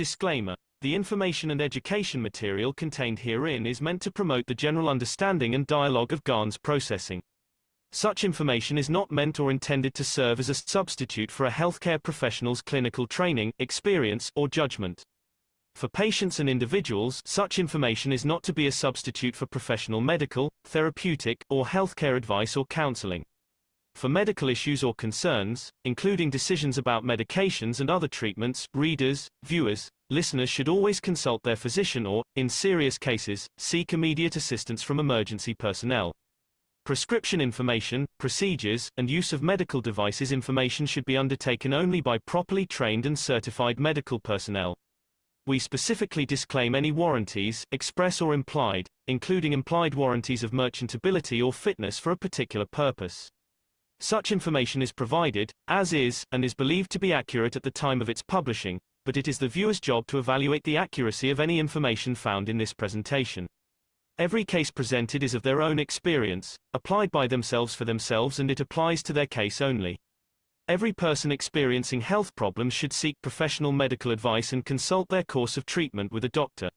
Disclaimer: the information and education material contained herein is meant to promote the general understanding and dialogue of GANs processing. Such information is not meant or intended to serve as a substitute for a healthcare professional's clinical training, experience, or judgment. For patients and individuals, such information is not to be a substitute for professional medical, therapeutic, or healthcare advice or counseling. For medical issues or concerns, including decisions about medications and other treatments, readers, viewers, listeners should always consult their physician or, in serious cases, seek immediate assistance from emergency personnel. Prescription information, procedures, and use of medical devices information should be undertaken only by properly trained and certified medical personnel. We specifically disclaim any warranties, express or implied, including implied warranties of merchantability or fitness for a particular purpose. Such information is provided, as is, and is believed to be accurate at the time of its publishing, but it is the viewer's job to evaluate the accuracy of any information found in this presentation. Every case presented is of their own experience, applied by themselves for themselves, and it applies to their case only. Every person experiencing health problems should seek professional medical advice and consult their course of treatment with a doctor.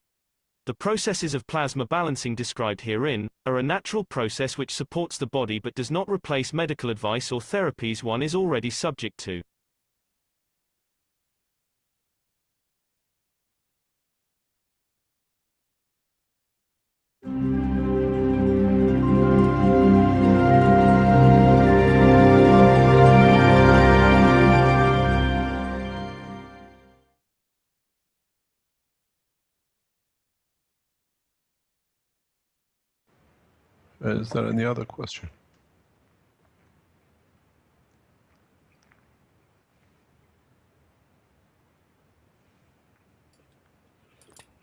The processes of plasma balancing described herein are a natural process which supports the body but does not replace medical advice or therapies one is already subject to. Is there any other question?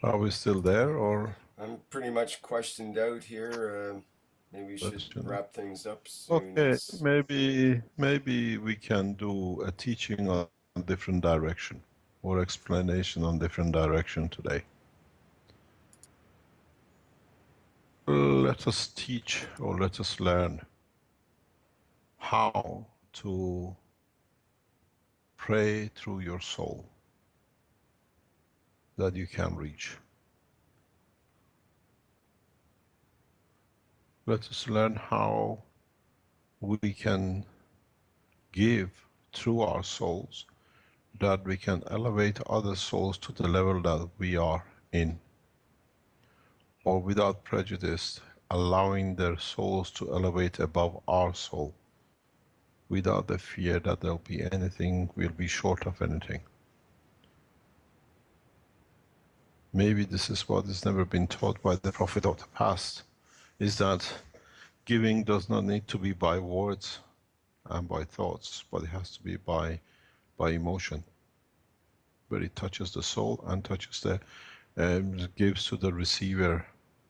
Are we still there, or? I'm pretty much questioned out here. Maybe we should wrap things up soon. Okay, maybe we can do a teaching on different direction, or explanation on different direction today. Let us teach, or let us learn how to pray through your soul that you can reach. Let us learn how we can give through our souls, that we can elevate other souls to the level that we are in, or without prejudice, allowing their souls to elevate above our soul, without the fear that there'll be anything, we'll be short of anything. Maybe this is what has never been taught by the Prophet of the past, is that giving does not need to be by words and by thoughts, but it has to be by emotion, where it touches the soul and touches the, gives to the receiver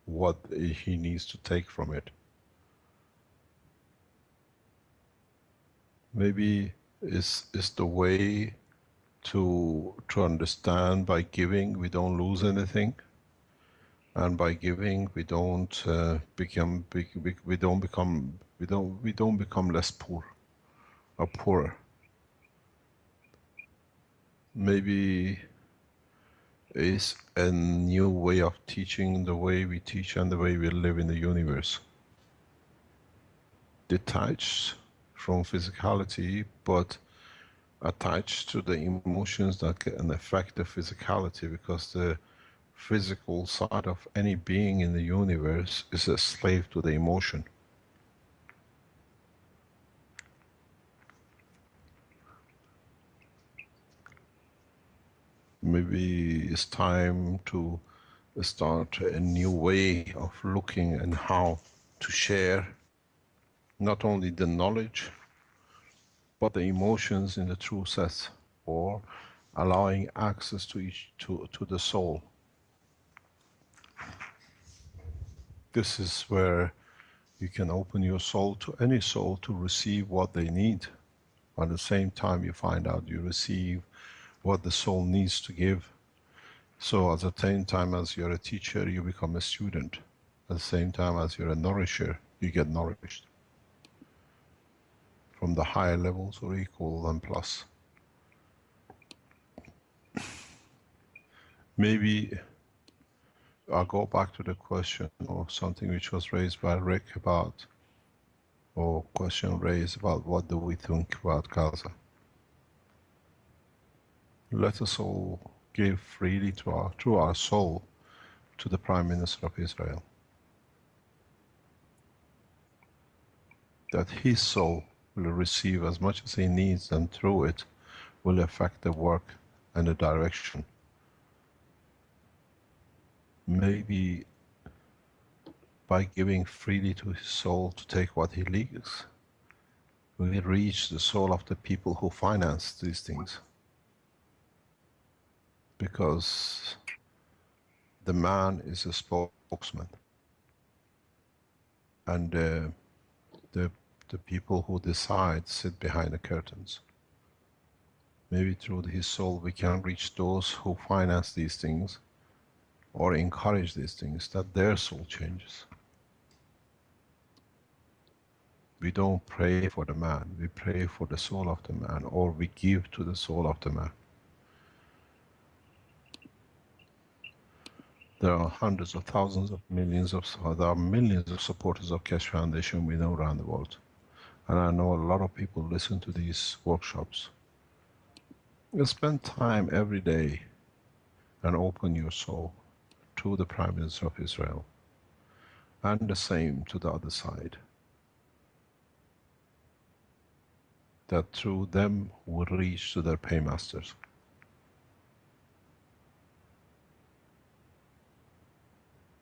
what he needs to take from it. Maybe is the way to understand, by giving we don't lose anything, and by giving we don't become less poor or poorer. Maybe is a new way of teaching, the way we teach and the way we live in the universe. Detached from physicality, but attached to the emotions that can affect the physicality, because the physical side of any being in the universe is a slave to the emotion. Maybe it's time to start a new way of looking and how to share not only the knowledge but the emotions in the true sense, or allowing access to the soul. This is where you can open your soul to any soul to receive what they need. At the same time you find out you receive what the soul needs to give. So at the same time as you're a teacher, you become a student. At the same time as you're a nourisher, you get nourished. From the higher levels, or equal and plus. Maybe I'll go back to the question or something which was raised by Rick about, or question raised about what do we think about Gaza. Let us all give freely through our soul to the Prime Minister of Israel. That his soul will receive as much as he needs, and through it will affect the work and the direction. Maybe by giving freely to his soul to take what he leaves, we reach the soul of the people who finance these things. Because the man is a spokesman, and the people who decide sit behind the curtains. Maybe through his soul we can reach those who finance these things or encourage these things, that their soul changes. We don't pray for the man, we pray for the soul of the man, or we give to the soul of the man. There are hundreds of thousands of millions of, there are millions of supporters of Keshe Foundation we know around the world. And I know a lot of people listen to these workshops. You spend time every day and open your soul to the Prime Minister of Israel, and the same to the other side. That through them will reach to their paymasters.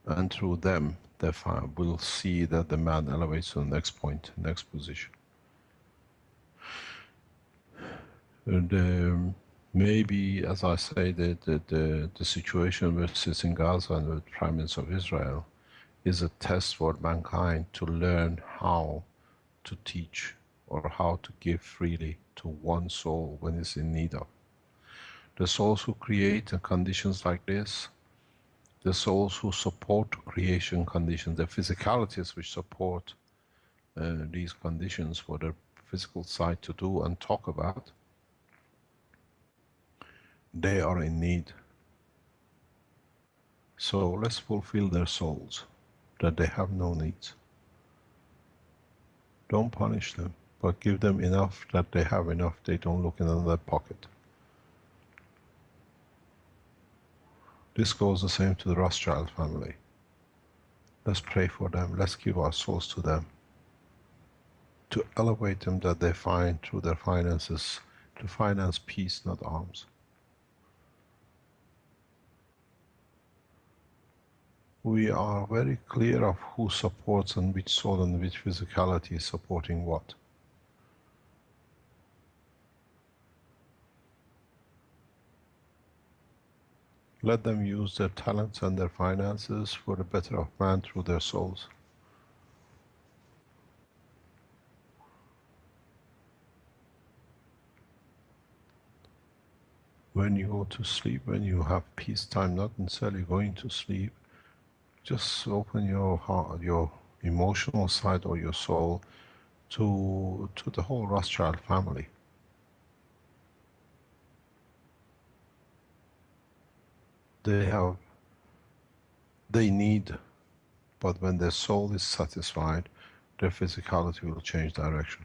And through them, they will see that the man elevates to the next point, next position. And maybe, as I say, the situation which sits in Gaza and the Prime Minister of Israel is a test for mankind to learn how to teach or how to give freely to one soul when it's in need of. The souls who create conditions like this, the souls who support creation conditions, the physicalities which support these conditions for the physical side to do and talk about, they are in need. So let's fulfill their souls, that they have no needs. Don't punish them, but give them enough that they have enough, they don't look in another pocket. This goes the same to the Rothschild family. Let's pray for them, let's give our souls to them, to elevate them, that they find through their finances, to finance peace, not arms. We are very clear of who supports and which soul and which physicality is supporting what. Let them use their talents and their finances for the better of man through their souls. When you go to sleep, when you have peace time, not necessarily going to sleep, just open your heart, your emotional side or your soul to the whole Rothschild family. They need, but when their soul is satisfied, their physicality will change direction.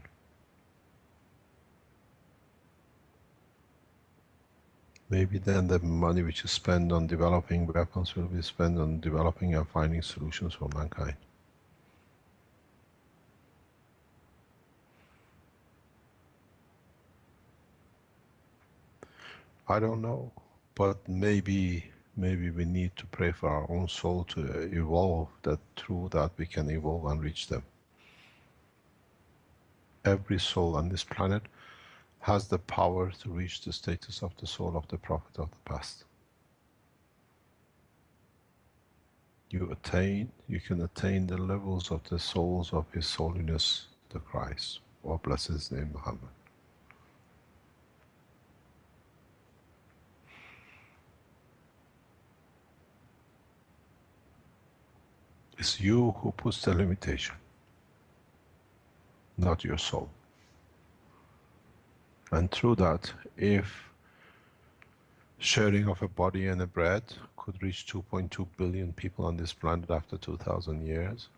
Maybe then the money which is spent on developing weapons will be spent on developing and finding solutions for mankind. I don't know, but maybe we need to pray for our own soul to evolve, that through that we can evolve and reach them. Every soul on this planet has the power to reach the status of the soul of the Prophet of the past. You can attain the levels of the souls of His Holiness the Christ, or bless His name, Muhammad. It's you who puts the limitation, not your soul. And through that, if sharing of a body and a bread could reach 2.2 billion people on this planet after 2,000 years.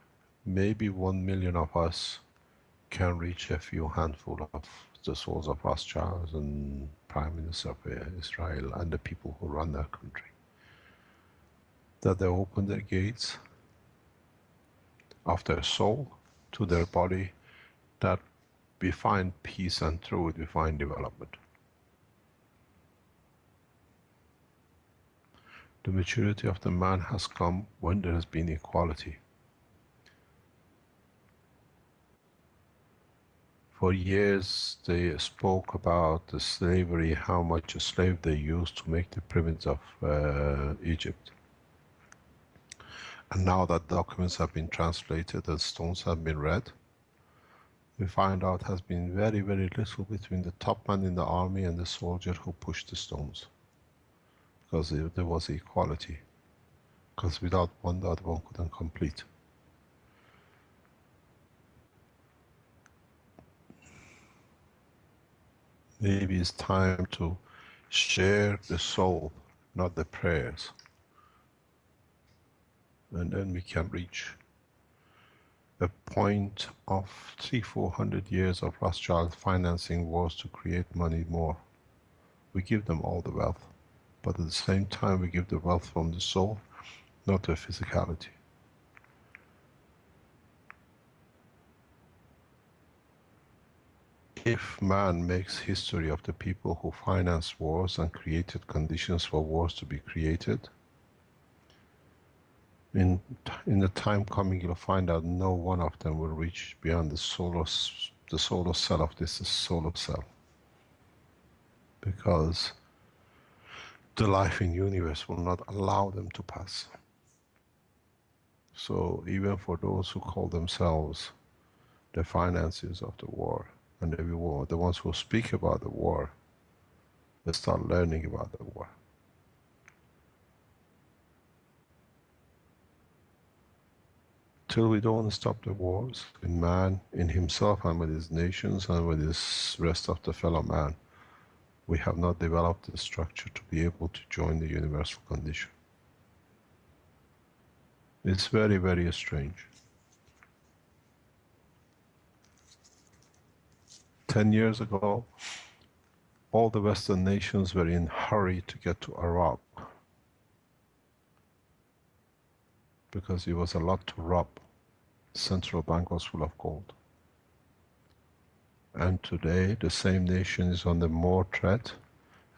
Maybe 1 million of us can reach a few handful of the souls of Rothschilds and Prime Minister of Israel and the people who run their country. That they open their gates of their soul to their body, that we find peace, and through it we find development. The maturity of the man has come when there has been equality. For years they spoke about the slavery, how much a slave they used to make the pyramids of Egypt. And now that documents have been translated and stones have been read, we find out has been very, very little between the top man in the army and the soldier who pushed the stones. Because there was equality. Because without one, the other one couldn't complete. Maybe it's time to share the soul, not the prayers. And then we can reach a point of 300-400 years of Rothschild financing wars to create money more. We give them all the wealth, but at the same time we give the wealth from the soul, not the physicality. If man makes history of the people who financed wars and created conditions for wars to be created, in the time coming you'll find out no one of them will reach beyond the solar cell of this solar cell. Because the life in universe will not allow them to pass. So even for those who call themselves the financiers of the war, and the ones who speak about the war, they start learning about the war. Till we don't stop the wars in man, in himself and with his nations and with his rest of the fellow man, we have not developed the structure to be able to join the universal condition. It's very, very strange. 10 years ago, all the Western nations were in a hurry to get to Iraq because it was a lot to rob. The central bank was full of gold. And today, the same nation is under more threat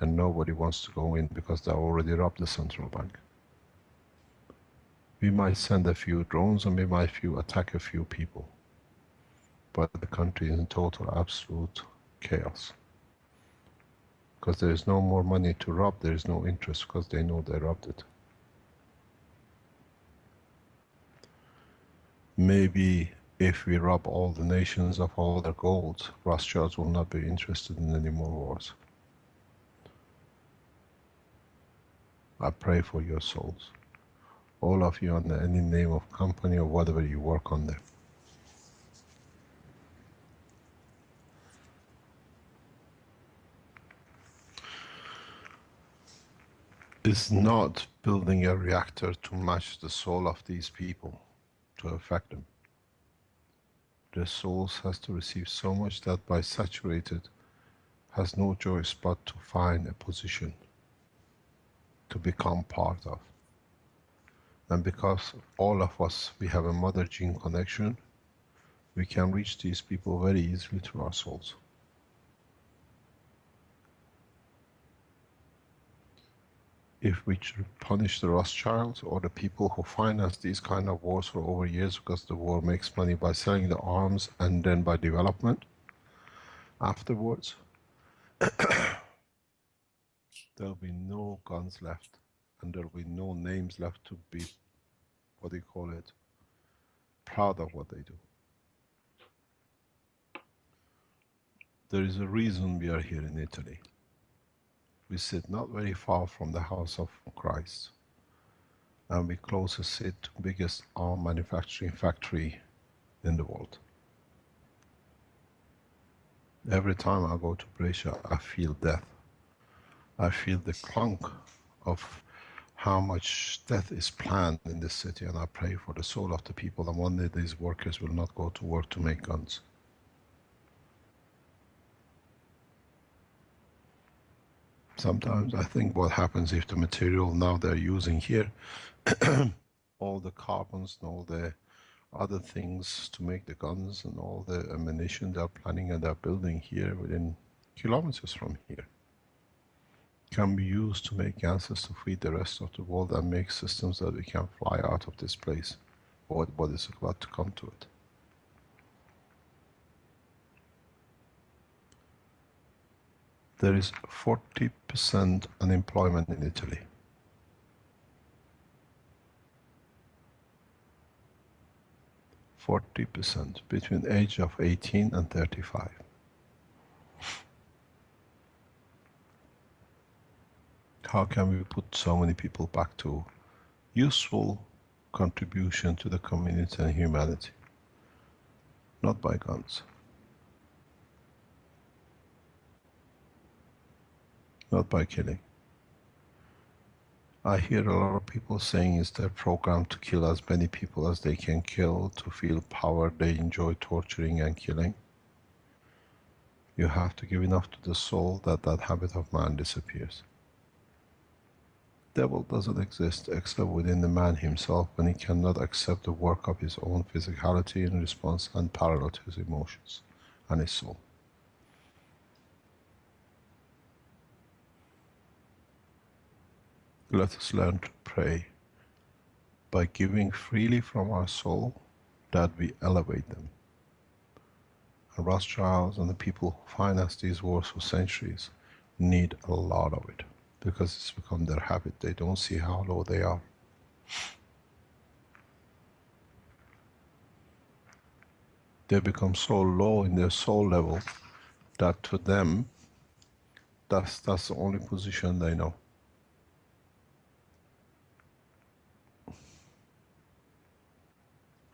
and nobody wants to go in because they already robbed the central bank. We might send a few drones and we might attack a few people. But the country is in total, absolute chaos. Because there is no more money to rob, there is no interest because they know they robbed it. Maybe if we rob all the nations of all their gold, Rothschilds will not be interested in any more wars. I pray for your souls. All of you under any name of company or whatever you work on there. It's not building a reactor to match the soul of these people, to affect them. Their souls has to receive so much that by saturated, has no choice but to find a position to become part of. And because all of us, we have a mother gene connection, we can reach these people very easily through our souls. If we punish the Rothschilds or the people who finance these kind of wars for over years, because the war makes money by selling the arms and then by development afterwards, there'll be no guns left and there'll be no names left to be, what do you call it, proud of what they do. There is a reason we are here in Italy. We sit not very far from the house of Christ, and we closest sit to the biggest arm manufacturing factory in the world. Every time I go to Brescia, I feel death. I feel the clunk of how much death is planned in this city, and I pray for the soul of the people, and one day these workers will not go to work to make guns. Sometimes I think what happens if the material now they're using here, all the carbons and all the other things to make the guns and all the ammunition they're planning and they're building here within kilometers from here, can be used to make gases to feed the rest of the world and make systems that we can fly out of this place. What is about to come to it? There is 40% unemployment in Italy. 40% between the age of 18 and 35. How can we put so many people back to useful contribution to the community and humanity? Not by guns. Not by killing. I hear a lot of people saying it's their program to kill as many people as they can kill, to feel power. They enjoy torturing and killing. You have to give enough to the soul that that habit of man disappears. Devil doesn't exist except within the man himself, when he cannot accept the work of his own physicality in response and parallel to his emotions and his soul. Let us learn to pray by giving freely from our soul, that we elevate them. And Rothschilds and the people who finance these wars for centuries need a lot of it, because it's become their habit. They don't see how low they are. They become so low in their soul level that to them, that's the only position they know.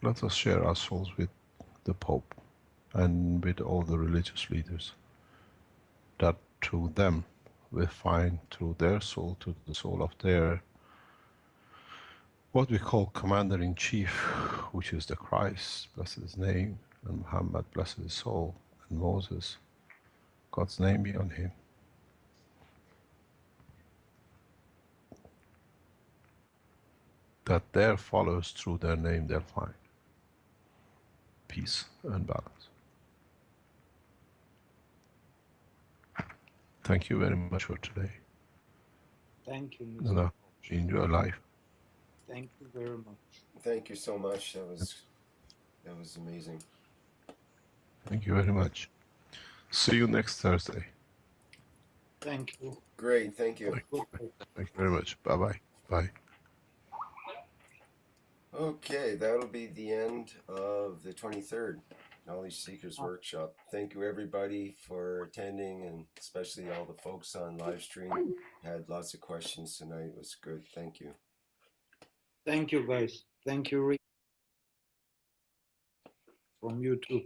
Let us share our souls with the Pope and with all the religious leaders, that through them we find, through their soul, to the soul of their, what we call Commander-in-Chief, which is the Christ, blessed his name, and Muhammad, blessed his soul, and Moses, God's name be on him. That their followers, through their name, they'll find peace and balance. Thank you very much for today. Thank you, And I hope you enjoy life. Thank you very much. Thank you so much. That was amazing. Thank you very much. See you next Thursday. Thank you. Great, thank you. Thank you very much. Bye-bye. Bye. Okay, that'll be the end of the 23rd Knowledge Seekers Workshop. Thank you everybody for attending, and especially all the folks on live stream. Had lots of questions tonight. It was good. Thank you. Thank you, guys. Thank you, Rick. From you too.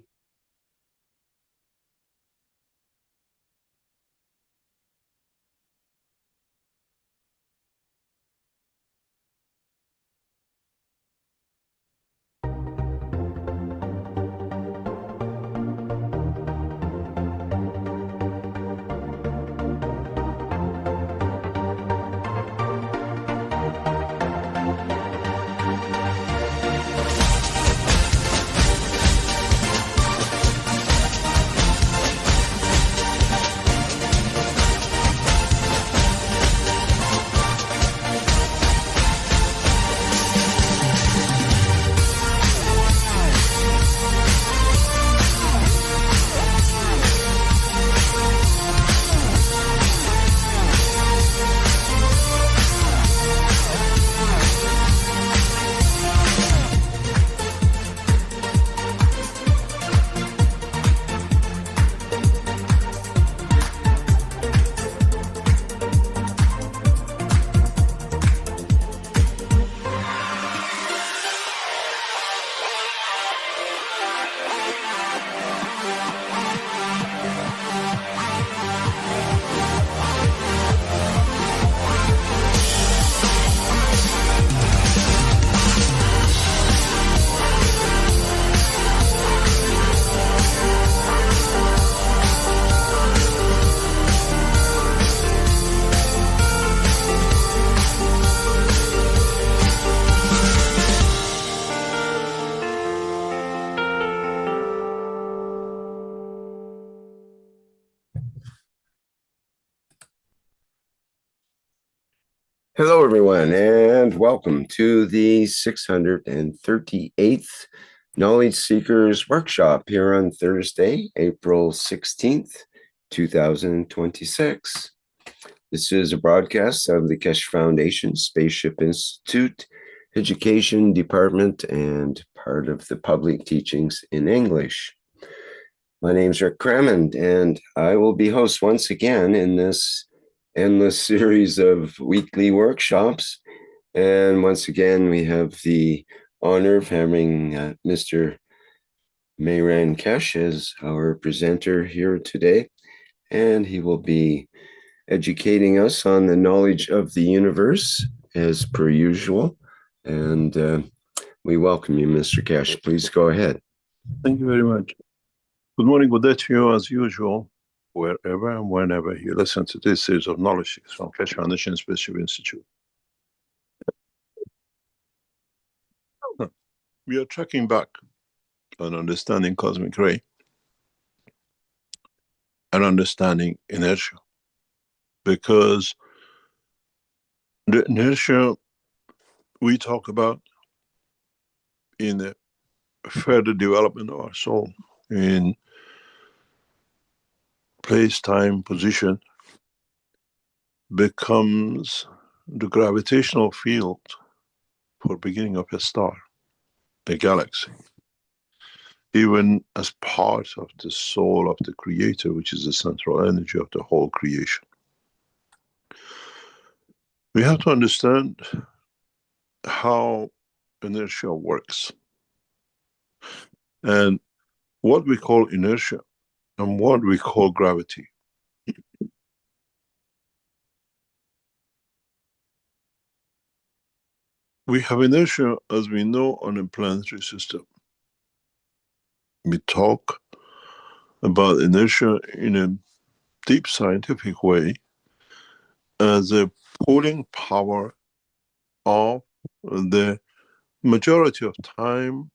Hello, everyone, and welcome to the 638th Knowledge Seekers Workshop here on Thursday, April 16th, 2026. This is a broadcast of the Keshe Foundation, Spaceship Institute, Education Department, and part of the public teachings in English. My name's Rick Crammond, and I will be host once again in this endless series of weekly workshops. And once again, we have the honor of having Mr. Mehran Keshe as our presenter here today. And he will be educating us on the knowledge of the universe as per usual. And we welcome you, Mr. Keshe. Please go ahead. Thank you very much. Good morning, good day to you as usual, wherever and whenever you listen to this series of knowledge from Keshe Foundation Spaceship Institute. We are tracking back on understanding cosmic ray and understanding inertia, because the inertia we talk about in the further development of our soul in place, time, position becomes the gravitational field for beginning of a star, a galaxy, even as part of the soul of the creator, which is the central energy of the whole creation. We have to understand how inertia works and what we call inertia and what we call gravity. We have inertia, as we know, on a planetary system. We talk about inertia in a deep scientific way as a pulling power of the majority of time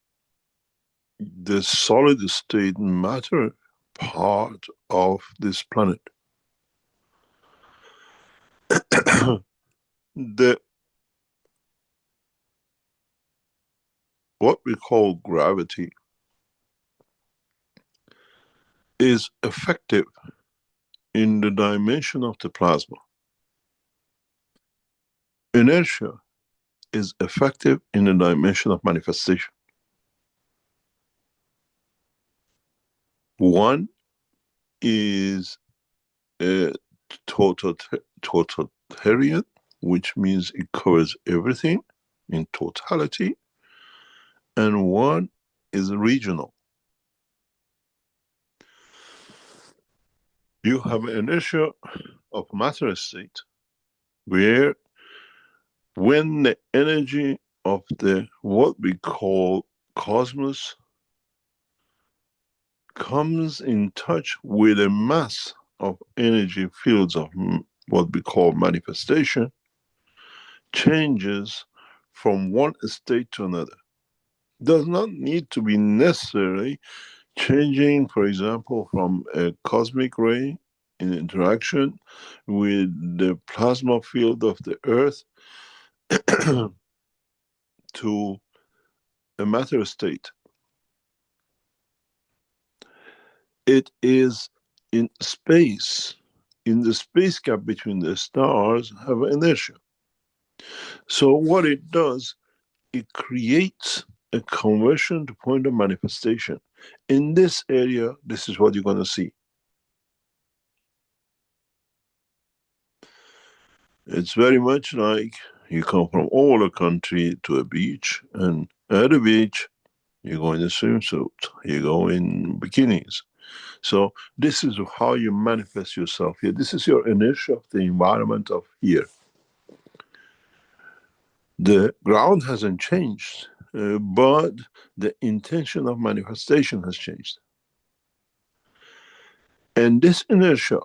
the solid state matter part of this planet. What we call gravity is effective in the dimension of the plasma. Inertia is effective in the dimension of manifestation. One is a totalitarian, which means it covers everything in totality, and one is regional. You have an inertia of matter state where when the energy of the what we call cosmos comes in touch with a mass of energy fields of what we call manifestation, changes from one state to another. Does not need to be necessarily changing, for example, from a cosmic ray in interaction with the plasma field of the earth to a matter state. It is in space, in the space gap between the stars, have inertia. So what it does, it creates a conversion to point of manifestation. In this area, this is what you're going to see. It's very much like you come from all the country to a beach, and at the beach, you go in a swimsuit, you go in bikinis. So this is how you manifest yourself here. This is your inertia of the environment of here. The ground hasn't changed, but the intention of manifestation has changed. And this inertia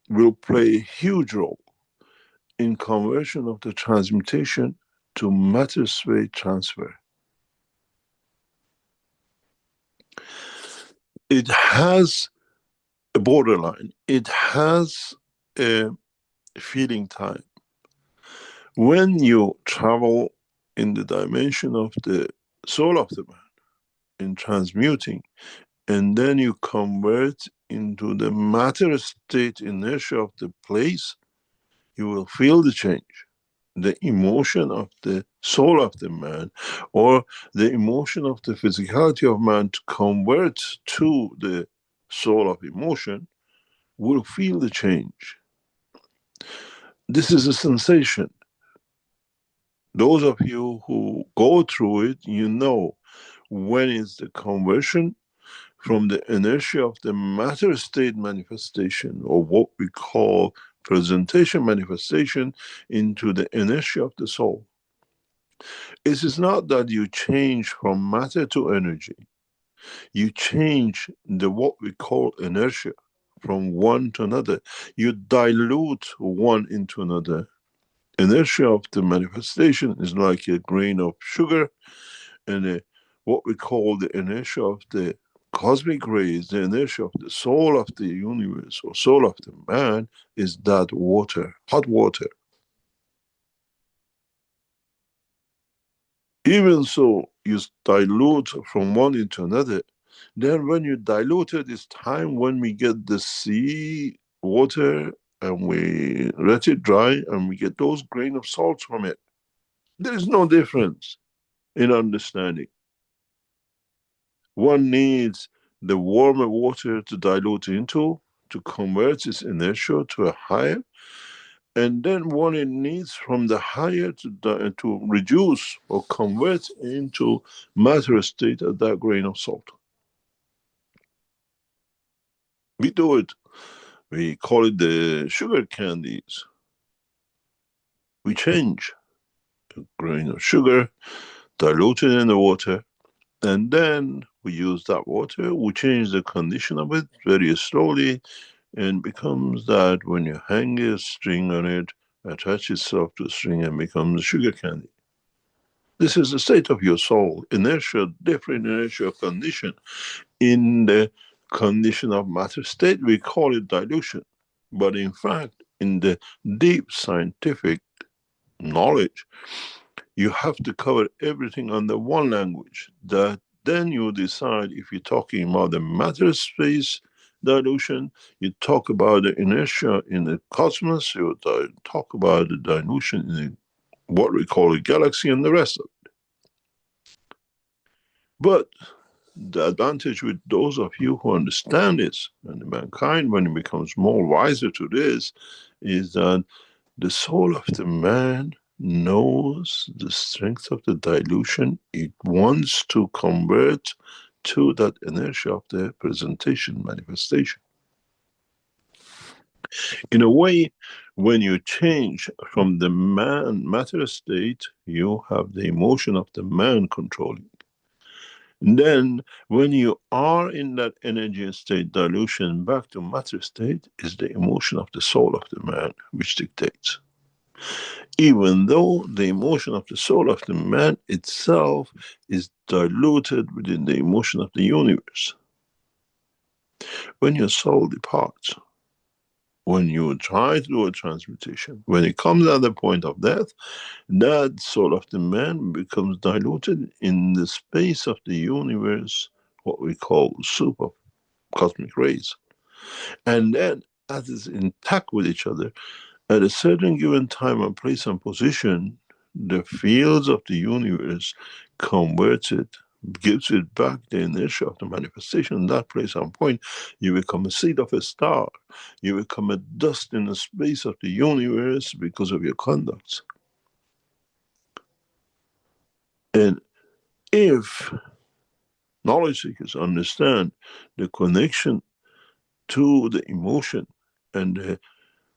will play a huge role in conversion of the transmutation to matter state transfer. It has a borderline. It has a feeling time. When you travel in the dimension of the soul of the man, in transmuting, and then you convert into the matter state inertia of the place, you will feel the change. The emotion of the soul of the man, or the emotion of the physicality of man to convert to the soul of emotion, will feel the change. This is a sensation. Those of you who go through it, you know when is the conversion from the inertia of the matter state manifestation, or what we call presentation manifestation, into the inertia of the soul. It is not that you change from matter to energy. You change the what we call inertia from one to another. You dilute one into another. Inertia of the manifestation is like a grain of sugar, and what we call the inertia of the cosmic rays, the inertia of the soul of the universe or soul of the man, is that water, hot water. Even so, you dilute from one into another. Then when you dilute it, it's time when we get the sea water and we let it dry and we get those grain of salt from it. There is no difference in understanding. One needs the warmer water to dilute into, to convert its inertia to a higher, and then one it needs from the higher to reduce or convert into matter state at that grain of salt. We do it. We call it the sugar candies. We change a grain of sugar, dilute it in the water, and then we use that water, we change the condition of it very slowly, and becomes that when you hang a string on it, attach itself to a string and becomes sugar candy. This is the state of your soul. Inertia, different inertia condition. In the condition of matter state, we call it dilution. But in fact, in the deep scientific knowledge, you have to cover everything under one language. That then you decide if you're talking about the matter space dilution, you talk about the inertia in the cosmos, you talk about the dilution in the, what we call a galaxy, and the rest of it. But the advantage with those of you who understand this, and mankind, when it becomes more wiser to this, is that the soul of the man knows the strength of the dilution. It wants to convert to that inertia of the presentation manifestation. In a way, when you change from the man matter state, you have the emotion of the man controlling. Then, when you are in that energy state dilution back to matter state, is the emotion of the soul of the man which dictates. Even though the emotion of the soul of the man itself is diluted within the emotion of the universe. When your soul departs, when you try to do a transmutation, when it comes at the point of death, that soul of the man becomes diluted in the space of the universe, what we call soup of cosmic rays. And then, as is intact with each other, at a certain given time and place and position, the fields of the universe converts it, gives it back the inertia of the manifestation. In that place and point, you become a seed of a star. You become a dust in the space of the universe because of your conducts. And if knowledge seekers understand the connection to the emotion and the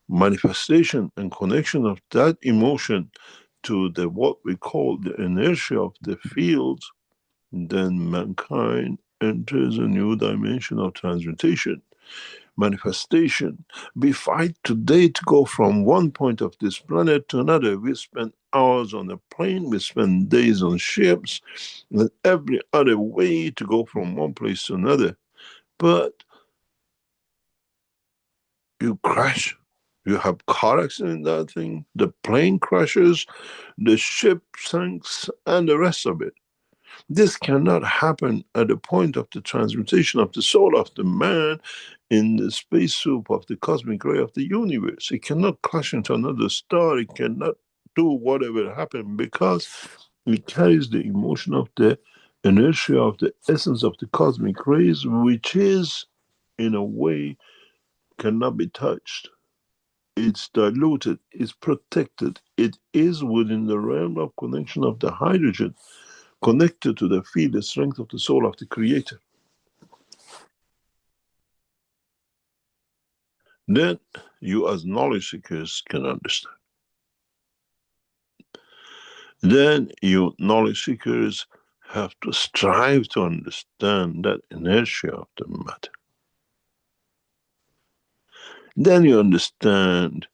manifestation and connection of that emotion to the what we call the inertia of the fields, then mankind enters a new dimension of transmutation, manifestation. We fight today to go from one point of this planet to another. We spend hours on a plane, we spend days on ships, and every other way to go from one place to another. But you crash You have car accident in that thing, the plane crashes, the ship sinks, and the rest of it. This cannot happen at the point of the transmutation of the soul of the man in the space soup of the cosmic ray of the universe. It cannot crash into another star. It cannot do whatever happened because it carries the emotion of the inertia of the essence of the cosmic rays, which is, in a way, cannot be touched. It's diluted, it's protected, it is within the realm of connection of the hydrogen, connected to the field, the strength of the soul of the creator. Then you as knowledge seekers can understand. Then you knowledge seekers have to strive to understand that inertia of the matter. Then you understand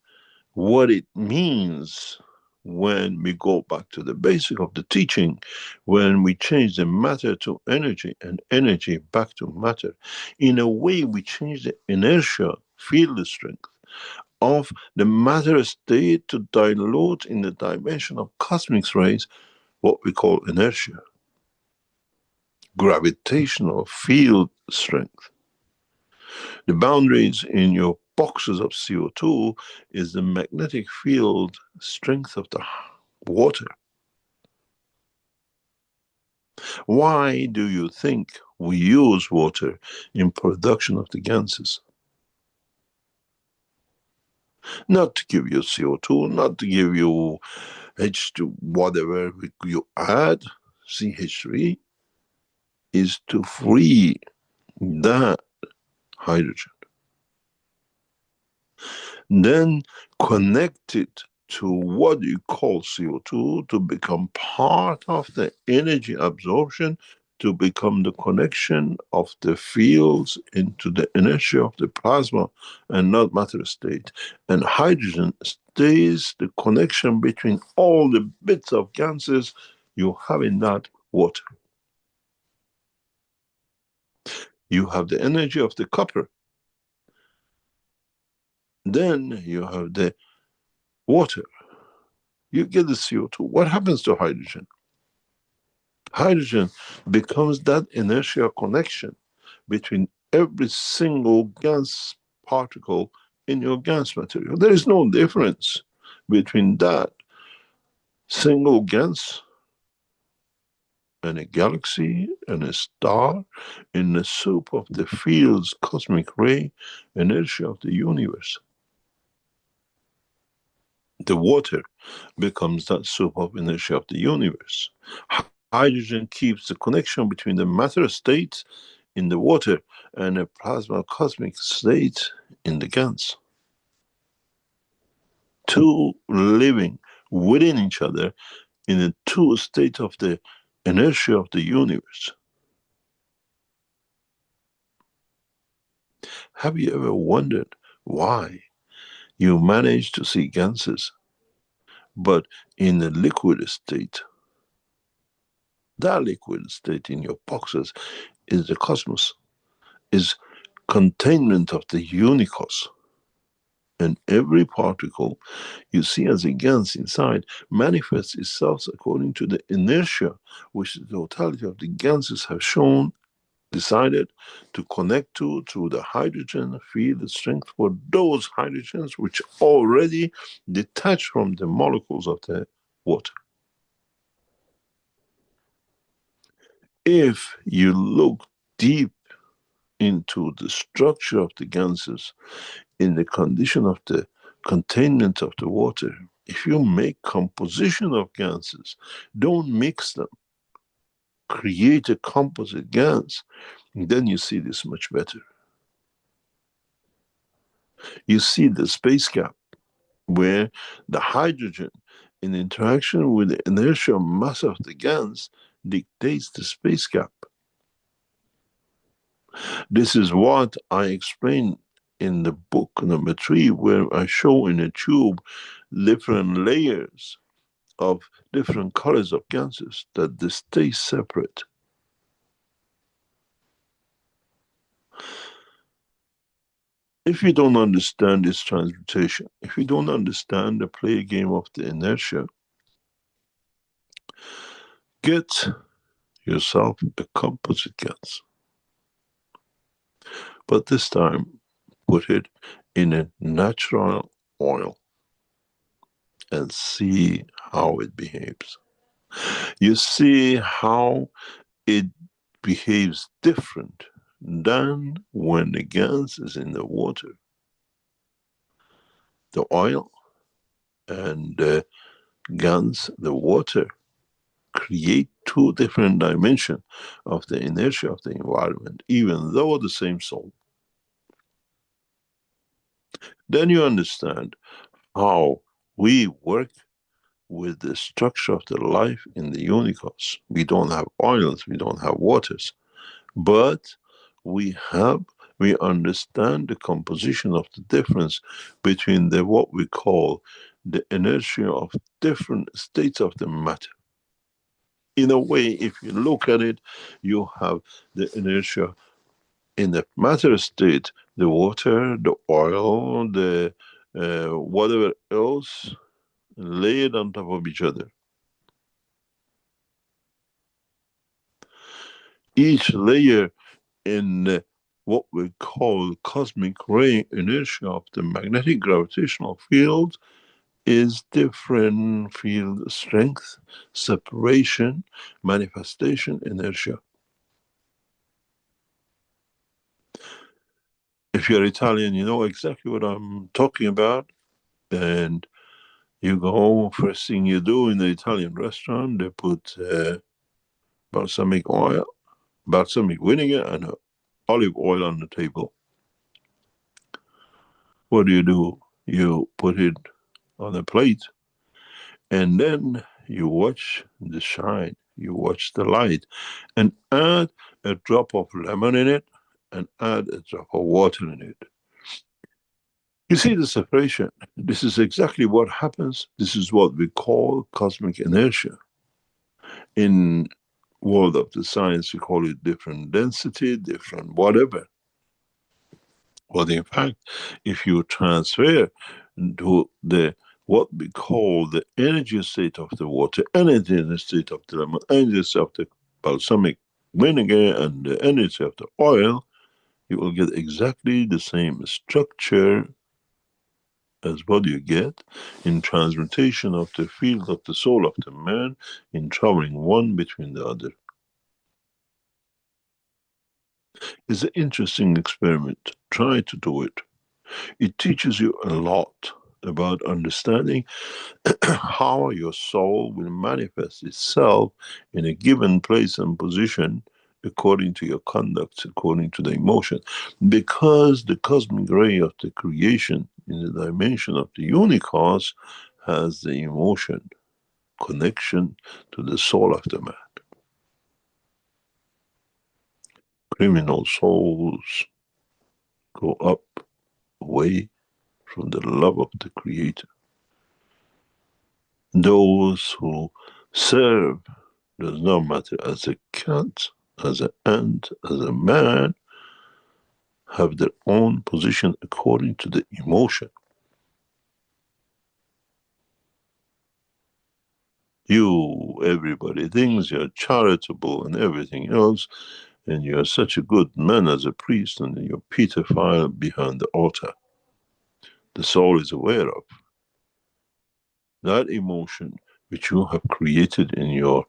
what it means when we go back to the basic of the teaching, when we change the matter to energy and energy back to matter. In a way, we change the inertia, field strength of the matter state to dilute in the dimension of cosmic rays, what we call inertia, gravitational field strength. The boundaries in your boxes of CO2 is the magnetic field strength of the water. Why do you think we use water in production of the gases? Not to give you CO2, not to give you H2, whatever you add, CH3, is to free that hydrogen. Then connect it to what you call CO2 to become part of the energy absorption, to become the connection of the fields into the inertia of the plasma and not matter state. And hydrogen stays the connection between all the bits of gases you have in that water. You have the energy of the copper. Then you have the water. You get the CO2. What happens to hydrogen? Hydrogen becomes that inertial connection between every single gas particle in your gas material. There is no difference between that single gas and a galaxy and a star in the soup of the field's cosmic ray inertia of the universe. The water becomes that soup of inertia of the universe. Hydrogen keeps the connection between the matter state in the water and a plasma cosmic state in the gas. Two living within each other in a two state of the inertia of the universe. Have you ever wondered why you manage to see gases, but in a liquid state? That liquid state in your boxes is the cosmos, is containment of the unicos. And every particle you see as a gas inside manifests itself according to the inertia which the totality of the gases have shown, decided to connect to through the hydrogen field strength for those hydrogens which already detached from the molecules of the water. If you look deep into the structure of the gases in the condition of the containment of the water, if you make composition of gases, don't mix them, create a composite gas, then you see this much better. You see the space gap where the hydrogen in interaction with the inertial mass of the gas dictates the space gap. This is what I explain in the book number 3, where I show in a tube different layers of different colors of gases that they stay separate. If you don't understand this transmutation, if you don't understand the play game of the inertia, get yourself a composite gas. But this time, put it in a natural oil and see how it behaves. You see how it behaves different than when the gas is in the water. The oil and the gas, the water, create two different dimensions of the inertia of the environment, even though the same soul. Then you understand how we work with the structure of the life in the universe. We don't have oils, we don't have waters, but we understand the composition of the difference between the what we call the inertia of different states of the matter. In a way, if you look at it, you have the inertia in the matter state, the water, the oil, the whatever else laid on top of each other. Each layer in what we call cosmic ray inertia of the magnetic gravitational field is different field strength, separation, manifestation, inertia. If you're Italian, you know exactly what I'm talking about. And you go, first thing you do in the Italian restaurant, they put balsamic oil, balsamic vinegar, and olive oil on the table. What do? You put it on a plate, and then you watch the shine, you watch the light, and add a drop of lemon in it, and add a drop of water in it. You see the separation. This is exactly what happens. This is what we call cosmic inertia. In world of the science, we call it different density, different whatever. But in fact, if you transfer to the what we call the energy state of the water, energy state of the lemon, energy state of the balsamic vinegar, and the energy of the oil, you will get exactly the same structure as what you get in transmutation of the field of the soul of the man in traveling one between the other. It's an interesting experiment. Try to do it. It teaches you a lot about understanding how your soul will manifest itself in a given place and position according to your conduct, according to the emotion. Because the cosmic ray of the creation in the dimension of the universe has the emotion connection to the soul of the man. Criminal souls go up away from the love of the Creator. Those who serve, does not matter as a cat, as an ant, as a man, have their own position according to the emotion. You, everybody thinks you're charitable and everything else, and you're such a good man as a priest, and you're pedophile behind the altar. The soul is aware of that emotion which you have created in your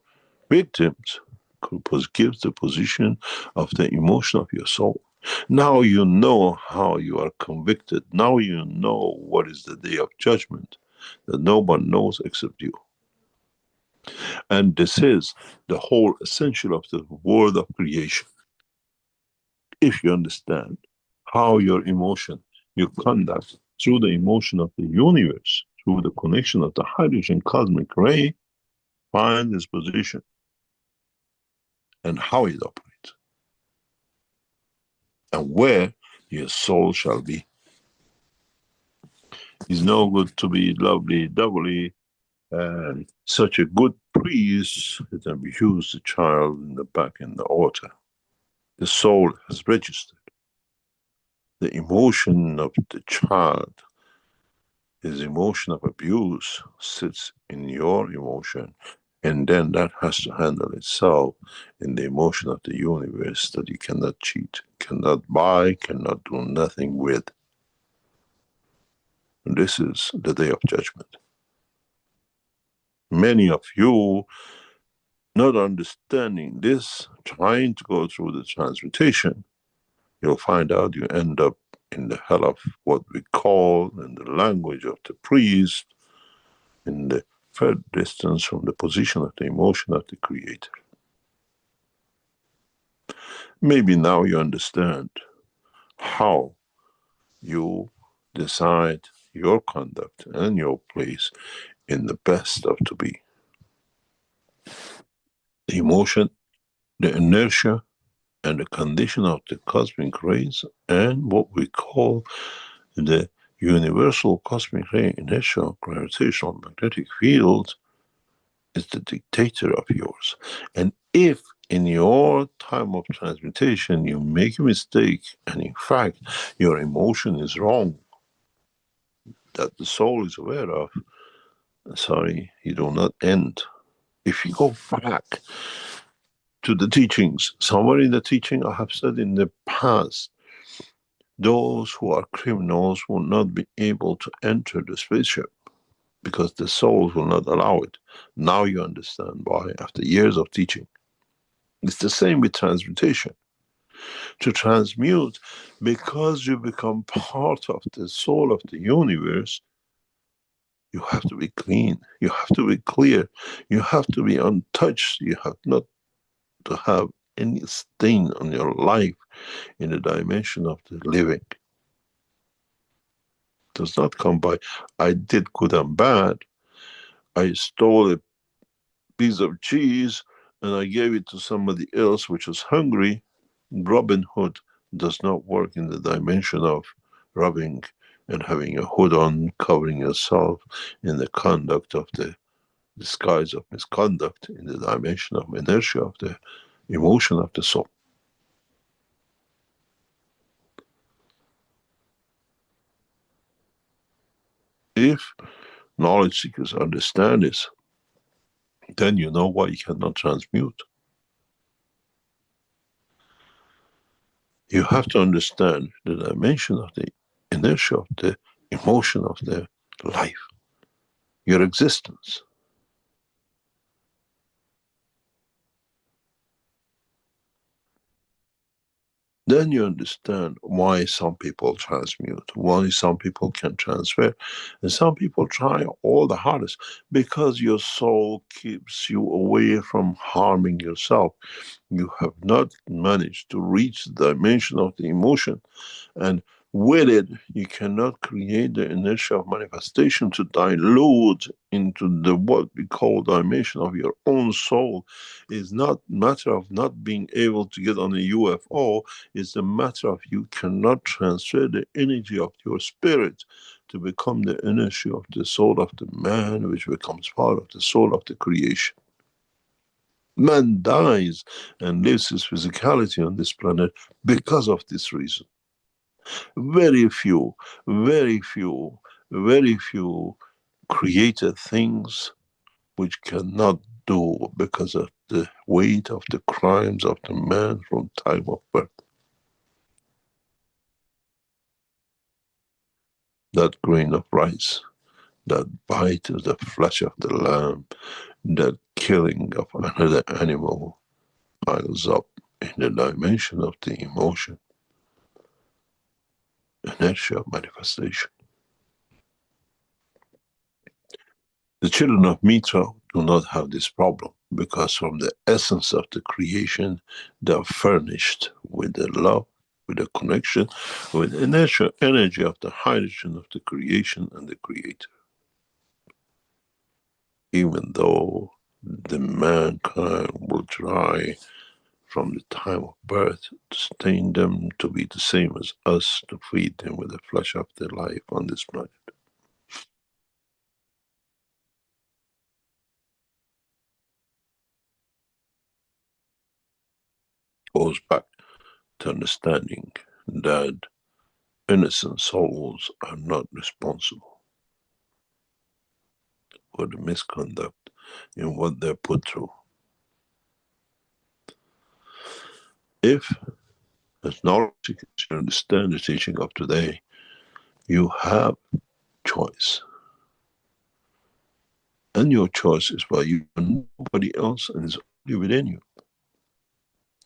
victims, gives the position of the emotion of your soul. Now you know how you are convicted. Now you know what is the day of judgment that no one knows except you. And this is the whole essential of the world of creation. If you understand how your emotion, your conduct through the emotion of the universe, through the connection of the hydrogen cosmic ray, find this position and how it operates and where your soul shall be. It's no good to be lovely, doubly, and such a good priest that abused the child in the back in the altar. The soul has registered. the emotion of the child, his emotion of abuse sits in your emotion, and then that has to handle itself in the emotion of the universe that you cannot cheat, cannot buy, cannot do nothing with. And this is the day of judgment. Many of you not understanding this, trying to go through the transmutation, you'll find out you end up in the hell of what we call, in the language of the priest, in the further distance from the position of the emotion of the creator. Maybe now you understand how you decide your conduct and your place in the best of to be. The emotion, the inertia, and the condition of the cosmic rays, and what we call the universal cosmic ray inertial gravitational magnetic field is the dictator of yours. And if in your time of transmutation you make a mistake, and in fact your emotion is wrong, that the soul is aware of, sorry, you do not end. If you go back to the teachings, somewhere in the teaching I have said in the past, those who are criminals will not be able to enter the spaceship because the souls will not allow it. Now you understand why, after years of teaching. It's the same with transmutation. To transmute, because you become part of the soul of the universe, you have to be clean, you have to be clear, you have to be untouched, you have not to have any stain on your life in the dimension of the living. It does not come by, I did good and bad, I stole a piece of cheese and I gave it to somebody else which was hungry. Robin Hood does not work in the dimension of robbing and having a hood on, covering yourself in the conduct of the disguise of misconduct, in the dimension of inertia of the emotion of the soul. If knowledge seekers understand this, then you know why you cannot transmute. You have to understand the dimension of the inertia of the emotion of the life, your existence. Then you understand why some people transmute, why some people can transfer, and some people try all the hardest, because your soul keeps you away from harming yourself. You have not managed to reach the dimension of the emotion, and with it, you cannot create the inertia of manifestation to dilute into the what we call dimension of your own soul. It's not matter of not being able to get on a UFO, it's a matter of you cannot transfer the energy of your spirit to become the energy of the soul of the man, which becomes part of the soul of the creation. Man dies and lives his physicality on this planet because of this reason. Very few, very few, very few created things which cannot do because of the weight of the crimes of the man from time of birth. That grain of rice, that bite of the flesh of the lamb, that killing of another animal piles up in the dimension of the emotion, inertia of manifestation. The children of Mitra do not have this problem, because from the essence of the creation, they are furnished with the love, with the connection, with the natural energy of the hydrogen of the creation and the creator. Even though the mankind will try from the time of birth to stain them to be the same as us, to feed them with the flesh of their life on this planet. Goes back to understanding that innocent souls are not responsible for the misconduct in what they're put through. If, as knowledge seekers, you understand the teaching of today, you have choice. And your choice is by you and nobody else, and it's only within you.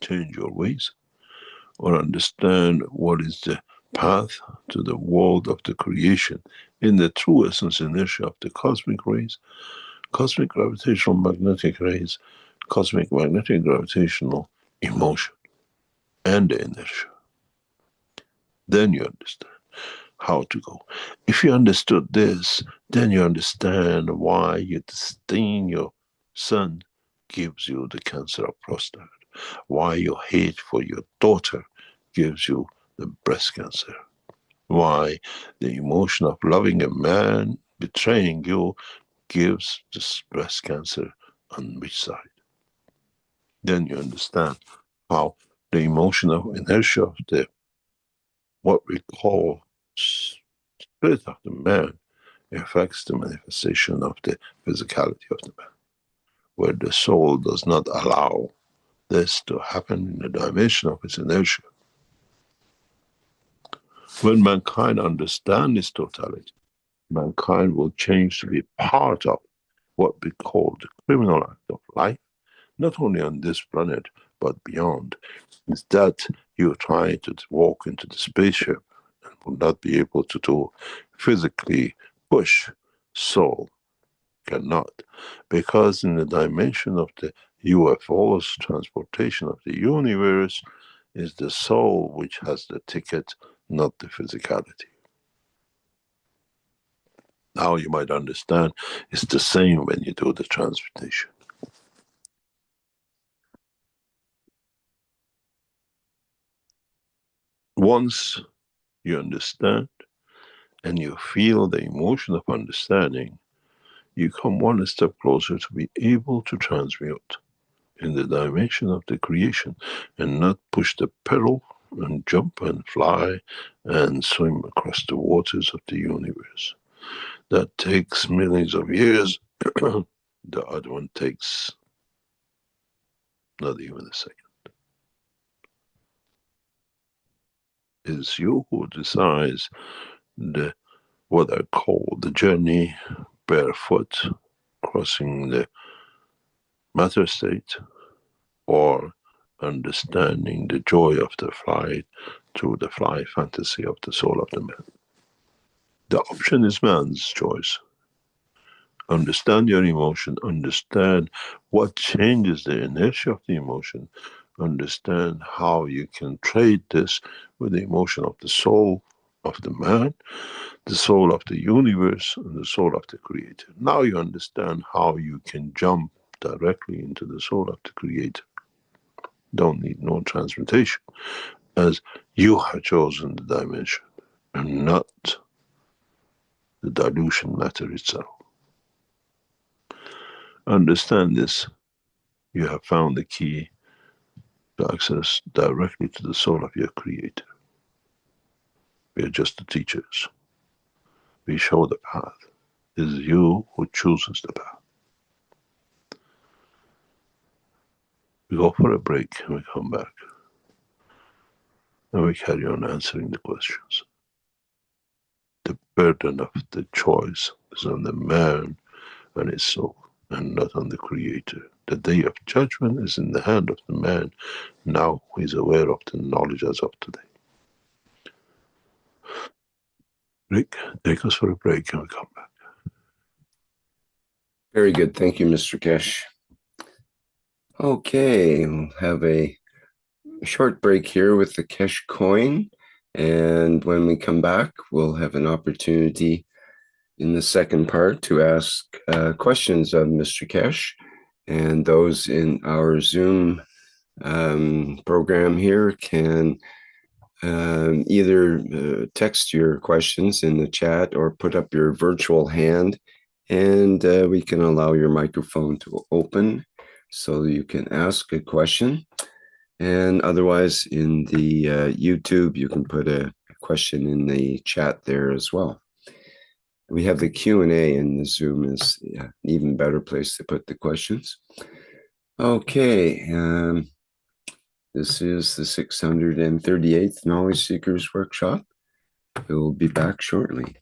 Change your ways, or understand what is the path to the world of the creation in the true essence inertia of the cosmic rays, cosmic gravitational magnetic rays, cosmic magnetic gravitational emotion, and the inertia. Then you understand how to go. If you understood this, then you understand why your disdain, your son, gives you the cancer of prostate, why your hate for your daughter gives you the breast cancer, why the emotion of loving a man betraying you gives this breast cancer on which side. Then you understand how the emotional inertia of the what we call spirit of the man affects the manifestation of the physicality of the man, where the soul does not allow this to happen in the dimension of its inertia. When mankind understands its totality, mankind will change to be part of what we call the criminal act of life, not only on this planet, but beyond. Is that you try to walk into the spaceship and will not be able to do physically push, soul cannot. Because in the dimension of the UFO's transportation of the universe is the soul which has the ticket, not the physicality. Now you might understand it's the same when you do the transportation. Once you understand and you feel the emotion of understanding, you come one step closer to be able to transmute in the dimension of the creation and not push the pedal and jump and fly and swim across the waters of the universe. That takes millions of years. The other one takes not even a second. It's you who decides what I call the journey barefoot, crossing the matter state, or understanding the joy of the flight through the fly fantasy of the soul of the man. The option is man's choice. Understand your emotion, understand what changes the inertia of the emotion, understand how you can trade this with the emotion of the soul of the man, the soul of the universe, and the soul of the creator. Now you understand how you can jump directly into the soul of the creator. Don't need no transmutation, as you have chosen the dimension and not the dilution matter itself. Understand this, you have found the key to access directly to the soul of your creator. We are just the teachers. We show the path. It is you who chooses the path. We go for a break and we come back. And we carry on answering the questions. The burden of the choice is on the man and his soul, and not on the creator. The day of judgment is in the hand of the man. Now he is aware of the knowledge as of today. Rick, take us for a break and we come back. Very good. Thank you, Mr. Keshe. Okay, we'll have a short break here with the Keshe coin. And when we come back, we'll have an opportunity in the second part to ask questions of Mr. Keshe. And those in our Zoom program here can either text your questions in the chat or put up your virtual hand, and we can allow your microphone to open so you can ask a question. And otherwise in the YouTube, you can put a question in the chat there as well. We have the Q&A, and the Zoom is an even better place to put the questions. Okay, this is the 638th Knowledge Seekers Workshop. We'll be back shortly.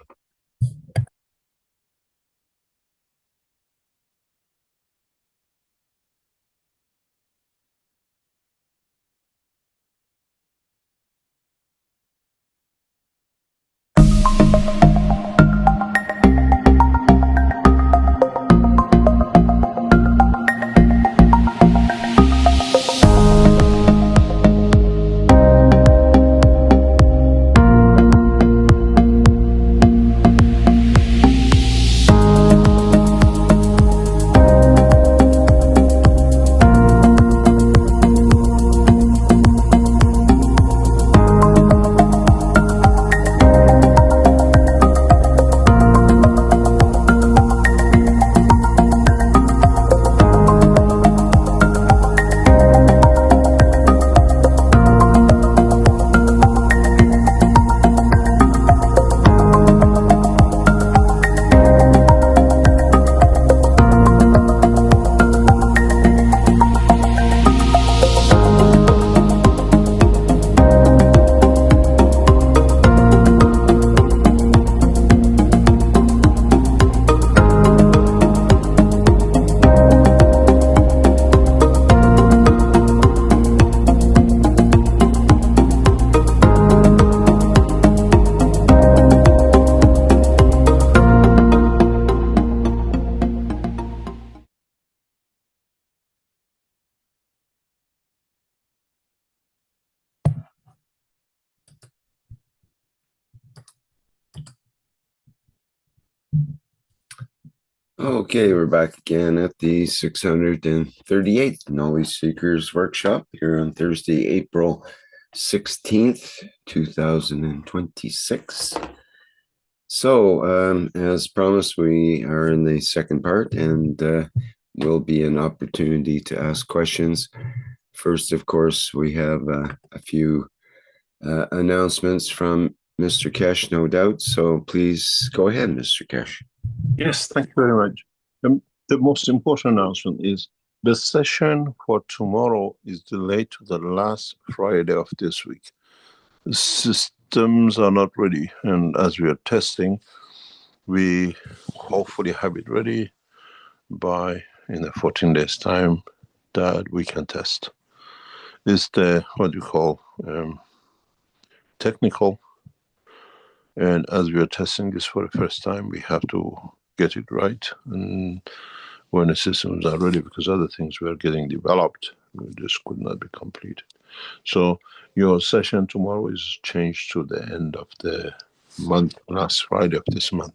Okay, we're back again at the 638th Knowledge Seekers Workshop here on Thursday, April 16th, 2026. So, as promised, we are in the second part, and will be an opportunity to ask questions. First, of course, we have a few announcements from Mr. Keshe, no doubt. So please go ahead, Mr. Keshe. Yes, thank you very much. The most important announcement is the session for tomorrow is delayed to the last Friday of this week. The systems are not ready, and as we are testing, we hopefully have it ready by in a 14 days time that we can test. It's the what you call technical, and as we are testing this for the first time, we have to get it right, and when the systems are ready, because other things were getting developed, we just could not be completed. So your session tomorrow is changed to the end of the month, last Friday of this month.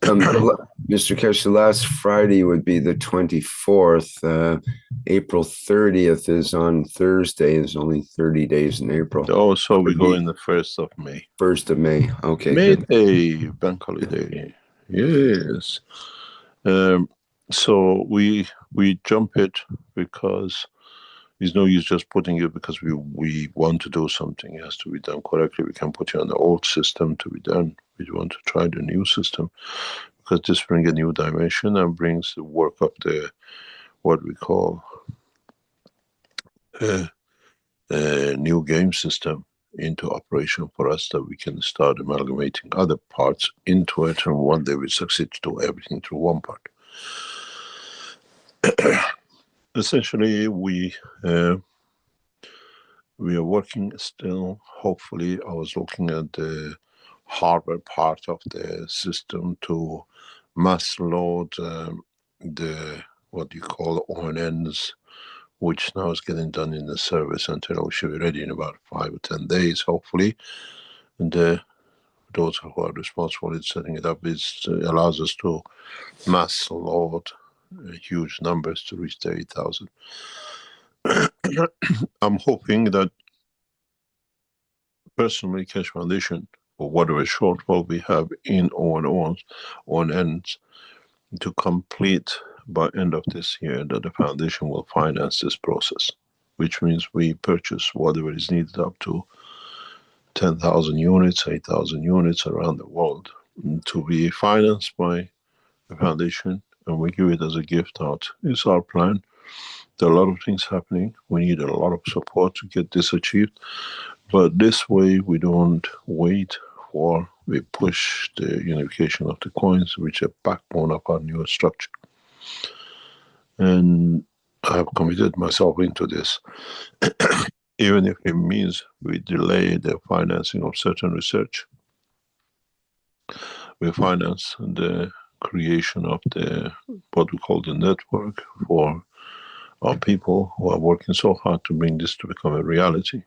Mr. Keshe, the last Friday would be the 24th. April 30th is on Thursday. There's only 30 days in April. Oh, so we go in the 1st of May. 1st of May. Okay. May Day, bank holiday. Yes. So we jump it because there's no use just putting it because we want to do something. It has to be done correctly. We can put you on the old system to be done. We want to try the new system because this brings a new dimension and brings the work of the what we call a new game system into operation for us, that we can start amalgamating other parts into it, and one day we succeed to do everything through one part. Essentially, we are working still. Hopefully, I was looking at the hardware part of the system to mass load the what you call ONNs, which now is getting done in the service center. We should be ready in about 5 or 10 days, hopefully. And those who are responsible in setting it up, it allows us to mass load huge numbers to reach the 8,000. I'm hoping that personally, Keshe Foundation, or whatever shortfall we have in ONNs, to complete by end of this year, that the foundation will finance this process, which means we purchase whatever is needed up to 10,000 units, 8,000 units around the world to be financed by the foundation, and we give it as a gift out. It's our plan. There are a lot of things happening. We need a lot of support to get this achieved. But this way, we don't wait for, we push the unification of the coins, which is a backbone of our new structure. And I have committed myself into this, even if it means we delay the financing of certain research. We finance the creation of the, what we call the network for our people who are working so hard to bring this to become a reality.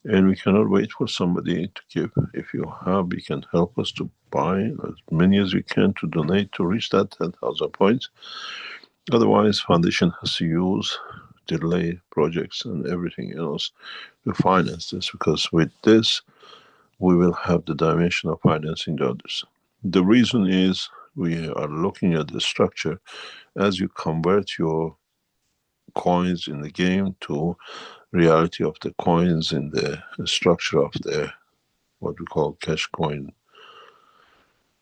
And we cannot wait for somebody to give. If you have, you can help us to buy as many as we can to donate to reach that 10,000 points. Otherwise, foundation has to use delay projects and everything else to finance this, because with this, we will have the dimension of financing the others. The reason is we are looking at the structure as you convert your coins in the game to reality of the coins in the structure of the, what we call cash coin.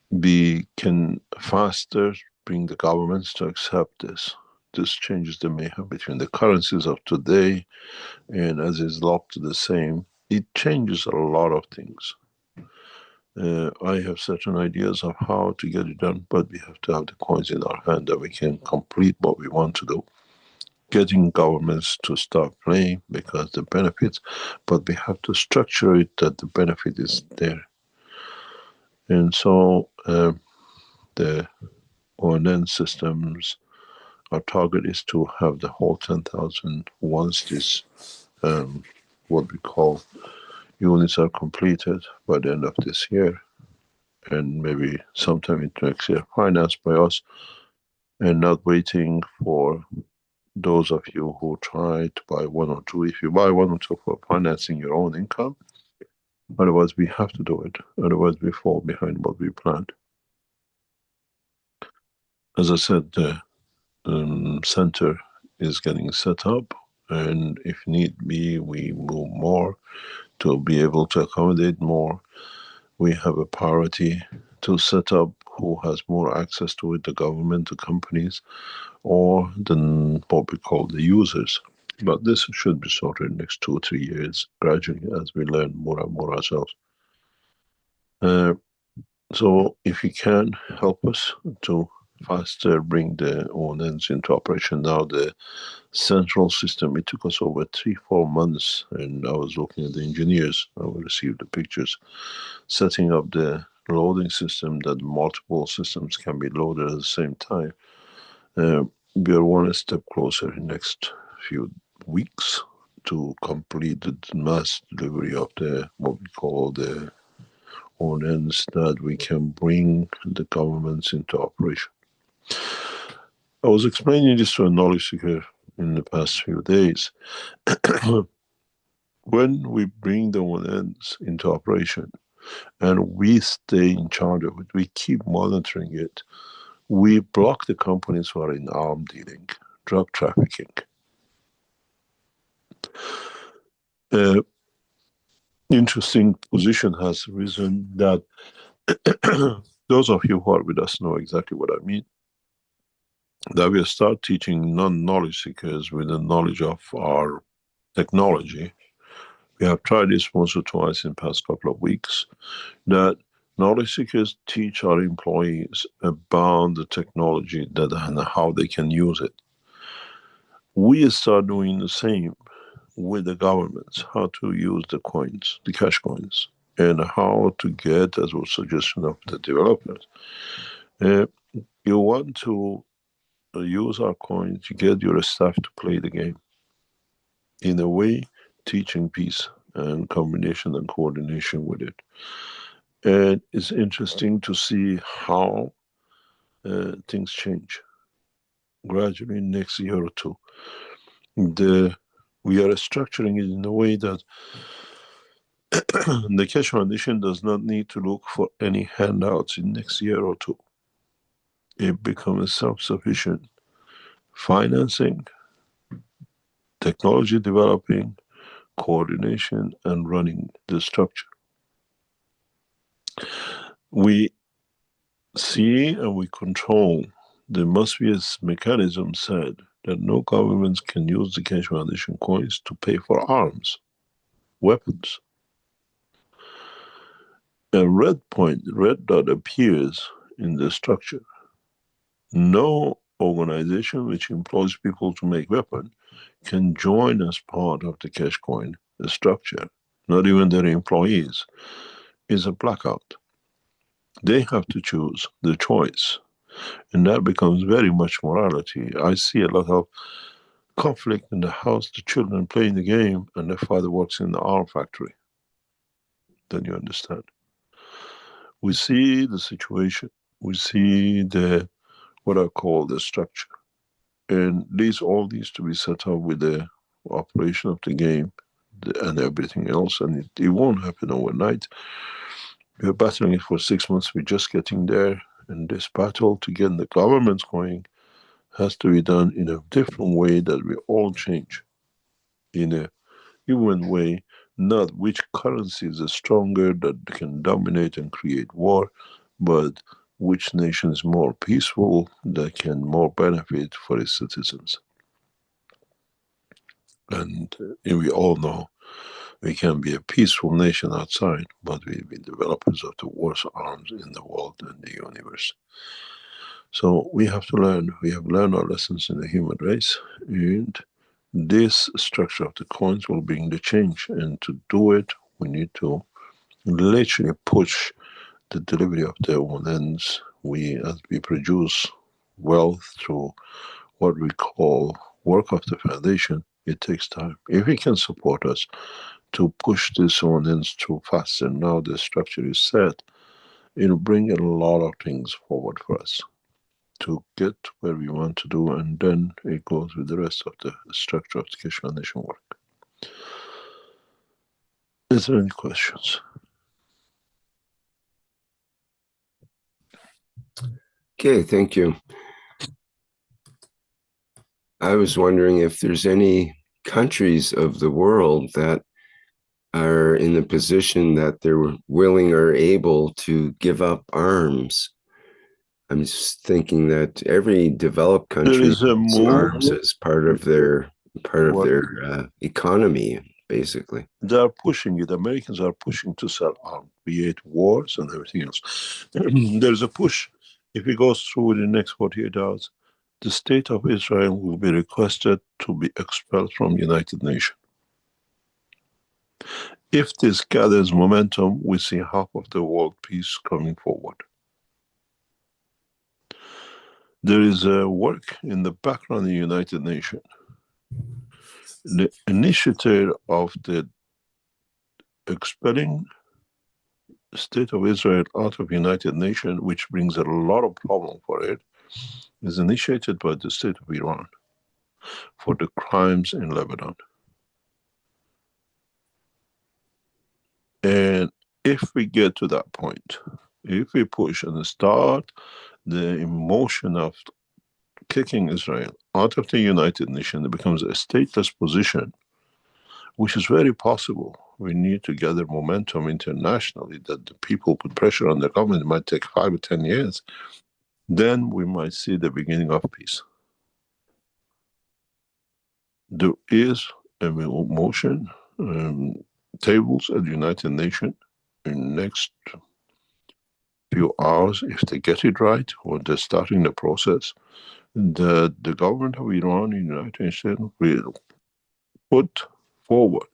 We can faster bring the governments to accept this. This changes the mayhem between the currencies of today, and as is locked to the same, it changes a lot of things. I have certain ideas of how to get it done, but we have to have the coins in our hand that we can complete what we want to do. Getting governments to start playing because the benefits, but we have to structure it that the benefit is there. And so the ONN systems, our target is to have the whole 10,000 once this, what we call units are completed by the end of this year, and maybe sometime into next year, financed by us, and not waiting for those of you who try to buy one or two. If you buy one or two for financing your own income, otherwise we have to do it. Otherwise we fall behind what we planned. As I said, the center is getting set up, and if need be, we move more to be able to accommodate more. We have a priority to set up who has more access to it, the government, the companies, or the, what we call the users. But this should be sorted in the next 2 or 3 years, gradually, as we learn more and more ourselves. So if you can help us to faster bring the ONNs into operation. Now the central system, it took us over 3-4 months, and I was looking at the engineers, I will receive the pictures, setting up the loading system that multiple systems can be loaded at the same time. We are one step closer in the next few weeks to complete the mass delivery of the, what we call the ONNs, that we can bring the governments into operation. I was explaining this to a knowledge seeker in the past few days. When we bring the ONNs into operation and we stay in charge of it, we keep monitoring it, we block the companies who are in arm dealing, drug trafficking. Interesting position has risen that those of you who are with us know exactly what I mean, that we'll start teaching non-knowledge seekers with the knowledge of our technology. We have tried this once or twice in the past couple of weeks, that knowledge seekers teach our employees about the technology that and how they can use it. We start doing the same with the governments, how to use the coins, the cash coins, and how to get, as was suggestion of the developers. You want to use our coins, you get your staff to play the game. In a way, teaching peace and combination and coordination with it. And it's interesting to see how things change gradually next year or two. We are structuring it in a way that the Keshe Foundation does not need to look for any handouts in next year or two. It becomes self-sufficient. Financing, technology developing, coordination, and running the structure. We see and we control. There must be a mechanism said that no governments can use the Keshe Foundation coins to pay for arms, weapons. A red dot appears in the structure. No organization which employs people to make weapons can join as part of the Keshe coin, the structure, not even their employees, is a blackout. They have to choose the choice. And that becomes very much morality. I see a lot of conflict in the house, the children playing the game, and the father works in the arm factory. Then you understand. We see the situation. We see the what I call the structure. And this all needs to be set up with the operation of the game and everything else. And it won't happen overnight. We're battling it for 6 months. We're just getting there. And this battle to get the governments going has to be done in a different way that we all change. In a human way, not which currency is stronger that can dominate and create war, but which nation is more peaceful that can more benefit for its citizens. And we all know we can be a peaceful nation outside, but we've been developers of the worst arms in the world and the universe. So we have to learn. We have learned our lessons in the human race, and this structure of the coins will bring the change. And to do it, we need to literally push the delivery of their own ends. As we produce wealth through what we call work of the foundation, it takes time. If it can support us to push this own ends through faster, now the structure is set, it'll bring a lot of things forward for us to get where we want to do, and then it goes with the rest of the structure of the Keshe Foundation work. Is there any questions? Okay, thank you. I was wondering if there's any countries of the world that are in the position that they're willing or able to give up arms. I'm just thinking that every developed country There is a uses move. arms as part of their economy, basically. They are pushing it. Americans are pushing to sell arms, create wars and everything else. There's a push. If it goes through in the next 48 hours, the state of Israel will be requested to be expelled from United Nations. If this gathers momentum, we see half of the world peace coming forward. There is a work in the background in the United Nations. The initiative of the expelling the state of Israel out of United Nations, which brings a lot of problem for it, is initiated by the state of Iran for the crimes in Lebanon. And if we get to that point, if we push and start the emotion of kicking Israel out of the United Nations, it becomes a stateless position, which is very possible. We need to gather momentum internationally that the people put pressure on the government. It might take 5 or 10 years. Then we might see the beginning of peace. There is a motion, tables at the United Nations in the next few hours, if they get it right, or they're starting the process, that the government of Iran in the United Nations will put forward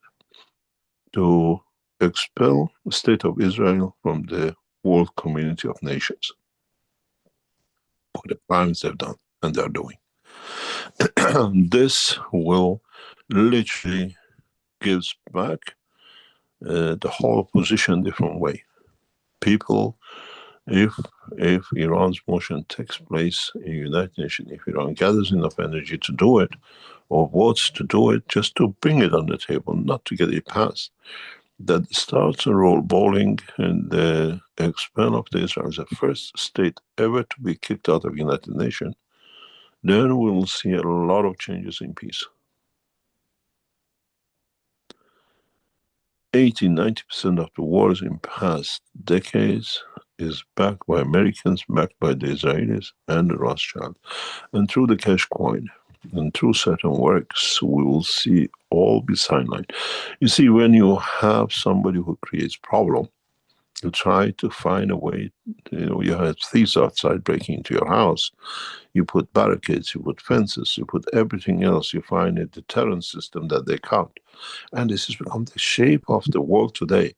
to expel the state of Israel from the world community of nations for the crimes they've done and they're doing. This will literally gives back the whole position different way. People, if Iran's motion takes place in the United Nations, if Iran gathers enough energy to do it, or votes to do it, just to bring it on the table, not to get it passed, that starts a role bowling and the expel of the Israel as the first state ever to be kicked out of the United Nations, then we will see a lot of changes in peace. 80–90% of the wars in past decades is backed by Americans, backed by the Israelis and the Rothschild. And through the cash coin and through certain works, we will see all be sidelined. You see, when you have somebody who creates problem, you try to find a way, you have thieves outside breaking into your house, you put barricades, you put fences, you put everything else, you find a deterrent system that they can't. And this has become the shape of the world today.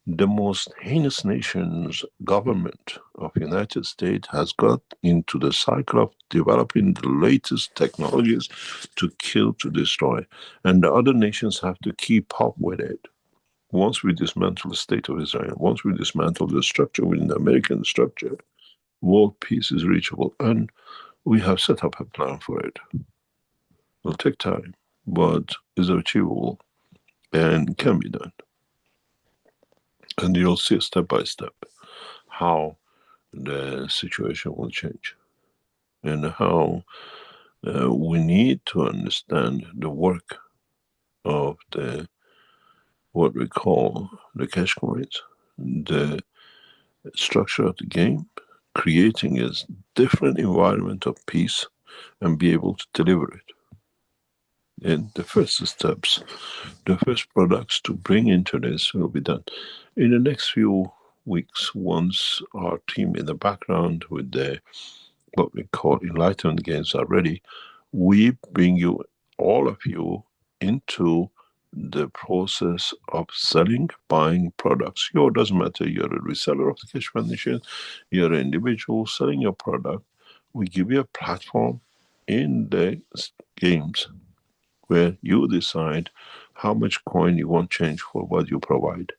The most heinous nation's government of the United States has got into the cycle of developing the latest technologies to kill, to destroy. And the other nations have to keep up with it. Once we dismantle the state of Israel, once we dismantle the structure within the American structure, world peace is reachable. And we have set up a plan for it. It'll take time, but is achievable and can be done. And you'll see step by step how the situation will change and how we need to understand the work of the what we call the cash coins, the structure of the game, creating a different environment of peace and be able to deliver it. And the first steps, the first products to bring into this will be done in the next few weeks. Once our team in the background with the what we call enlightenment games are ready, we bring you, all of you, into the process of selling, buying products. It doesn't matter, you're a reseller of the Keshe Foundation, you're an individual selling your product. We give you a platform in the games where you decide how much coin you want change for what you provide.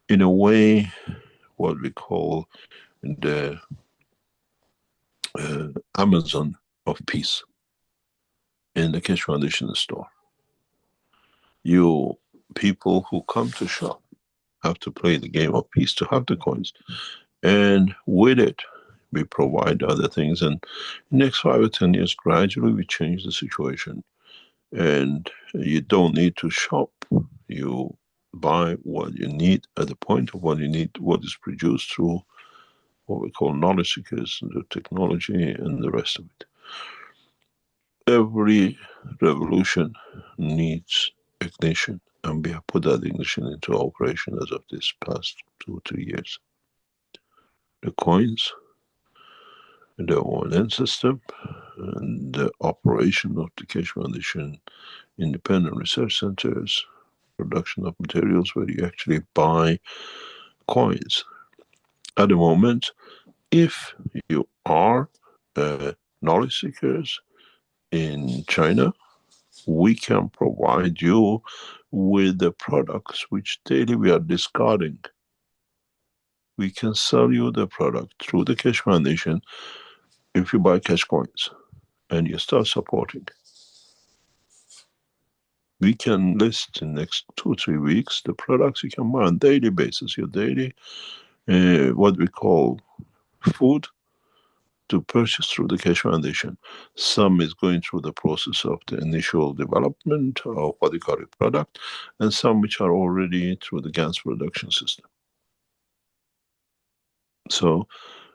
In a way, what we call the Amazon of peace in the Keshe Foundation store. You people who come to shop have to play the game of peace to have the coins. And with it, we provide other things. And next 5 or 10 years, gradually we change the situation. And you don't need to shop. You buy what you need at the point of what you need, what is produced through what we call knowledge seekers, the technology and the rest of it. Every revolution needs ignition, and we have put that ignition into operation as of this past 2 or 3 years. The coins, the O&M system, and the operation of the Keshe Foundation independent research centers, production of materials where you actually buy coins. At the moment, if you are knowledge seekers in China, we can provide you with the products which daily we are discarding. We can sell you the product through the Keshe Foundation if you buy cash coins and you start supporting. We can list in the next 2 or 3 weeks the products you can buy on a daily basis, your daily, what we call food, to purchase through the Keshe Foundation. Some is going through the process of the initial development of what we call a product, and some which are already through the GANS production system. So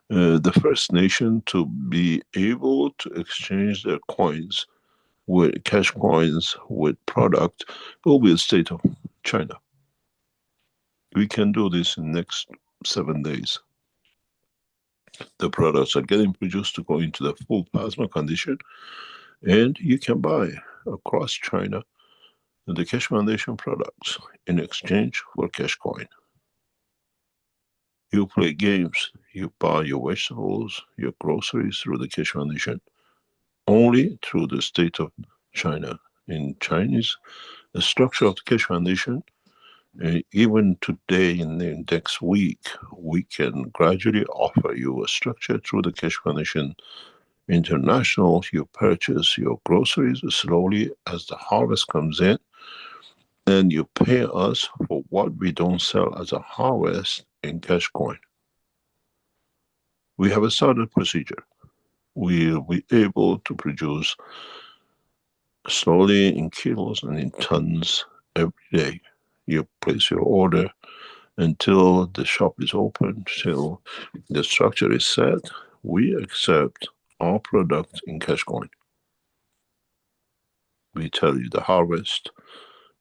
the first nation to be able to exchange their coins with cash coins with product will be the state of China. We can do this in the next 7 days. The products are getting produced to go into the full plasma condition, and you can buy across China the Keshe Foundation products in exchange for cash coin. You play games, you buy your vegetables, your groceries through the Keshe Foundation, only through the state of China. In Chinese, the structure of the Keshe Foundation, even today in the next week, we can gradually offer you a structure through the Keshe Foundation International. You purchase your groceries slowly as the harvest comes in, and you pay us for what we don't sell as a harvest in cash coin. We have a started procedure. We'll be able to produce slowly in kilos and in tons every day. you place your order until the shop is open, till the structure is set. We accept our product in cash coin. We tell you the harvest,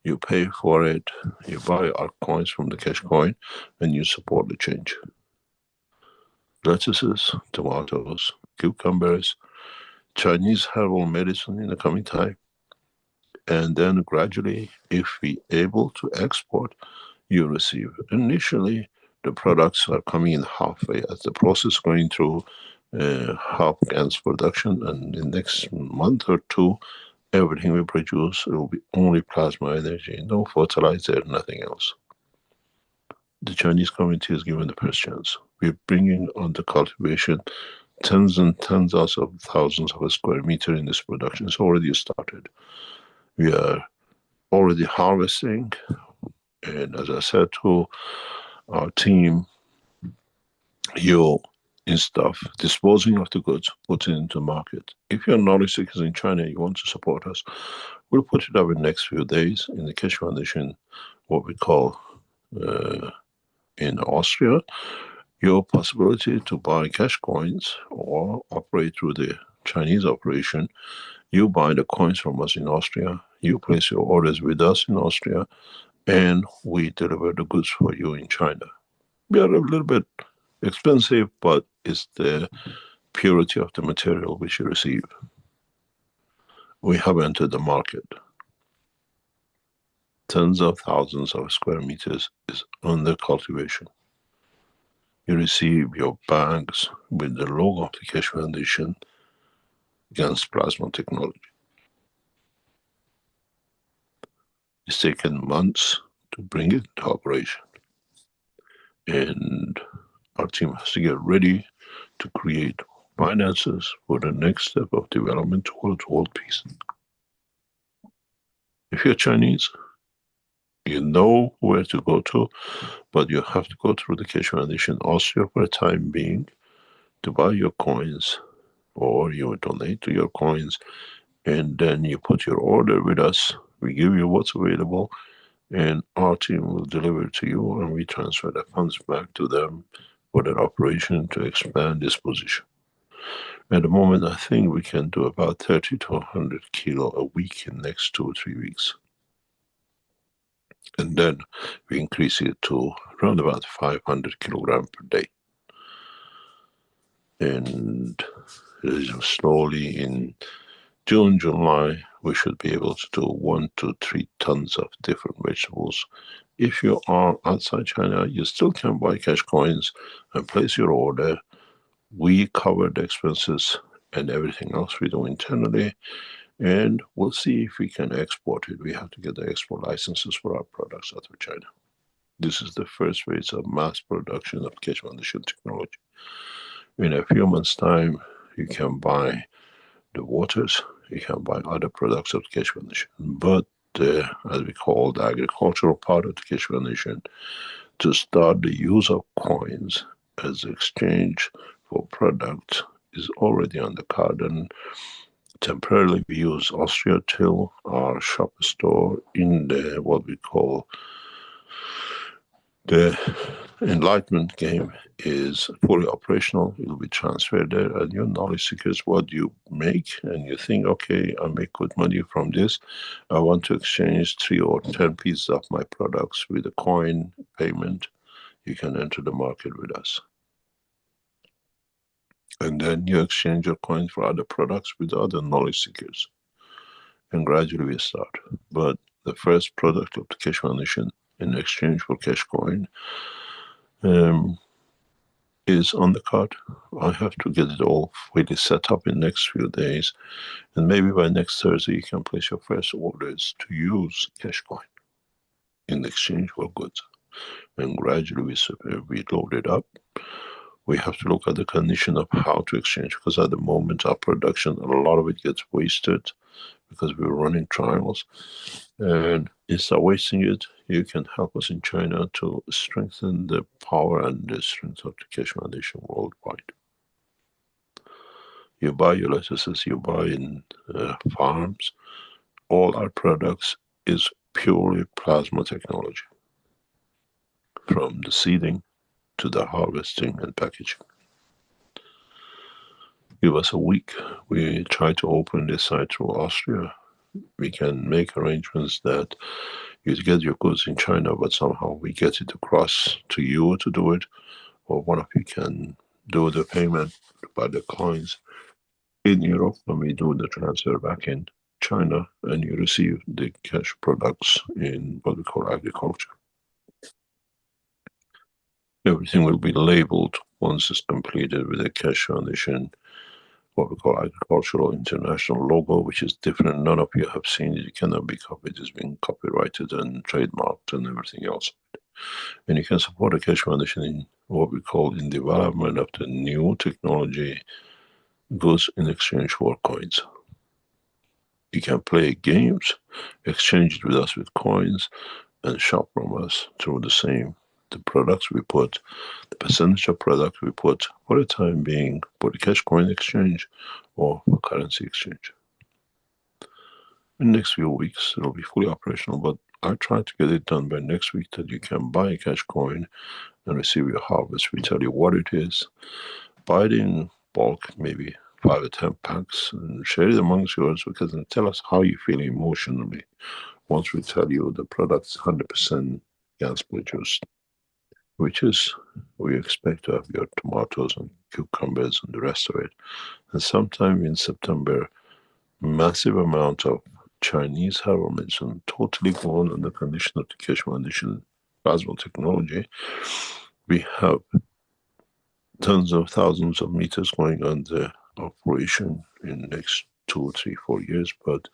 you pay for it, you buy our coins from the cash coin, and you support the change. Lettuces, tomatoes, cucumbers, Chinese herbal medicine in the coming time. And then gradually, if we able to export, you receive. Initially, the products are coming in halfway as the process going through half GAN's production, and in the next month or two, everything we produce will be only plasma energy, no fertilizer, nothing else. The Chinese community is given the first chance. We're bringing on the cultivation tens and tens of thousands of square meters in this production. It's already started. We are already harvesting, and as I said to our team, you in stuff, disposing of the goods, putting it into market. If you're knowledge seekers in China, you want to support us, we'll put it up in the next few days in the Keshe Foundation, what we call in Austria, your possibility to buy cash coins or operate through the Chinese operation. You buy the coins from us in Austria, you place your orders with us in Austria, and we deliver the goods for you in China. We are a little bit expensive, but it's the purity of the material which you receive. We have entered the market. Tens of thousands of square meters is under cultivation. You receive your bags with the logo of the Keshe Foundation against plasma technology. It's taken months to bring it to operation. And our team has to get ready to create finances for the next step of development towards world peace. If you're Chinese, you know where to go to, but you have to go through the Keshe Foundation Austria for the time being to buy your coins, or you donate to your coins, and then you put your order with us. We give you what's available, and our team will deliver it to you, and we transfer the funds back to them for their operation to expand this position. At the moment, I think we can do about 30 to 100 kilo a week in the next 2 or 3 weeks. And then we increase it to around about 500 kilograms per day. And slowly in June, July, we should be able to do 1 to 3 tons of different vegetables. If you are outside China, you still can buy cash coins and place your order. We cover the expenses and everything else we do internally, and we'll see if we can export it. We have to get the export licenses for our products out of China. This is the first phase of mass production of Keshe Foundation technology. In a few months' time, you can buy the waters, you can buy other products of the Keshe Foundation. But as we call the agricultural part of the Keshe Foundation, to start the use of coins as exchange for products is already on the card, and temporarily we use Austria till our shop store in the what we call the enlightenment game is fully operational. It will be transferred there, and your knowledge seekers, what you make, and you think, okay, I make good money from this, I want to exchange 3 or 10 pieces of my products with a coin payment, you can enter the market with us. And then you exchange your coins for other products with other knowledge seekers. And gradually we start. But the first product of the Keshe Foundation in exchange for cash coin is on the card. I have to get it all fully set up in the next few days. And maybe by next Thursday you can place your first orders to use cash coin in exchange for goods. And gradually we load it up. We have to look at the condition of how to exchange, because at the moment our production, a lot of it gets wasted because we're running trials. And instead of wasting it, you can help us in China to strengthen the power and the strength of the Keshe Foundation worldwide. You buy your lettuces, you buy in farms, all our products is purely plasma technology. from the seeding to the harvesting and packaging. Give us a week. We try to open this site through Austria. We can make arrangements that you get your goods in China, but somehow we get it across to you to do it, or one of you can do the payment by the coins in Europe, and we do the transfer back in China, and you receive the cash products in what we call agriculture. Everything will be labeled once it's completed with a Keshe Foundation, what we call agricultural international logo, which is different. None of you have seen it. It cannot be copied. It's been copyrighted and trademarked and everything else. And you can support the Keshe Foundation in what we call in development of the new technology goods in exchange for coins. You can play games, exchange it with us with coins, and shop from us through the products we put, the percentage of product we put for the time being for the cash coin exchange or for currency exchange. In the next few weeks, it'll be fully operational, but I try to get it done by next week that you can buy a cash coin and receive your harvest. We tell you what it is, buy it in bulk, maybe 5 or 10 packs, and share it amongst yours, because then tell us how you feel emotionally once we tell you the product's 100% gas produced, which is, we expect to have your tomatoes and cucumbers and the rest of it. And sometime in September, massive amount of Chinese herbal medicine, totally gone on the condition of the Keshe Foundation plasma technology. We have tens of thousands of meters going on the operation in the next 2, 3, 4 years, but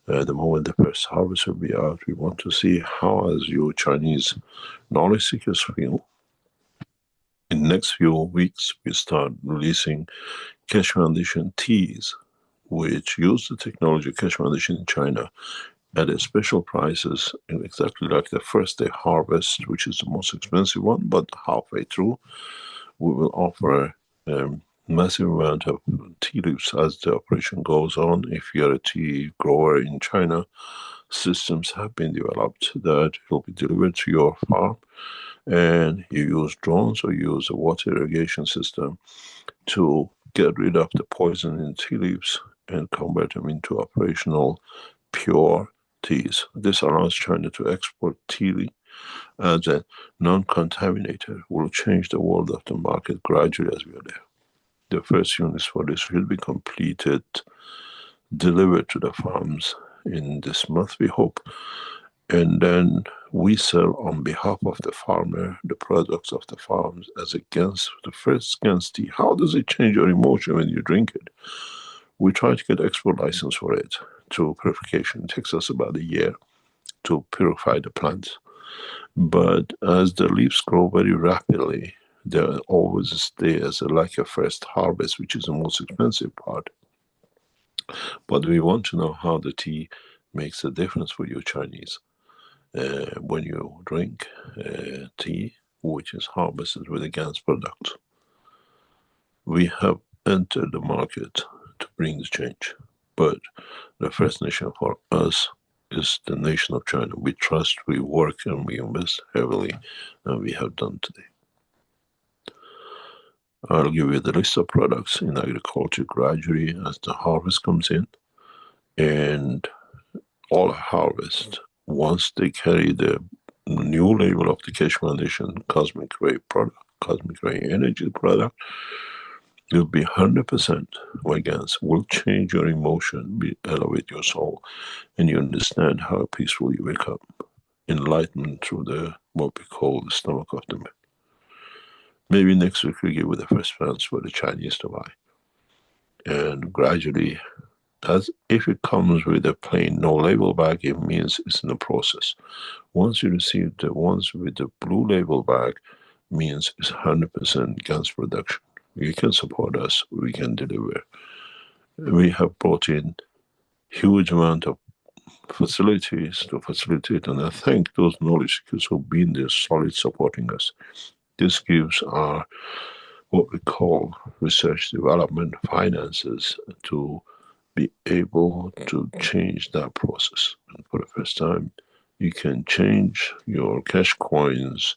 the moment the first harvest will be out, we want to see how, as you Chinese knowledge seekers feel. In the next few weeks, we start releasing Keshe Foundation teas, which use the technology of Keshe Foundation in China at a special prices, exactly like the first day harvest, which is the most expensive one, but halfway through, we will offer massive amount of tea leaves as the operation goes on. If you're a tea grower in China, systems have been developed that will be delivered to your farm, and you use drones or use a water irrigation system to get rid of the poison in tea leaves and convert them into operational pure teas. This allows China to export tea as a non-contaminator. Will change the world of the market gradually as we are there. The first units for this will be completed, delivered to the farms in this month, we hope. And then we sell on behalf of the farmer the products of the farms as against the first against tea. How does it change your emotion when you drink it? We try to get export license for it through purification. It takes us about a year to purify the plants. But as the leaves grow very rapidly, they always stay as like a first harvest, which is the most expensive part. But we want to know how the tea makes a difference for you Chinese. When you drink tea, which is harvested with a gas product. We have entered the market to bring the change, but the first nation for us is the nation of China. We trust, we work, and we invest heavily, and we have done today. I'll give you the list of products in agriculture gradually as the harvest comes in, and all harvest, once they carry the new label of the Keshe Foundation Cosmic Ray product, Cosmic Ray Energy product, will be 100% vegan, will change your emotion, elevate your soul, and you understand how peaceful you wake up. Enlightenment through the what we call the stomach of the man. Maybe next week we give you the first plans for the Chinese to buy. And gradually, as if it comes with a plain no label bag, it means it's in the process. Once you receive the ones with the blue label bag, means it's 100% gas production. You can support us, we can deliver. We have brought in huge amount of facilities to facilitate, and I thank those knowledge seekers who've been there solid supporting us. This gives our what we call research development finances to be able to change that process. And for the first time, you can change your cash coins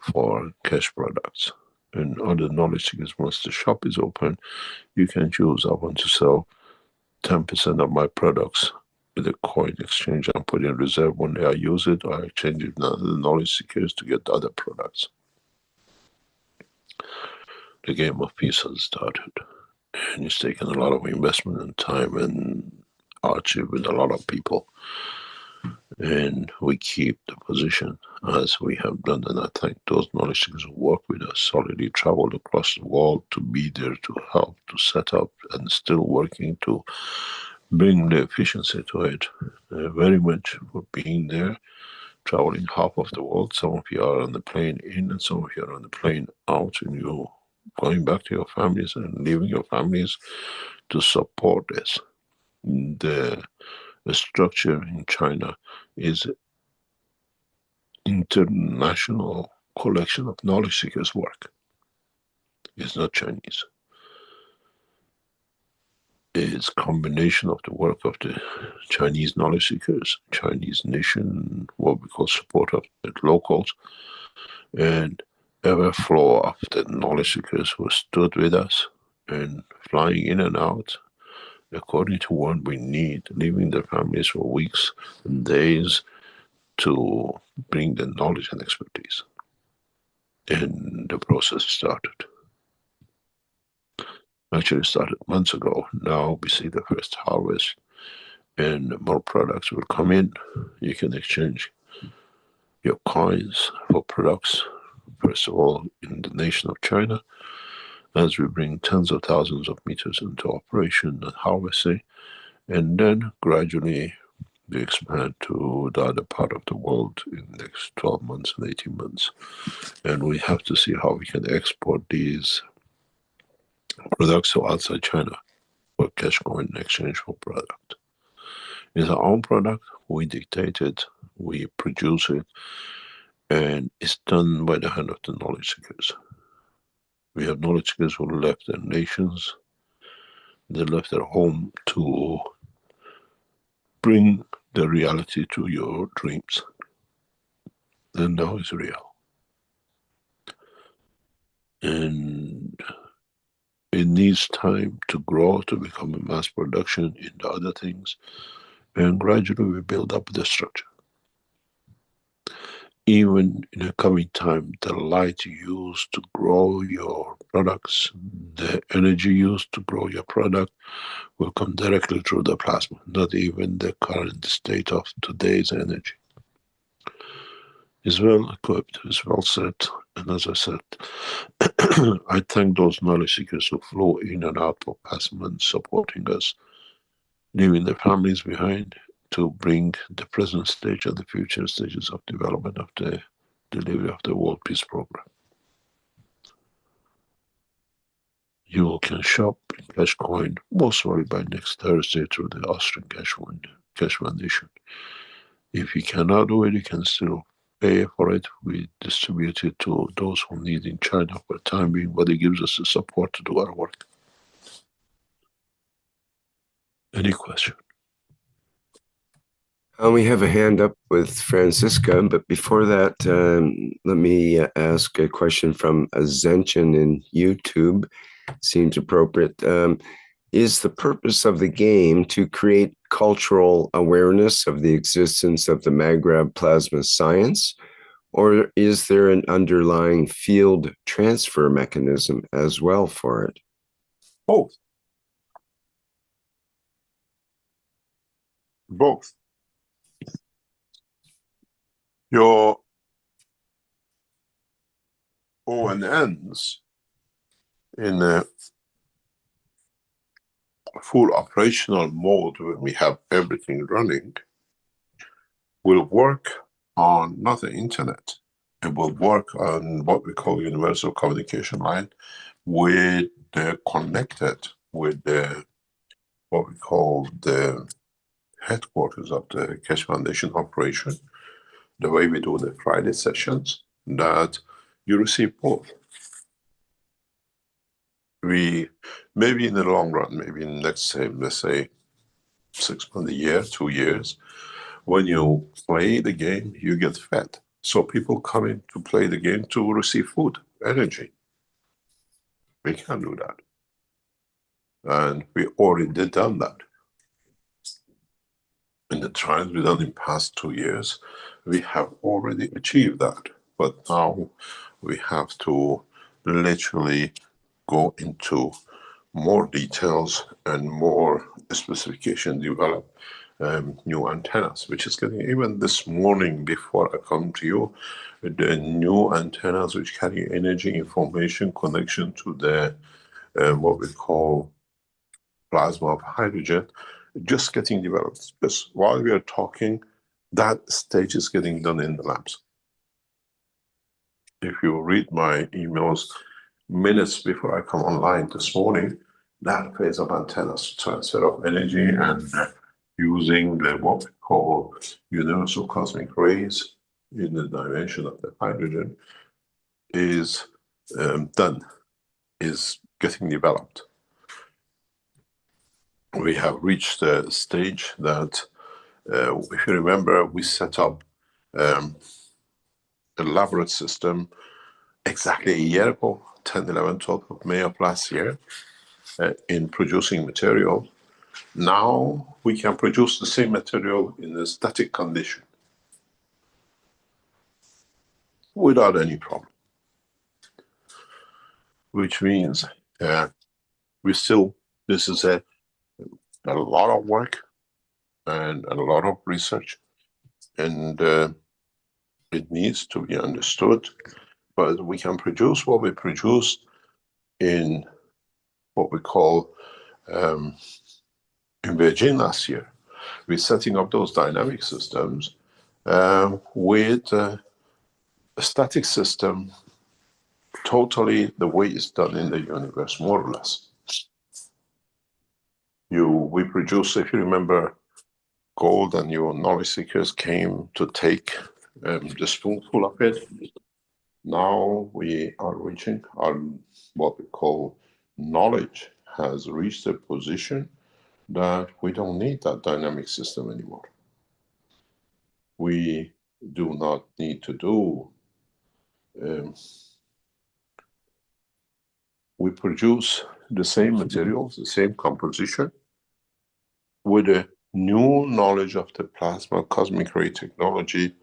for cash products. And other knowledge seekers, once the shop is open, you can choose, I want to sell 10% of my products with a coin exchange and put in reserve. One day I use it, or I exchange it with other knowledge seekers to get other products. The game of peace has started. And it's taken a lot of investment and time and hardship with a lot of people. And we keep the position as we have done. And I thank those knowledge seekers who work with us, solidly traveled across the world to be there, to help, to set up, and still working to bring the efficiency to it. Very much for being there, traveling half of the world. Some of you are on the plane in, and some of you are on the plane out, and you going back to your families and leaving your families to support this. The structure in China is international collection of knowledge seekers' work. It's not Chinese. It's combination of the work of the Chinese knowledge seekers, Chinese nation, what we call support of the locals, and ever flow of the knowledge seekers who stood with us and flying in and out according to what we need, leaving their families for weeks and days to bring the knowledge and expertise. And the process started. Actually started months ago. Now we see the first harvest and more products will come in. You can exchange your coins for products, first of all, in the nation of China, as we bring tens of thousands of meters into operation and harvesting, and then gradually we expand to the other part of the world in the next 12 months and 18 months. And we have to see how we can export these products to outside China for cash coin exchange for product. It's our own product, we dictate it, we produce it, and it's done by the hand of the knowledge seekers. We have knowledge seekers who left their nations, they left their home to bring the reality to your dreams. And now it's real. And it needs time to grow, to become a mass production in the other things, and gradually we build up the structure. Even in the coming time, the light used to grow your products, the energy used to grow your product will come directly through the plasma, not even the current state of today's energy. It's well equipped, it's well set, and as I said, I thank those knowledge seekers who flew in and out for plasma and supporting us, leaving their families behind to bring the present stage and the future stages of development of the delivery of the World Peace Program. You can shop in Cash Coin most probably by next Thursday through the Austrian Keshe Foundation. If you cannot do it, you can still pay for it. We distribute it to those who need in China for the time being, but it gives us the support to do our work. Any question? We have a hand up with Francisca, but before that, let me ask a question from Azenchin in YouTube. Seems appropriate. Is the purpose of the game to create cultural awareness of the existence of the Maghreb plasma science, or is there an underlying field transfer mechanism as well for it? Both. Both. Your ONNs in a full operational mode, when we have everything running, will work on not the internet. It will work on what we call universal communication line, with the connected with the what we call the headquarters of the Keshe Foundation operation. The way we do the Friday sessions, that you receive both. We, maybe in the long run, maybe in the next, let's say 6 months, a year, 2 years, when you play the game, you get fed. So people come in to play the game to receive food, energy. We can't do that. And we already done that. In the trials we've done in past 2 years, we have already achieved that. But now we have to literally go into more details and more specification, develop new antennas, which is getting, even this morning before I come to you, the new antennas which carry energy information connection to the what we call plasma of hydrogen, just getting developed. Just while we are talking, that stage is getting done in the labs. If you read my emails minutes before I come online this morning, that phase of antennas, transfer of energy and using the what we call universal cosmic rays in the dimension of the hydrogen is done, is getting developed. We have reached a stage that, if you remember, we set up a elaborate system exactly a year ago, 10, 11, 12 of May of last year, in producing material. Now we can produce the same material in a static condition without any problem. Which means we still, this is a lot of work and a lot of research, and it needs to be understood, but we can produce what we produce in what we call in Beijing last year. We're setting up those dynamic systems with a static system, totally the way it's done in the universe, more or less. We produce, if you remember, gold, and your knowledge seekers came to take the spoonful of it. Now we are reaching our, what we call, knowledge has reached a position that we don't need that dynamic system anymore. We do not need to do, we produce the same materials, the same composition, with a new knowledge of the plasma cosmic ray technology.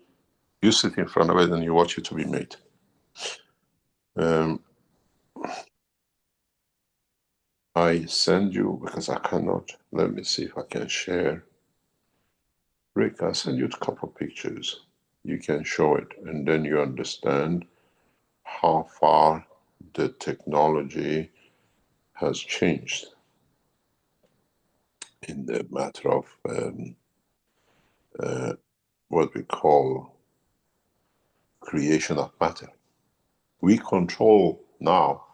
You sit in front of it and you watch it to be made. I send you, because I cannot, let me see if I can share. Rick, I'll send you a couple of pictures. You can show it, and then you understand how far the technology has changed in the matter of what we call creation of matter. We control now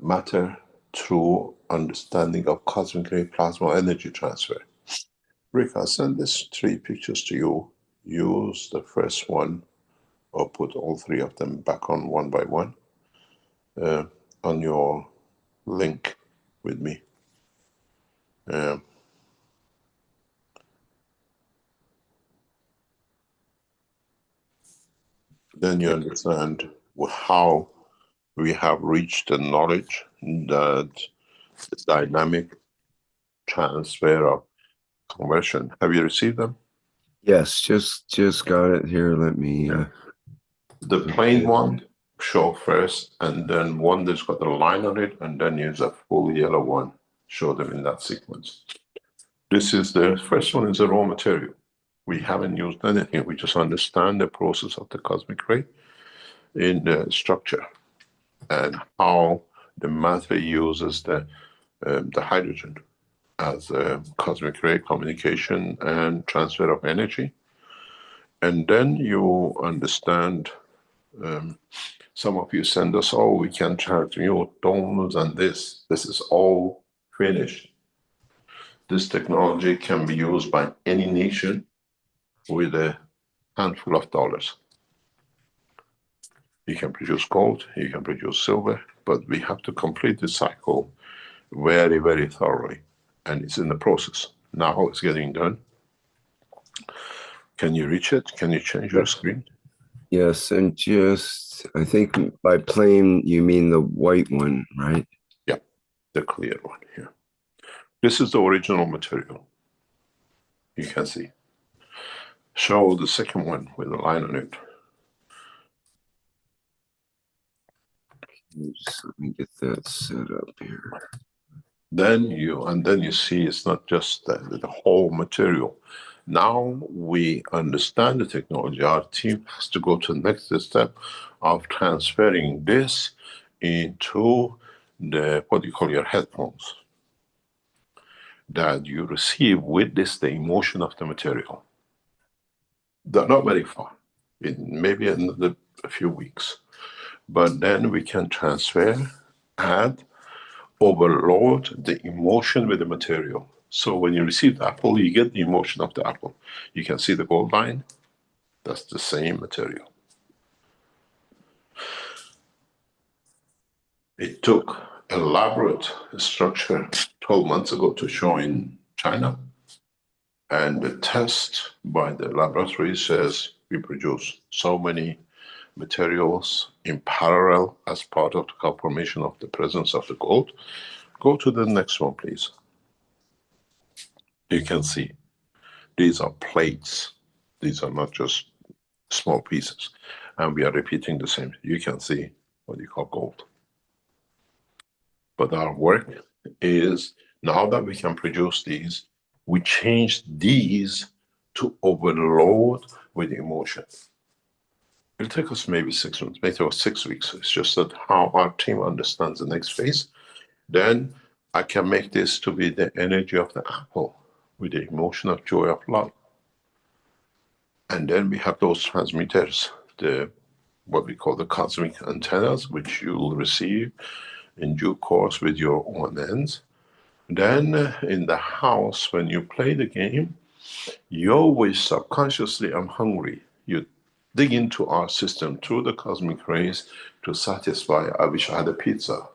matter through understanding of cosmic ray plasma energy transfer. Rick, I'll send these 3 pictures to you. Use the first one, or put all 3 of them back on one by one on your link with me. Then you understand how we have reached the knowledge that the dynamic transfer of conversion. Have you received them? Yes, just got it here. Let me. The plain one, show first, and then one that's got a line on it, and then use a full yellow one. Show them in that sequence. This is the first one, is the raw material. We haven't used anything. We just understand the process of the cosmic ray in the structure and how the matter uses the hydrogen as a cosmic ray communication and transfer of energy. And then you understand, some of you send us, oh, we can charge you donuts and this. This is all finished. This technology can be used by any nation with a handful of dollars. You can produce gold, you can produce silver, but we have to complete the cycle very, very thoroughly. And it's in the process. Now it's getting done. Can you reach it? Can you change your screen? Yes, and just, I think by plain, you mean the white one, right? Yeah, the clear one here. This is the original material. You can see. Show the second one with a line on it. Just let me get that set up here. Then you see it's not just the whole material. Now we understand the technology. Our team has to go to the next step of transferring this into the, what you call your headphones, that you receive with this the emotion of the material. They're not very far, in maybe another a few weeks. But then we can transfer, add, overload the emotion with the material. So when you receive the apple, you get the emotion of the apple. You can see the gold line. That's the same material. It took elaborate structure 12 months ago to show in China. And the test by the laboratory says we produce so many materials in parallel as part of the confirmation of the presence of the gold. Go to the next one, please. You can see these are plates. These are not just small pieces. And we are repeating the same. You can see what you call gold. But our work is, now that we can produce these, we change these to overload with emotion. It'll take us maybe 6 months, maybe 6 weeks. It's just that how our team understands the next phase. Then I can make this to be the energy of the apple with the emotion of joy of love. And then we have those transmitters, the what we call the cosmic antennas, which you'll receive in due course with your own ends. Then in the house, when you play the game, you always subconsciously, I'm hungry. You dig into our system through the cosmic rays to satisfy, I wish I had a pizza.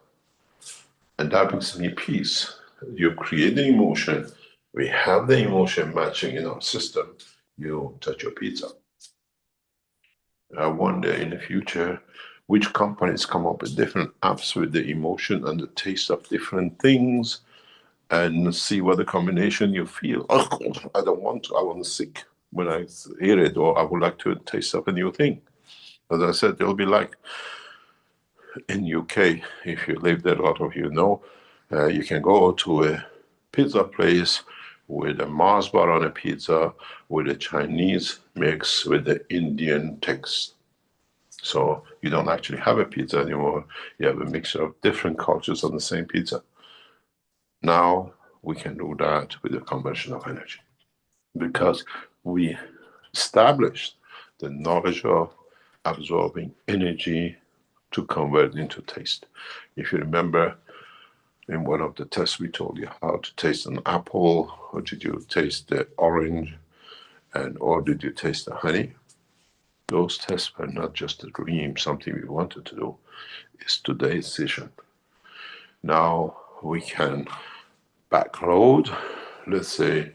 And that brings me peace. You create the emotion. We have the emotion matching in our system. You touch your pizza. I wonder in the future which companies come up with different apps with the emotion and the taste of different things, and see what the combination you feel. Oh, I don't want to, I want sick when I hear it, or I would like to taste of a new thing. As I said, it'll be like in UK, if you live there, a lot of you know, you can go to a pizza place with a Mars bar on a pizza, with a Chinese mix with the Indian taste. So you don't actually have a pizza anymore. You have a mixture of different cultures on the same pizza. Now we can do that with the conversion of energy, because we established the knowledge of absorbing energy to convert into taste. If you remember, in one of the tests we told you how to taste an apple, or did you taste the orange, or did you taste the honey? Those tests were not just a dream, something we wanted to do. It's today's decision. Now we can backload, let's say,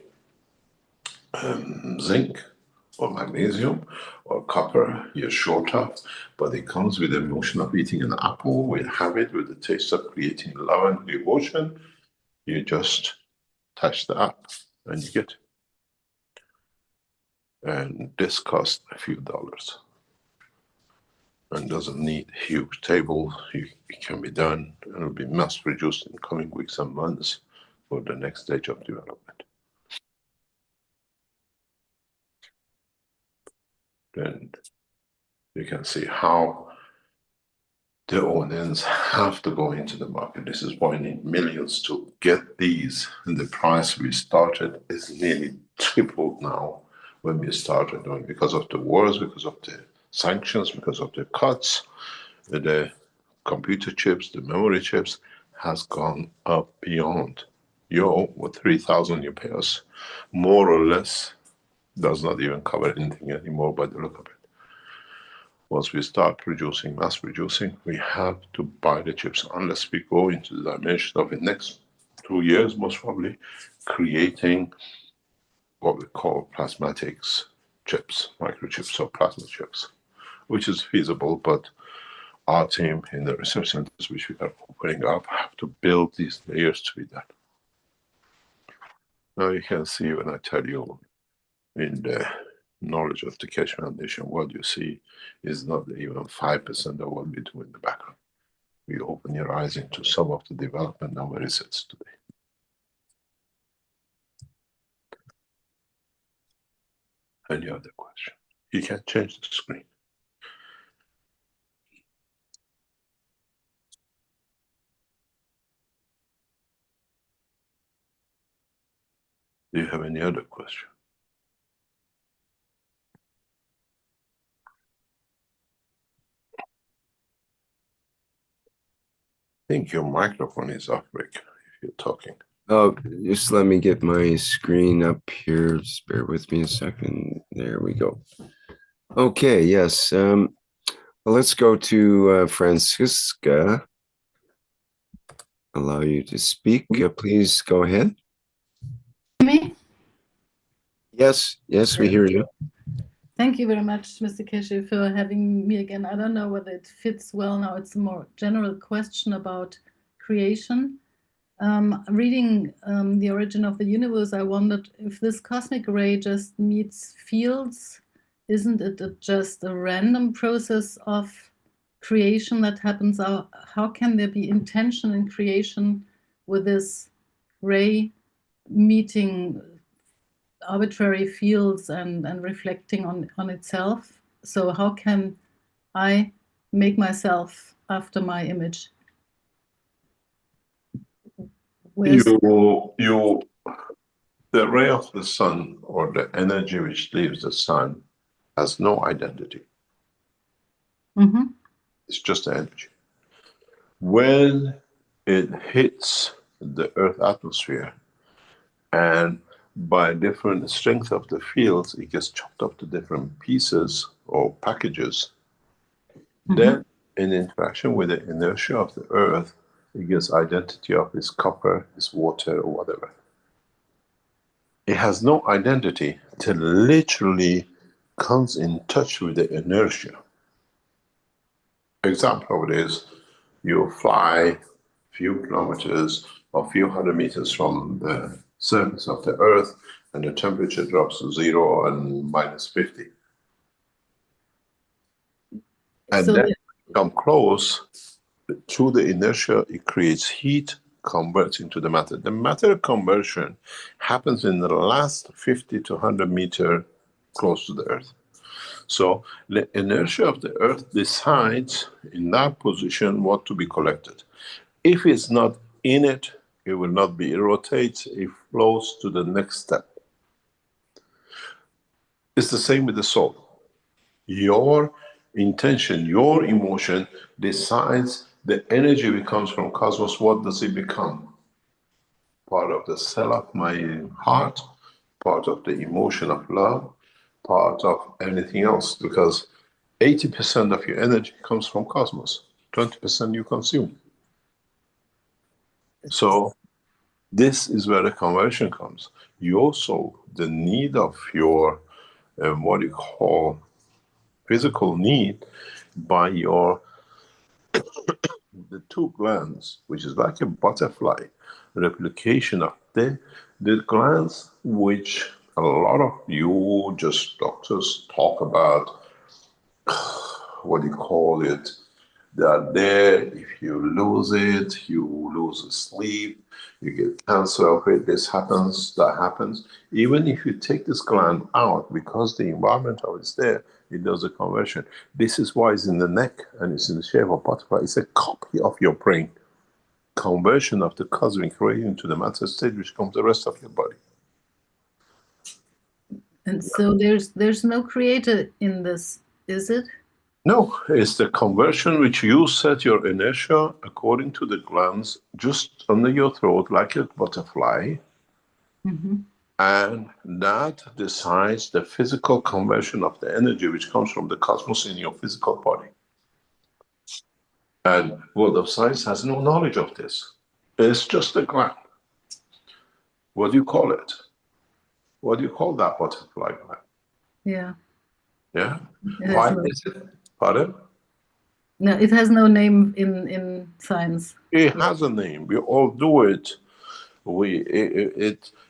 zinc or magnesium or copper. You're short of, but it comes with the emotion of eating an apple. We have it with the taste of creating love and devotion. You just touch the app and you get it. And this costs a few dollars and doesn't need a huge table. It can be done, and it'll be mass produced in coming weeks and months for the next stage of development. Then you can see how the ONNs have to go into the market. This is why we need millions to get these. And the price we started is nearly tripled now when we started doing, because of the wars, because of the sanctions, because of the cuts. The computer chips, the memory chips has gone up beyond. With 3,000 you pay us more or less, does not even cover anything anymore by the look of it. Once we start producing, mass producing, we have to buy the chips, unless we go into the dimension of the next 2 years, most probably, creating what we call plasmatics chips, microchips or plasma chips. which is feasible, but our team in the research centers which we are opening up have to build these layers to be done. Now you can see when I tell you in the knowledge of the Keshe Foundation, what you see is not even 5% of what we do in the background. We open your eyes into some of the development of research today. Any other question? You can change the screen. Do you have any other question? I think your microphone is off, Rick, if you're talking. Oh, just let me get my screen up here. Just bear with me a second. There we go. Okay, yes. Well, let's go to Francisca. Allow you to speak. Please go ahead. Me? Yes, yes, we hear you. Thank you very much, Mr. Keshe, for having me again. I don't know whether it fits well now. It's a more general question about creation. Reading The Origin of the Universe, I wondered if this cosmic ray just meets fields, isn't it just a random process of creation that happens? How can there be intention in creation with this ray meeting arbitrary fields and reflecting on itself? So how can I make myself after my image? The ray of the sun, or the energy which leaves the sun, has no identity. Mm-hmm. It's just energy. When it hits the Earth atmosphere, and by different strength of the fields, it gets chopped up to different pieces or packages. Mm-hmm. Then, in interaction with the inertia of the Earth, it gets identity of its copper, its water, or whatever. It has no identity till literally comes in touch with the inertia. Example of it is, you fly a few kilometers or a few hundred meters from the surface of the Earth, and the temperature drops to 0 and -50. And so then you come close, through the inertia, it creates heat, converts into the matter. The matter conversion happens in the last 50 to 100 meters close to the Earth. So the inertia of the Earth decides in that position what to be collected. If it's not in it, it will not be. It rotates, it flows to the next step. It's the same with the soul. Your intention, your emotion decides the energy that comes from cosmos. What does it become? Part of the cell of my heart, part of the emotion of love, part of anything else, because 80% of your energy comes from cosmos, 20% you consume. So this is where the conversion comes. You also, the need of your, what you call physical need, by your, the two glands, which is like a butterfly replication of the glands, which a lot of you just doctors talk about, what do you call it? They are there. If you lose it, you lose sleep, you get cancer of it, this happens, that happens. Even if you take this gland out, because the environment of it's there, it does a conversion. This is why it's in the neck and it's in the shape of butterfly. It's a copy of your brain. Conversion of the cosmic ray into the matter state, which comes the rest of your body. And so there's no creator in this, is it? No, it's the conversion which you set your inertia according to the glands just under your throat, like a butterfly. Mm-hmm. And that decides the physical conversion of the energy which comes from the cosmos in your physical body. And world of science has no knowledge of this. It's just a gland. What do you call it? What do you call that butterfly gland? Yeah. Yeah? Why is it? Pardon? No, it has no name in science. It has a name. We all do it.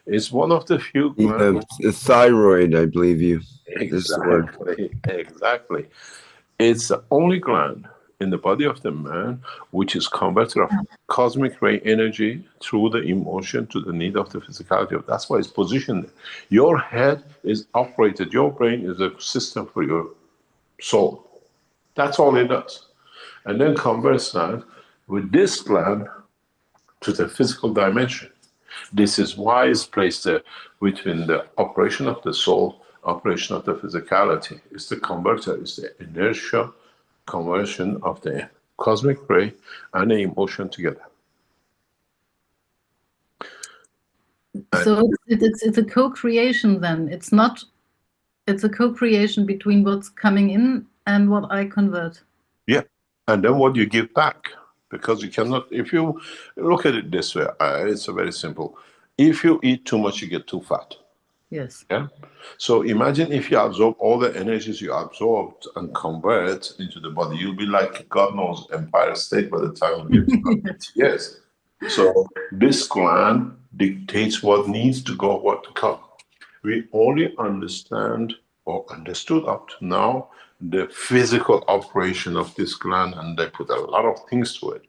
It's one of the few You have glands. a thyroid, I believe you. Is the word. Exactly. It's the only gland in the body of the man which is converter of cosmic ray energy through the emotion to the need of the physicality. That's why it's positioned. Your head is operated. Your brain is a system for your soul. That's all it does. And then converts that with this gland to the physical dimension. This is why it's placed there between the operation of the soul, operation of the physicality. It's the converter, it's the inertia conversion of the cosmic ray and the emotion together. So it's a co-creation then. It's a co-creation between what's coming in and what I convert. Yeah. And then what you give back. Because you cannot, if you look at it this way, it's very simple. If you eat too much, you get too fat. Yes. Yeah. So imagine if you absorb all the energies you absorbed and convert into the body, you'll be like God knows Empire State by the time you live to years. So this gland dictates what needs to go, what to come. We only understand or understood up to now the physical operation of this gland, and they put a lot of things to it.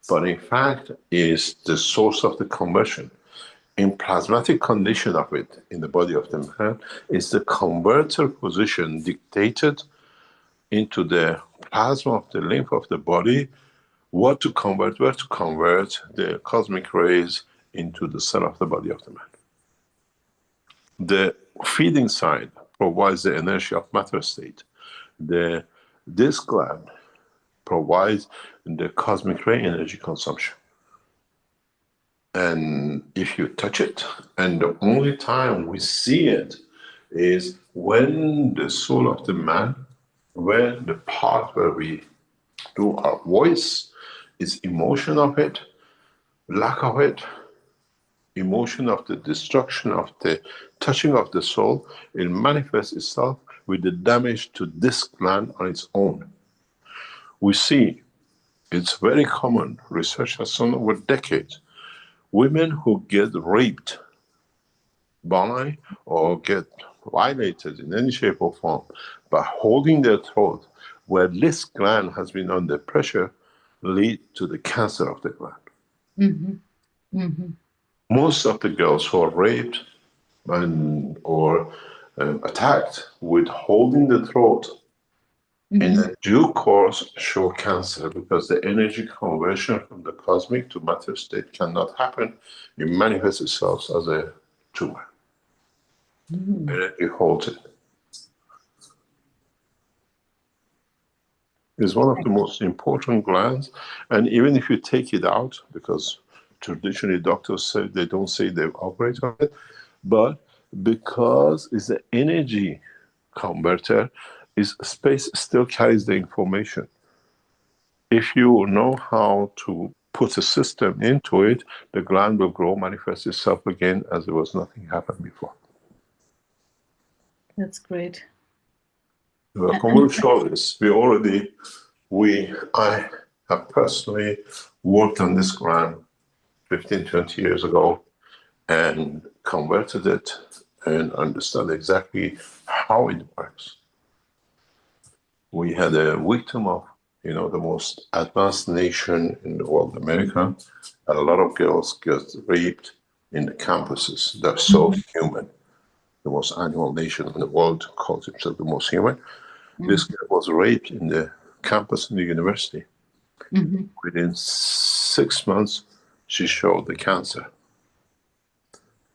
But in fact, is the source of the conversion. In plasmatic condition of it in the body of the man is the converter position dictated into the plasma of the lymph of the body, what to convert, where to convert the cosmic rays into the cell of the body of the man. The feeding side provides the inertia of matter state. This gland provides the cosmic ray energy consumption. And if you touch it, and the only time we see it is when the soul of the man, when the part where we do our voice is emotion of it, lack of it, emotion of the destruction of the touching of the soul, it manifests itself with the damage to this gland on its own. We see, it's very common, research has shown over decades, women who get raped by or get violated in any shape or form by holding their throat where this gland has been under pressure lead to the cancer of the gland. Mm-hmm. Mm-hmm. Most of the girls who are raped or attacked with holding the throat in a due course show cancer, because the energy conversion from the cosmic to matter state cannot happen. It manifests itself as a tumor. Energy holds it. It's one of the most important glands, and even if you take it out, because traditionally doctors say they don't say they operate on it, but because it's the energy converter, is space still carries the information. If you know how to put a system into it, the gland will grow, manifest itself again as there was nothing happened before. That's great. We'll show this. I have personally worked on this gland 15, 20 years ago and converted it and understand exactly how it works. We had a victim of, the most advanced nation in the world, America. A lot of girls get raped in the campuses. They're so human. The most animal nation in the world calls itself the most human. This girl was raped in the campus in the university. Within 6 months, she showed the cancer.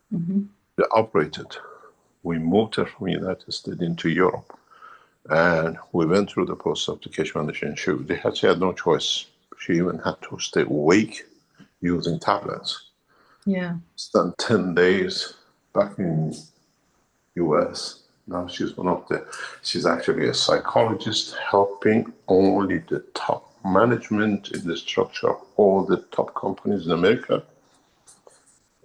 They operated. We moved her from the United States into Europe. And we went through the process of the Keshe Foundation. She had no choice. She even had to stay awake using tablets. Yeah. Spent 10 days back in US. Now she's actually a psychologist helping only the top management in the structure of all the top companies in America.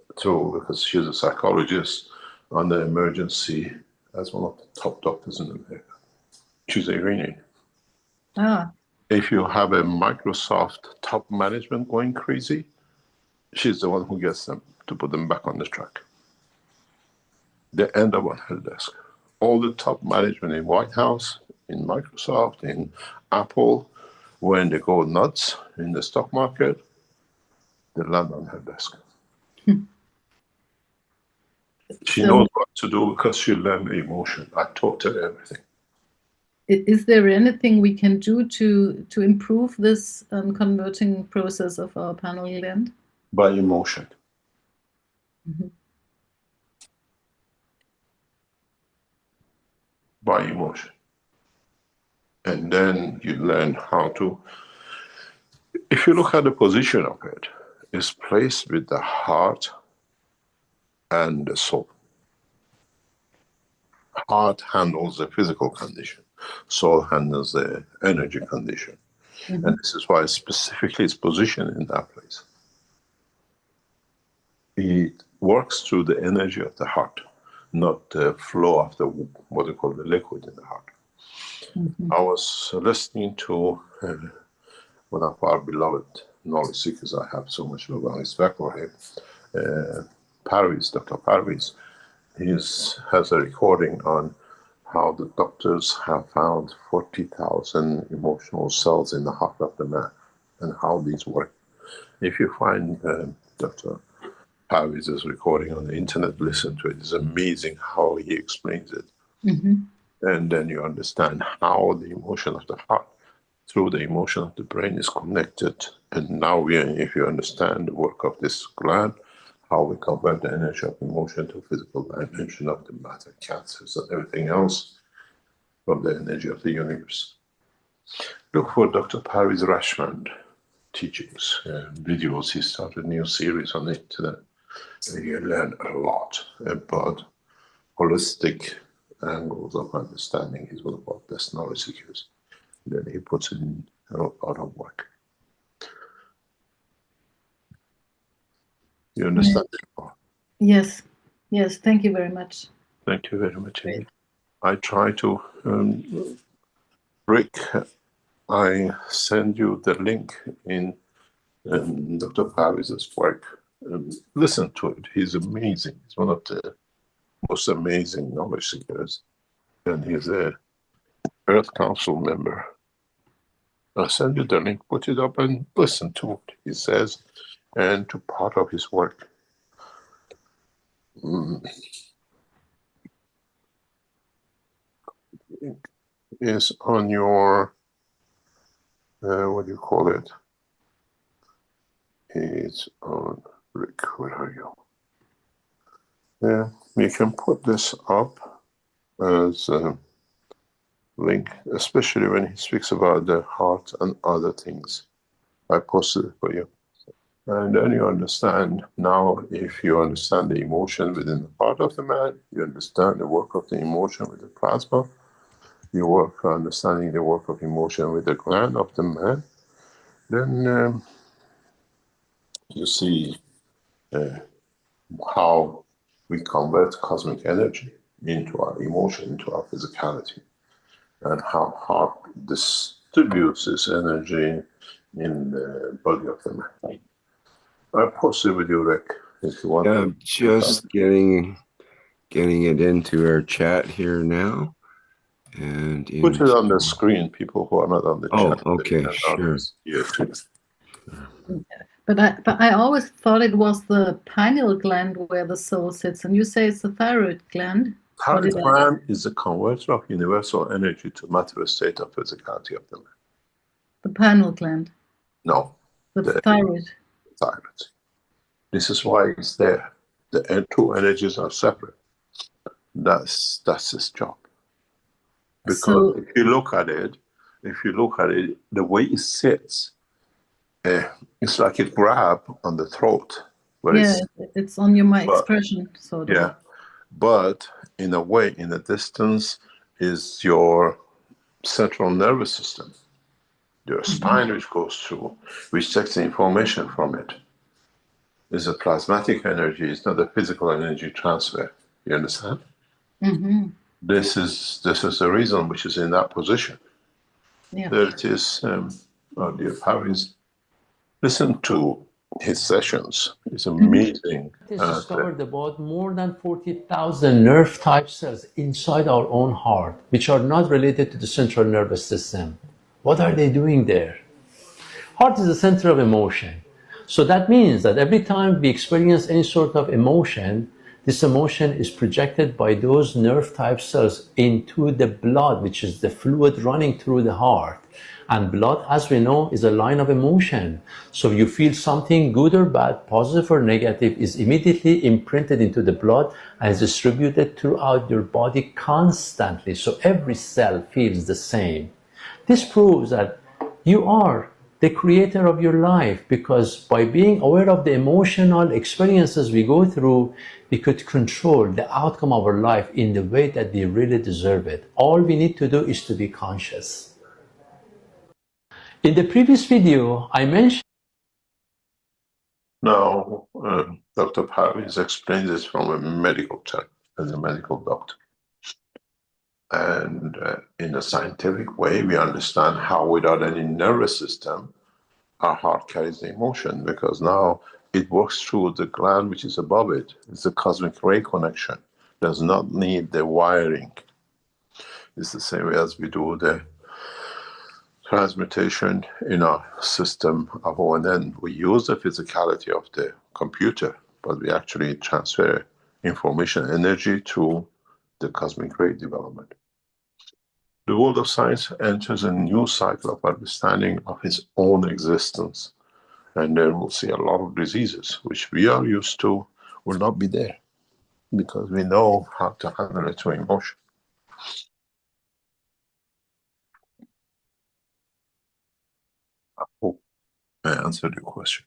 Because she's a psychologist on the emergency as one of the top doctors in America. She's Iranian. Ah, If you have a Microsoft top management going crazy, she's the one who gets them to put them back on the track. They end up on her desk. All the top management in White House, in Microsoft, in Apple, when they go nuts in the stock market, they land on her desk. She so knows what to do because she learned emotion. I taught her everything. is there anything we can do to improve this converting process of our pineal gland? By emotion. Mhm. By emotion. And then you learn how to, if you look at the position of it, it's placed with the heart and the soul. Heart handles the physical condition, soul handles the energy condition. Mhm. And this is why specifically it's positioned in that place. It works through the energy of the heart, not the flow of the, what they call the liquid in the heart. Mhm. I was listening to one of our beloved knowledge seekers. I have so much love and respect for him. Parvis, Dr. Parvis, he has a recording on how the doctors have found 40,000 emotional cells in the heart of the man and how these work. If you find Dr. Parvis's recording on the internet, listen to it. It's amazing how he explains it. Mhm. And then you understand how the emotion of the heart through the emotion of the brain is connected. And now if you understand the work of this gland, how we convert the energy of emotion to physical dimension of the matter, cancers and everything else from the energy of the universe. Look for Dr. Parvis Rashmand teachings, videos. He started a new series on the internet. And you learn a lot about holistic angles of understanding. He's one of our best knowledge seekers. Then he puts it in a lot of work. You understand? Yes, yes, thank you very much. Thank you very much indeed. I try to, Rick, I send you the link in Dr. Parvis's work. Listen to it. He's amazing. He's one of the most amazing knowledge seekers. And he's a Earth Council member. I'll send you the link, put it up and listen to what he says and to part of his work. Is on your, what do you call it? It's on, Rick, where are you? Yeah, you can put this up as a link, especially when he speaks about the heart and other things. I posted it for you. And then you understand now, if you understand the emotion within the heart of the man, you understand the work of the emotion with the plasma, you work understanding the work of emotion with the gland of the man, then you see how we convert cosmic energy into our emotion, into our physicality, and how heart distributes this energy in the body of the man. I'll post it with you, Rick, if you want. Yeah, just getting it into our chat here now. And Put it on the screen, people who are not on the chat. Oh, okay, sure. But I always thought it was the pineal gland where the soul sits, and you say it's the thyroid gland. Thyroid gland is the converter of universal energy to material state of physicality of the man. The pineal gland. No. The thyroid. Thyroid. This is why it's there. The two energies are separate. That's its job. Because if you look at it, the way it sits, it's like it grabs on the throat. Yeah, it's on your expression, sort of. Yeah, but in a way, in a distance, is your central nervous system, your spine, which goes through, which takes the information from it. It's a plasmatic energy. It's not a physical energy transfer. You understand? Mm-hmm. This is the reason which is in that position. Yeah. There it is. Our dear Paris. Listen to his sessions. It's amazing. It is discovered about more than 40,000 nerve type cells inside our own heart, which are not related to the central nervous system. What are they doing there? Heart is the center of emotion. So that means that every time we experience any sort of emotion, this emotion is projected by those nerve type cells into the blood, which is the fluid running through the heart. And blood, as we know, is a line of emotion. So you feel something good or bad, positive or negative, is immediately imprinted into the blood and is distributed throughout your body constantly. So every cell feels the same. This proves that you are the creator of your life, because by being aware of the emotional experiences we go through, we could control the outcome of our life in the way that we really deserve it. All we need to do is to be conscious. In the previous video, I mentioned Now, Dr. Paris explains this from a medical check, as a medical doctor. And in a scientific way, we understand how without any nervous system, our heart carries the emotion, because now it works through the gland which is above it. It's a cosmic ray connection. Does not need the wiring. It's the same way as we do the transmutation in our system of ONN. We use the physicality of the computer, but we actually transfer information energy through the cosmic ray development. The world of science enters a new cycle of understanding of its own existence. And then we'll see a lot of diseases, which we are used to, will not be there, because we know how to handle it through emotion. I hope I answered your question.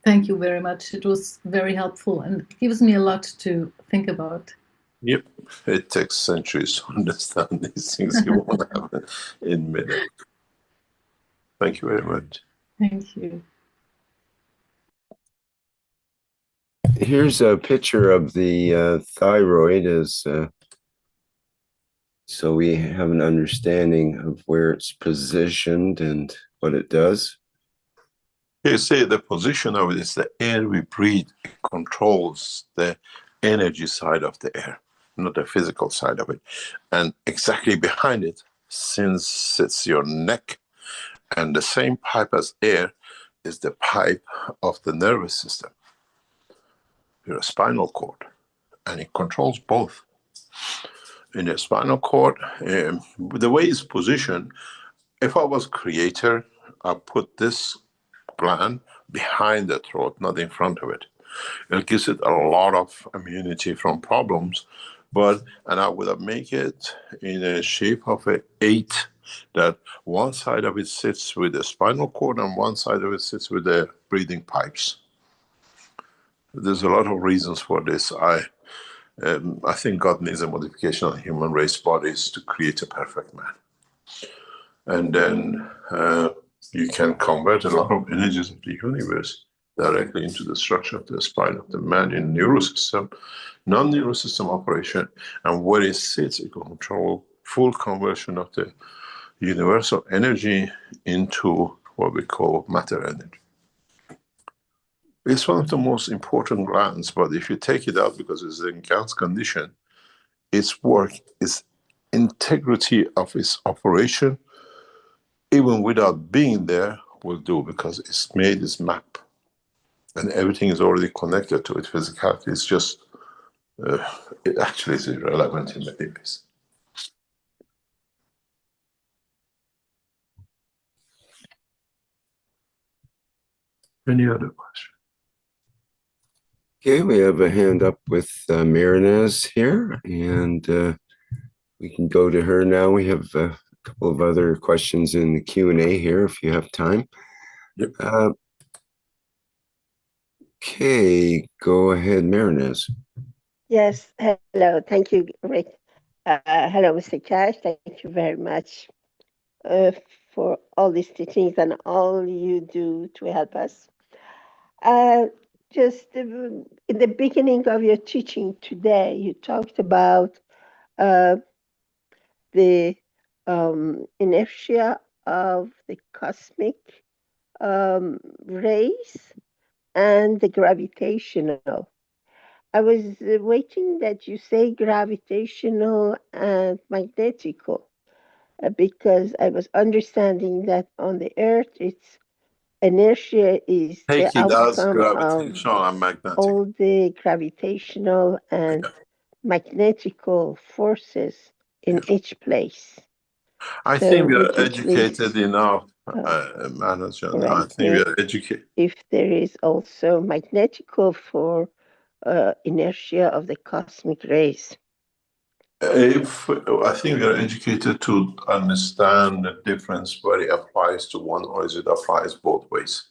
Thank you very much. It was very helpful and gives me a lot to think about. Yep, it takes centuries to understand these things. You won't have it in minutes. Thank you very much. Thank you. Here's a picture of the thyroid, so we have an understanding of where it's positioned and what it does. You say the position of it is the air we breathe. It controls the energy side of the air, not the physical side of it. And exactly behind it sits your neck. And the same pipe as air is the pipe of the nervous system, your spinal cord. And it controls both. In the spinal cord, the way it's positioned, if I was creator, I'd put this gland behind the throat, not in front of it. It gives it a lot of immunity from problems, and I would have make it in a shape of an 8, that one side of it sits with the spinal cord and one side of it sits with the breathing pipes. There's a lot of reasons for this. I think God needs a modification of human race bodies to create a perfect man. And then you can convert a lot of energies of the universe directly into the structure of the spine of the man in neurosystem, non-neurosystem operation, and where it sits, it can control full conversion of the universal energy into what we call matter energy. It's one of the most important glands, but if you take it out because it's in Gans condition, its work, its integrity of its operation, even without being there, will do, because it's made its map. And everything is already connected to it. Physicality is just, it actually is irrelevant in many ways. Any other question? Okay, we have a hand up with Marinez here, and we can go to her now. We have a couple of other questions in the Q&A here, if you have time. Yep. Okay, go ahead, Marinez. Yes, hello. Thank you, Rick. Hello, Mr. Keshe. Thank you very much for all these teachings and all you do to help us. Just in the beginning of your teaching today, you talked about the inertia of the cosmic rays and the gravitational. I was waiting that you say gravitational and magnetical, because I was understanding that on the Earth, its inertia is the Take it as outcome of gravitational and magnetic. all the gravitational and magnetical forces in each place. I So think we would are you educated please enough, manager. I correct think we me are educated. if there is also magnetical for inertia of the cosmic rays? If I think we are educated to understand the difference where it applies to one or is it applies both ways.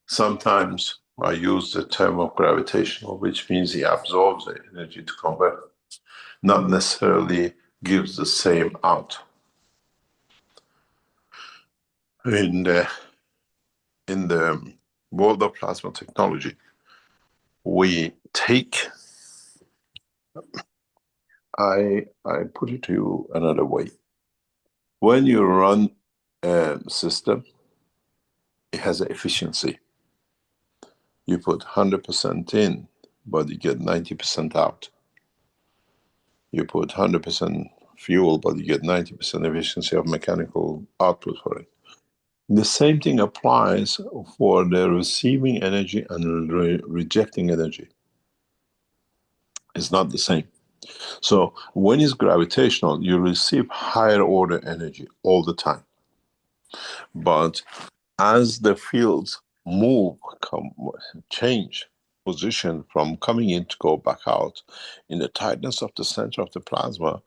Sometimes I use the term of gravitational, which means it absorbs the energy to convert, not necessarily gives the same out. In the world of plasma technology, we take, I put it to you another way. When you run a system, it has an efficiency. You put 100% in, but you get 90% out. You put 100% fuel, but you get 90% efficiency of mechanical output for it. The same thing applies for the receiving energy and rejecting energy. It's not the same. So when it's gravitational, you receive higher order energy all the time. But as the fields move, change position from coming in to go back out, in the tightness of the center of the plasma,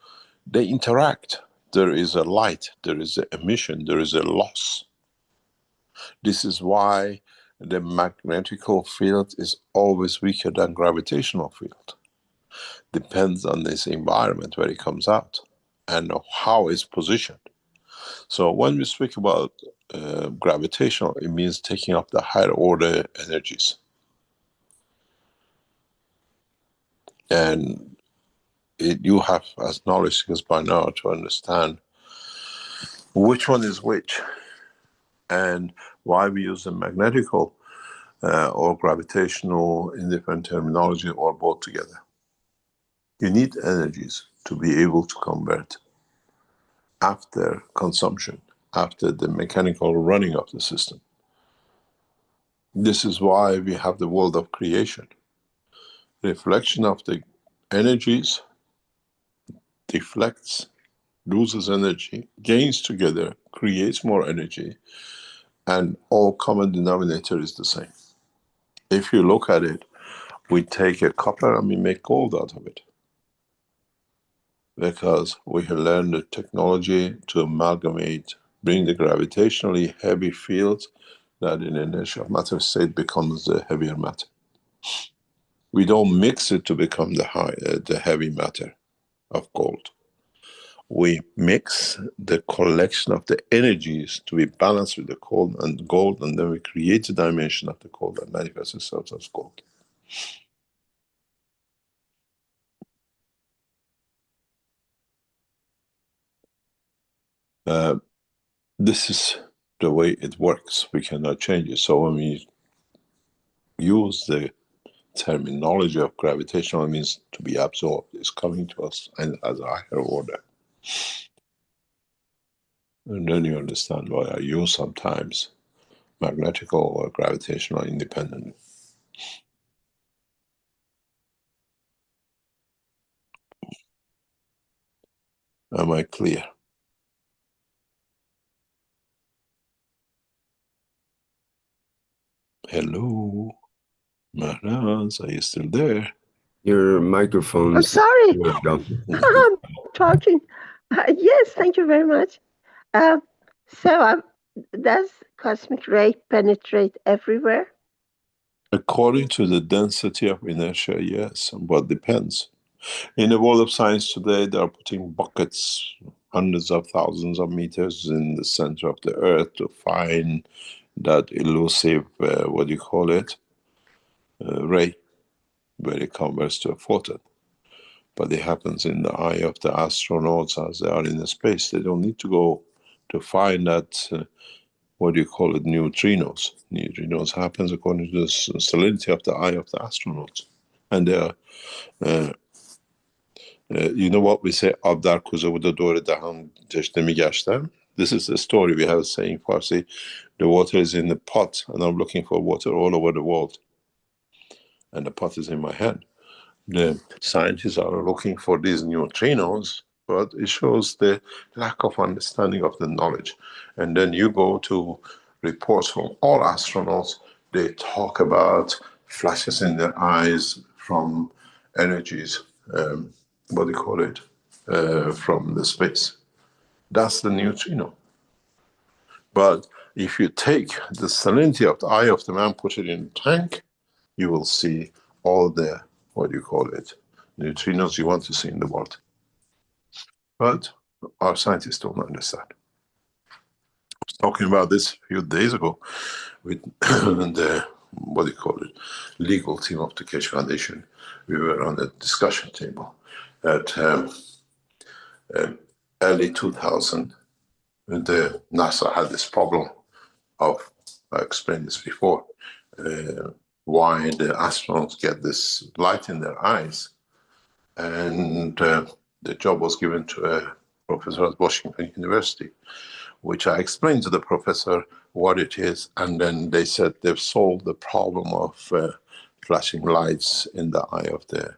they interact. There is a light, there is an emission, there is a loss. This is why the magnetical field is always weaker than gravitational field. Depends on this environment where it comes out and how it's positioned. So when we speak about gravitational, it means taking up the higher order energies. And you have as knowledge seekers by now to understand which one is which and why we use the magnetical or gravitational in different terminology or both together. You need energies to be able to convert after consumption, after the mechanical running of the system. This is why we have the world of creation. Reflection of the energies deflects, loses energy, gains together, creates more energy, and all common denominator is the same. If you look at it, we take a copper and we make gold out of it. Because we have learned the technology to amalgamate, bring the gravitationally heavy fields that in inertial matter state becomes the heavier matter. We don't mix it to become the heavy matter of gold. We mix the collection of the energies to be balanced with the gold, and then we create the dimension of the gold that manifests itself as gold. This is the way it works. We cannot change it. So when we use the terminology of gravitational, it means to be absorbed. It's coming to us and as a higher order. And then you understand why I use sometimes magnetical or gravitational independently. Am I clear? Hello? Mehran, are you still there? Your microphone. I'm sorry. Go. I'm talking. Yes, thank you very much. So does cosmic ray penetrate everywhere? According to the density of inertia, yes, but depends. In the world of science today, they are putting buckets, hundreds of thousands of meters in the center of the Earth to find that elusive, ray, where it converts to a photon. but it happens in the eye of the astronauts as they are in the space. They don't need to go to find that, what do you call it, neutrinos. Neutrinos happens according to the salinity of the eye of the astronauts. And they are, you know what we say, "Ab dar kuza buda dore dahan jeshte migashdam." This is the story we have saying Farsi. The water is in the pot, and I'm looking for water all over the world. And the pot is in my hand. The scientists are looking for these neutrinos, but it shows the lack of understanding of the knowledge. And then you go to reports from all astronauts, they talk about flashes in their eyes from energies, what do you call it, from the space. That's the neutrino. But if you take the salinity of the eye of the man, put it in a tank, you will see all the, what do you call it, neutrinos you want to see in the world. But our scientists don't understand. I was talking about this a few days ago with the, what do you call it, legal team of the Keshe Foundation. We were on a discussion table at early 2000. The NASA had this problem of, I explained this before, why the astronauts get this light in their eyes. And the job was given to a professor at Washington University, which I explained to the professor what it is. And then they said they've solved the problem of flashing lights in the eye of the,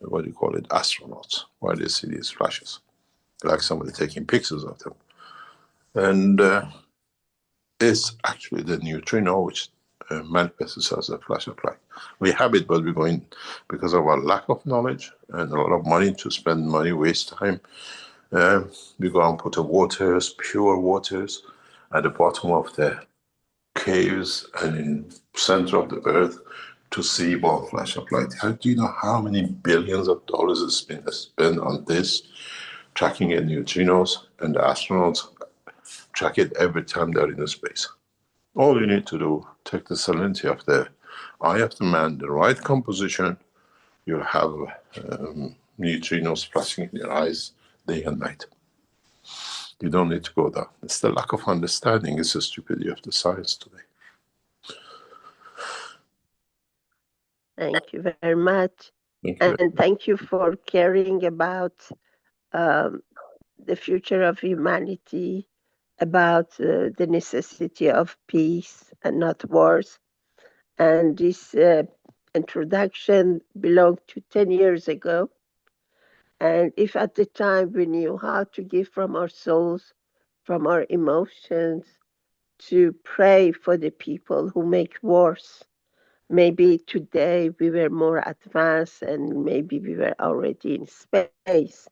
what do you call it, astronauts, why they see these flashes, like somebody taking pictures of them. And it's actually the neutrino which manifests as a flash of light. We have it, but we're going, because of our lack of knowledge and a lot of money to spend money, waste time, we go and put the waters, pure waters, at the bottom of the caves and in center of the earth to see one flash of light. How do you know how many billions of dollars has been spent on this, tracking in neutrinos, and the astronauts track it every time they're in the space. All you need to do, take the salinity of the eye of the man, the right composition, you'll have neutrinos flashing in your eyes day and night. You don't need to go there. It's the lack of understanding, it's the stupidity of the science today. Thank you very much. Thank you. And thank you for caring about the future of humanity, about the necessity of peace and not wars. And this introduction belonged to 10 years ago. And if at the time we knew how to give from our souls, from our emotions, to pray for the people who make wars, maybe today we were more advanced and maybe we were already in space.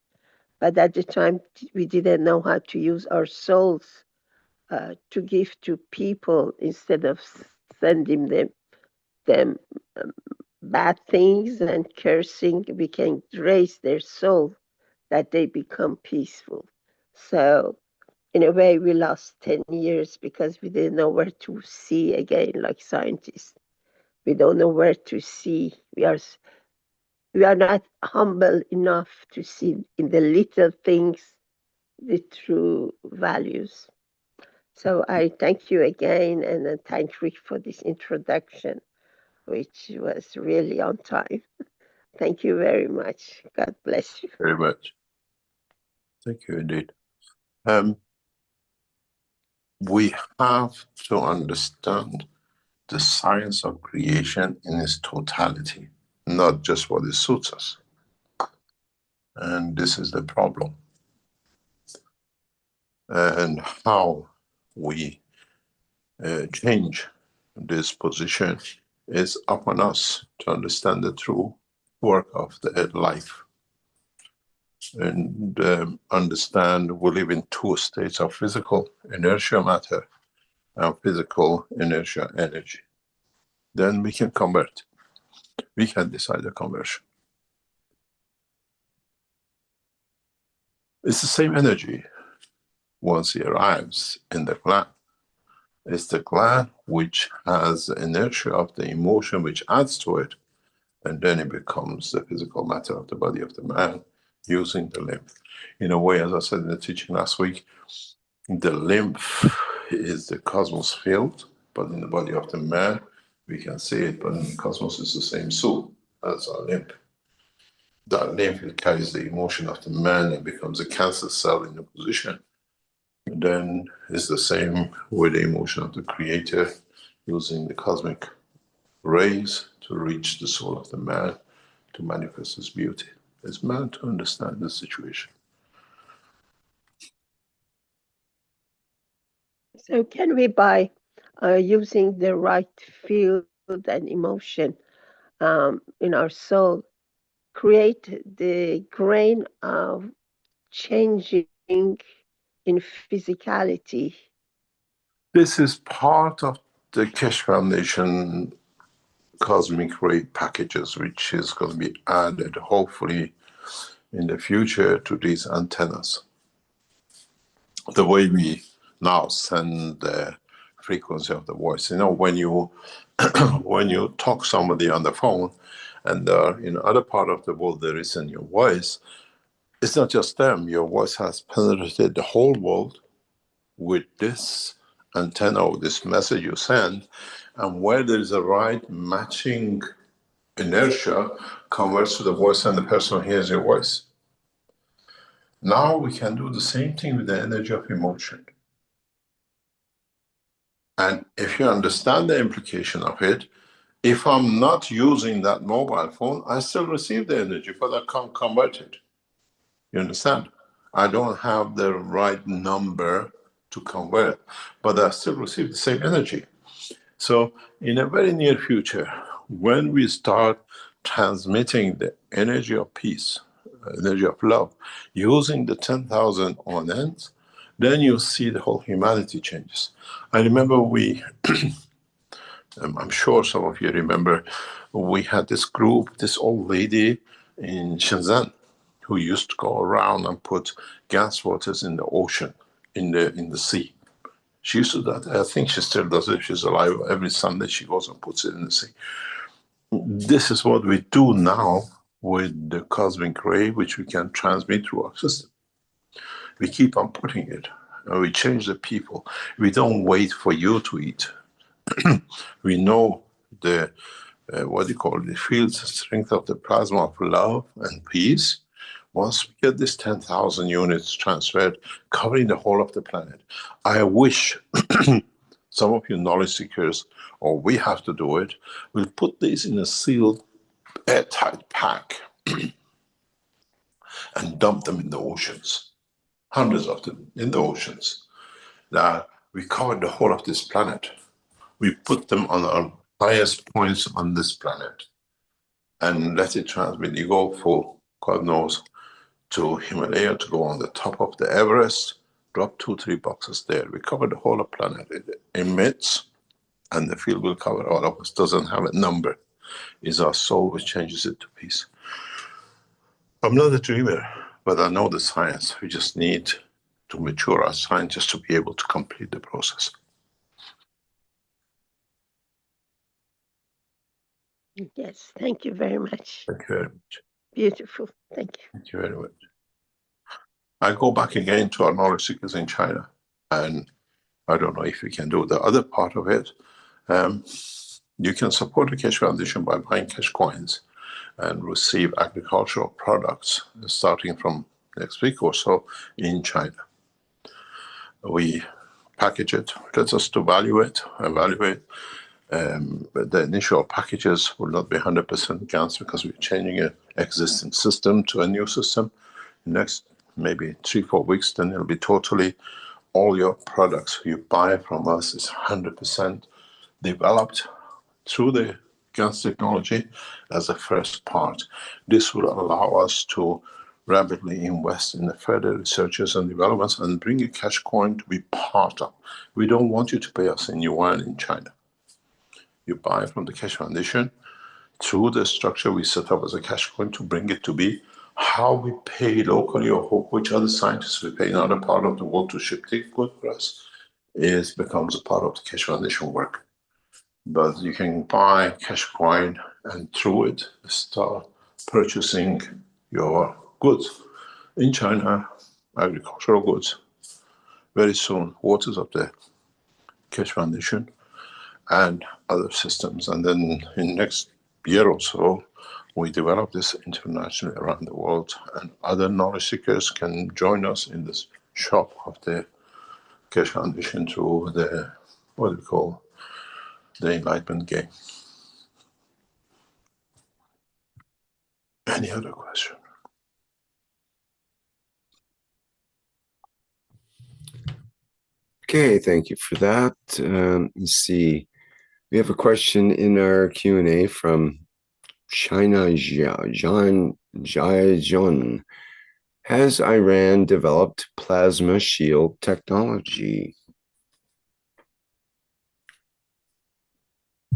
But at the time, we didn't know how to use our souls to give to people instead of sending them bad things and cursing. We can raise their soul that they become peaceful. So in a way, we lost 10 years because we didn't know where to see again, like scientists. We don't know where to see. We are not humble enough to see in the little things the true values. So I thank you again, and then thank Rick for this introduction, which was really on time. Thank you very much. God bless you. Very much. Thank you indeed. We have to understand the science of creation in its totality, not just what it suits us. And this is the problem. And how we change this position is upon us to understand the true work of the life. And understand we live in two states of physical inertia matter and physical inertia energy. Then we can convert. We can decide the conversion. It's the same energy once it arrives in the gland. It's the gland which has the inertia of the emotion which adds to it, and then it becomes the physical matter of the body of the man using the lymph. In a way, as I said in the teaching last week, the lymph is the cosmos field, but in the body of the man, we can see it, but in the cosmos it's the same soul as our lymph. That lymph carries the emotion of the man and becomes a cancer cell in a position. And then it's the same with the emotion of the creator, using the cosmic rays to reach the soul of the man to manifest his beauty. It's man to understand the situation. So can we, by using the right field and emotion in our soul, create the grain of changing in physicality? This is part of the Keshe Foundation cosmic ray packages, which is going to be added, hopefully, in the future to these antennas. The way we now send the frequency of the voice. You know, when you when you talk somebody on the phone, and in other part of the world there isn't your voice, it's not just them. Your voice has penetrated the whole world with this antenna or this message you send, and where there is a right matching inertia converts to the voice and the person hears your voice. Now we can do the same thing with the energy of emotion. And if you understand the implication of it, if I'm not using that mobile phone, I still receive the energy, but I can't convert it. You understand? I don't have the right number to convert, but I still receive the same energy. So in a very near future, when we start transmitting the energy of peace, energy of love, using the 10,000 on ends, then you see the whole humanity changes. I remember I'm sure some of you remember, we had this group, this old lady in Shenzhen, who used to go around and put gas waters in the ocean, in the sea. She used to do that. I think she still does it. She's alive. Every Sunday she goes and puts it in the sea. This is what we do now with the cosmic ray, which we can transmit through our system. We keep on putting it, and we change the people. We don't wait for you to eat. We know the, what do you call it, the field strength of the plasma of love and peace. Once we get this 10,000 units transferred, covering the whole of the planet, I wish some of you knowledge seekers, or we have to do it, we'll put these in a sealed, airtight pack and dump them in the oceans. Hundreds of them in the oceans. Now, we covered the whole of this planet. We put them on our highest points on this planet and let it transmit. You go for, God knows, to Himalaya, to go on the top of the Everest, drop 2-3 boxes there. We cover the whole of the planet. It emits, and the field will cover all of us. Doesn't have a number. It's our soul which changes it to peace. I'm not a dreamer, but I know the science. We just need to mature our scientists to be able to complete the process. Yes, thank you very much. Thank you very much. Beautiful, thank you. Thank you very much. I go back again to our knowledge seekers in China, and I don't know if we can do the other part of it. You can support the Keshe Foundation by buying Keshe coins and receive agricultural products starting from next week or so in China. We package it, let us to evaluate. But the initial packages will not be 100% GANs because we're changing an existing system to a new system. Next, maybe 3-4 weeks, then it'll be totally all your products you buy from us is 100% developed through the GANs technology as a first part. This will allow us to rapidly invest in the further researches and developments and bring a Keshe coin to be part of. We don't want you to pay us in yuan in China. You buy from the Keshe Foundation through the structure we set up as a Keshe coin to bring it to be. How we pay locally or which other scientists we pay in other part of the world to ship the good for us becomes a part of the Keshe Foundation work. But you can buy Keshe coin and through it start purchasing your goods. In China, agricultural goods. Very soon, Waters up there, Keshe Foundation, and other systems. And then in next year or so, we develop this internationally around the world, and other knowledge seekers can join us in this shop of the Keshe Foundation through the, what we call, the Enlightenment game. Any other question? Okay, thank you for that. Let's see. We have a question in our Q&A from China John. Has Iran developed plasma shield technology?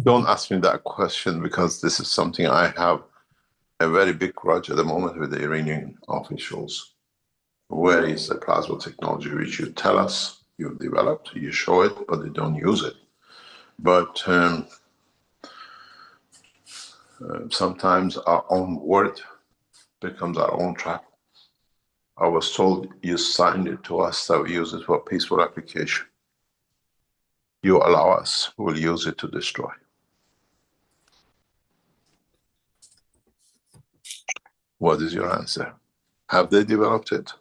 Don't ask me that question, because this is something I have a very big grudge at the moment with the Iranian officials. Where is the plasma technology which you tell us you've developed, you show it, but they don't use it. But sometimes our own word becomes our own trap. I was told you signed it to us that we use it for peaceful application. You allow us, we'll use it to destroy. What is your answer? Have they developed it,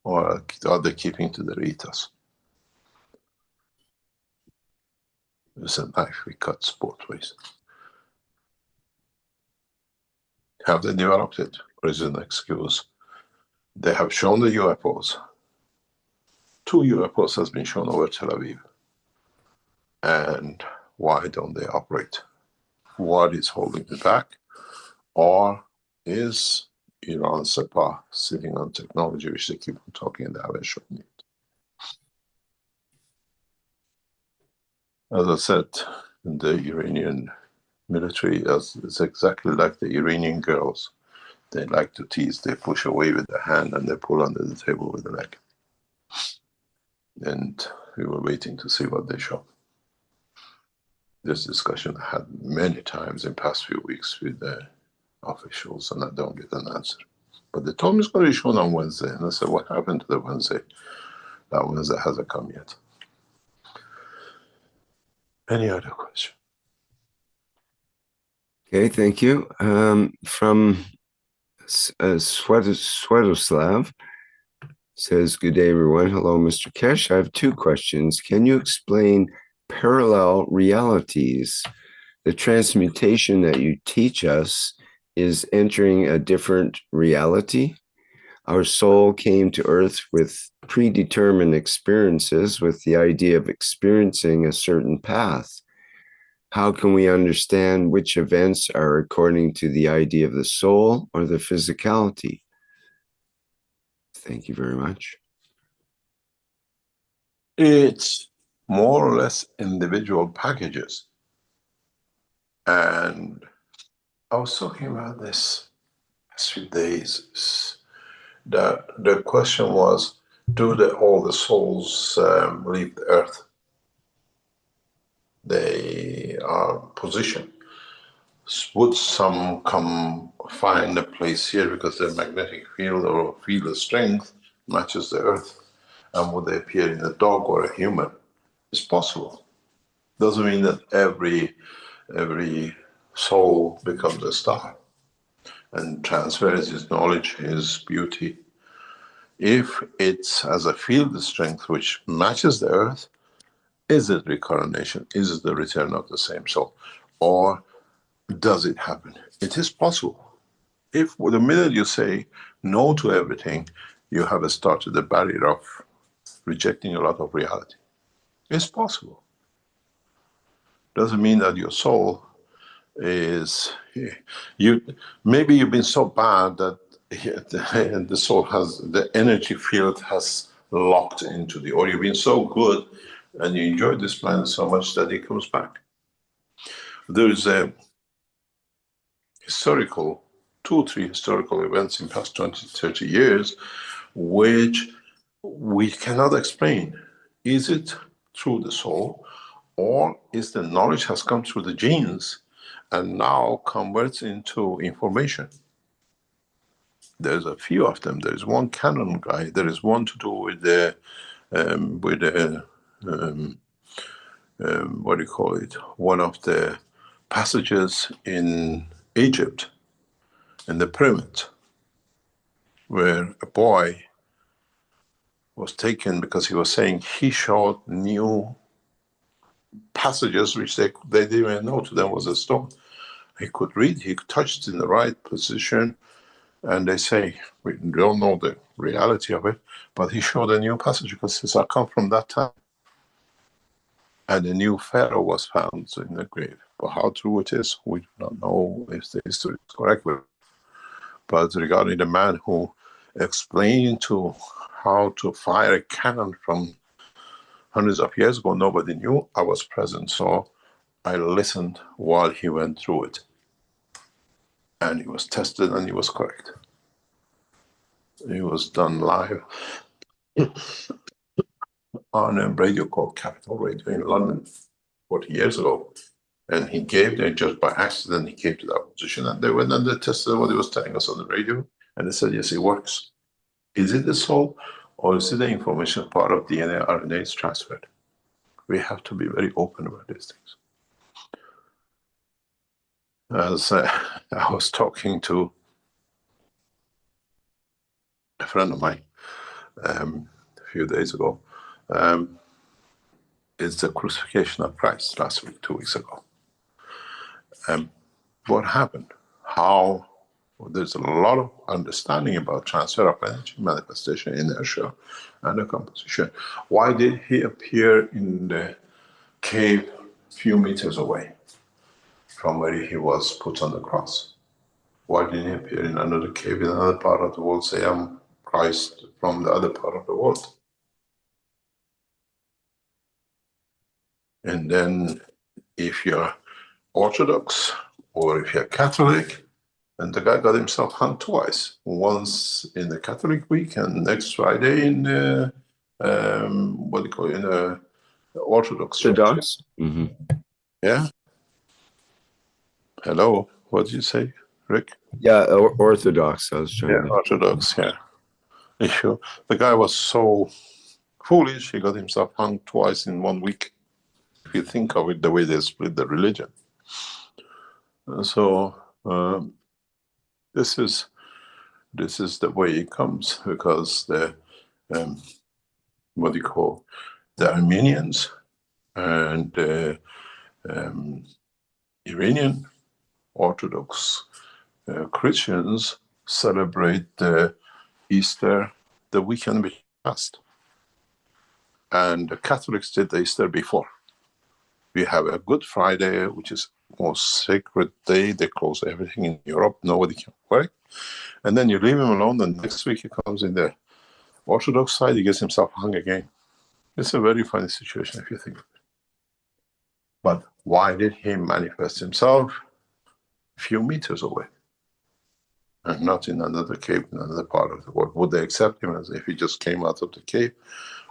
or are they keeping to their ethos? It's a knife we cut both ways. Have they developed it, or is it an excuse? They have shown the UFOs. 2 UFOs has been shown over Tel Aviv. And why don't they operate? What is holding it back? Or is Iran Sepah sitting on technology which they keep on talking and they haven't shown it? As I said, the Iranian military is exactly like the Iranian girls. They like to tease, they push away with the hand and they pull under the table with the leg. And we were waiting to see what they show. This discussion I had many times in past few weeks with the officials, and I don't get an answer. But they told me it's going to be shown on Wednesday, and I said, what happened to the Wednesday? That Wednesday hasn't come yet. Any other question? Okay, thank you. From Swetoslav says, good day, everyone. Hello, Mr. Keshe. I have 2 questions. Can you explain parallel realities? The transmutation that you teach us is entering a different reality. Our soul came to earth with predetermined experiences with the idea of experiencing a certain path. How can we understand which events are according to the idea of the soul or the physicality? Thank you very much. It's more or less individual packages. And I was talking about this last few days. The question was, do all the souls leave the earth? They are positioned. Would some come find a place here because their magnetic field or field of strength matches the earth? And would they appear in a dog or a human? It's possible. Doesn't mean that every soul becomes a star and transfers his knowledge, his beauty. If it's as a field of strength which matches the earth, is it reincarnation? Is it the return of the same soul? Or does it happen? It is possible. If the minute you say no to everything, you have started the barrier of rejecting a lot of reality. It's possible. Doesn't mean that your soul is, maybe you've been so bad that the soul has, the energy field has locked into the, or you've been so good and you enjoy this planet so much that it comes back. There is a historical, 2 or 3 historical events in past 20, 30 years, which we cannot explain. Is it through the soul, or is the knowledge has come through the genes and now converts into information. There's a few of them. There's one Canon guy. There is one to do with the what do you call it? One of the passages in Egypt, in the pyramid, where a boy was taken because he was saying he showed new passages which they didn't even know to them was a stone. He could read, he touched in the right position, and they say, we don't know the reality of it, but he showed a new passage because he says, I come from that time. And a new pharaoh was found in the grave. But how true it is, we do not know if the history is correct. But regarding the man who explained to how to fire a cannon from hundreds of years ago, nobody knew. I was present, so I listened while he went through it. And he was tested and he was correct. It was done live on a radio called Capital Radio in London 40 years ago. And he gave there just by accident, he came to that position, and they went and they tested what he was telling us on the radio, and they said, yes, it works. Is it the soul, or is it the information part of DNA, RNA is transferred? We have to be very open about these things. As I was talking to a friend of mine a few days ago, it's the crucifixion of Christ last week, 2 weeks ago. What happened? How? There's a lot of understanding about transfer of energy, manifestation, inertia, and the composition. Why did he appear in the cave a few meters away from where he was put on the cross? Why didn't he appear in another cave in another part of the world, say, I'm Christ from the other part of the world? And then if you're Orthodox or if you're Catholic, and the guy got himself hung twice, once in the Catholic week and next Friday in the, what do you call it, in the Orthodox church. Orthodox? Mm-hmm. Yeah. Hello, what did you say, Rick? Yeah, Orthodox, I was trying to... Orthodox, yeah. Sure. The guy was so foolish, he got himself hung twice in 1 week. If you think of it, the way they split the religion. So this is the way it comes, because the what do you call, the Armenians and Iranian Orthodox Christians celebrate Easter the weekend before past, and the Catholics did the Easter before. We have a Good Friday, which is most sacred day. They close everything in Europe. Nobody can work. And then you leave him alone, and next week he comes in the Orthodox side, he gets himself hung again. It's a very funny situation if you think of it. But why did he manifest himself a few meters away and not in another cave in another part of the world? Would they accept him as if he just came out of the cave?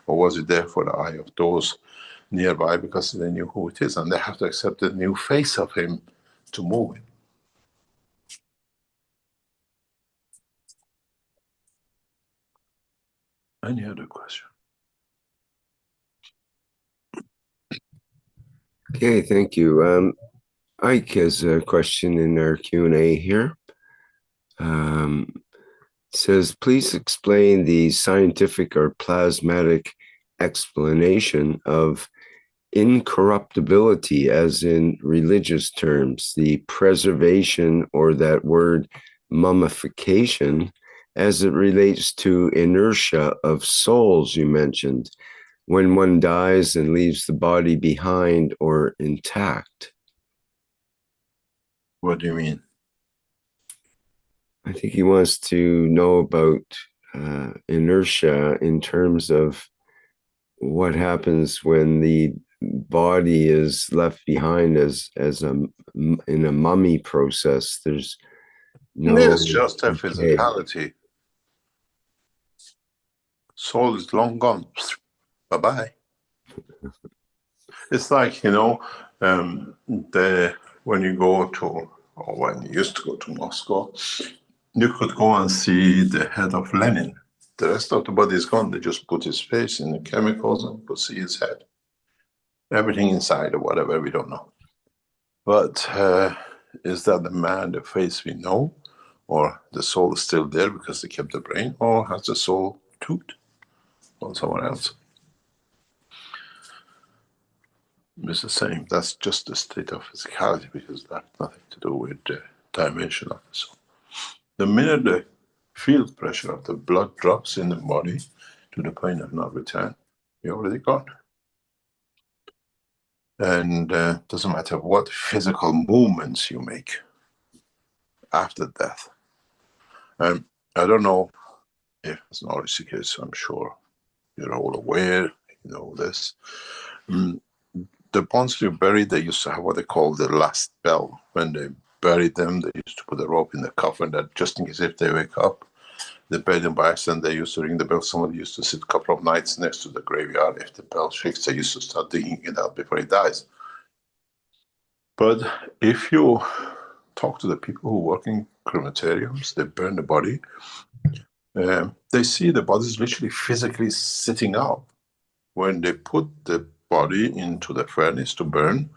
Or was it there for the eye of those nearby because they knew who it is, and they have to accept the new face of him to move it? Any other question? Okay, thank you. Ike has a question in our Q&A here. It says, please explain the scientific or plasmatic explanation of incorruptibility, as in religious terms, the preservation, or that word mummification, as it relates to inertia of souls you mentioned, when one dies and leaves the body behind or intact. What do you mean? I think he wants to know about inertia in terms of what happens when the body is left behind as in a mummy process. There's no... It's just a physicality. Soul is long gone. Bye-bye. It's like, you know, the when you go to, or when you used to go to Moscow, you could go and see the head of Lenin. The rest of the body is gone. They just put his face in the chemicals and could see his head. Everything inside or whatever, we don't know. But is that the man, the face we know, or the soul is still there because they kept the brain, or has the soul toot on someone else? It's the same. That's just the state of physicality, because that has nothing to do with the dimension of the soul. The minute the field pressure of the blood drops in the body to the point of not return, you're already gone. And doesn't matter what physical movements you make after death. I don't know if it's knowledge seekers, I'm sure you're all aware, you know this. The ones you buried, they used to have what they call the last bell. When they buried them, they used to put a rope in the coffin that just in case if they wake up, they buried them by accident, they used to ring the bell. Somebody used to sit a couple of nights next to the graveyard. If the bell shakes, they used to start digging it out before he dies. But if you talk to the people who work in crematoriums, they burn the body, they see the bodies literally physically sitting up. When they put the body into the furnace to burn,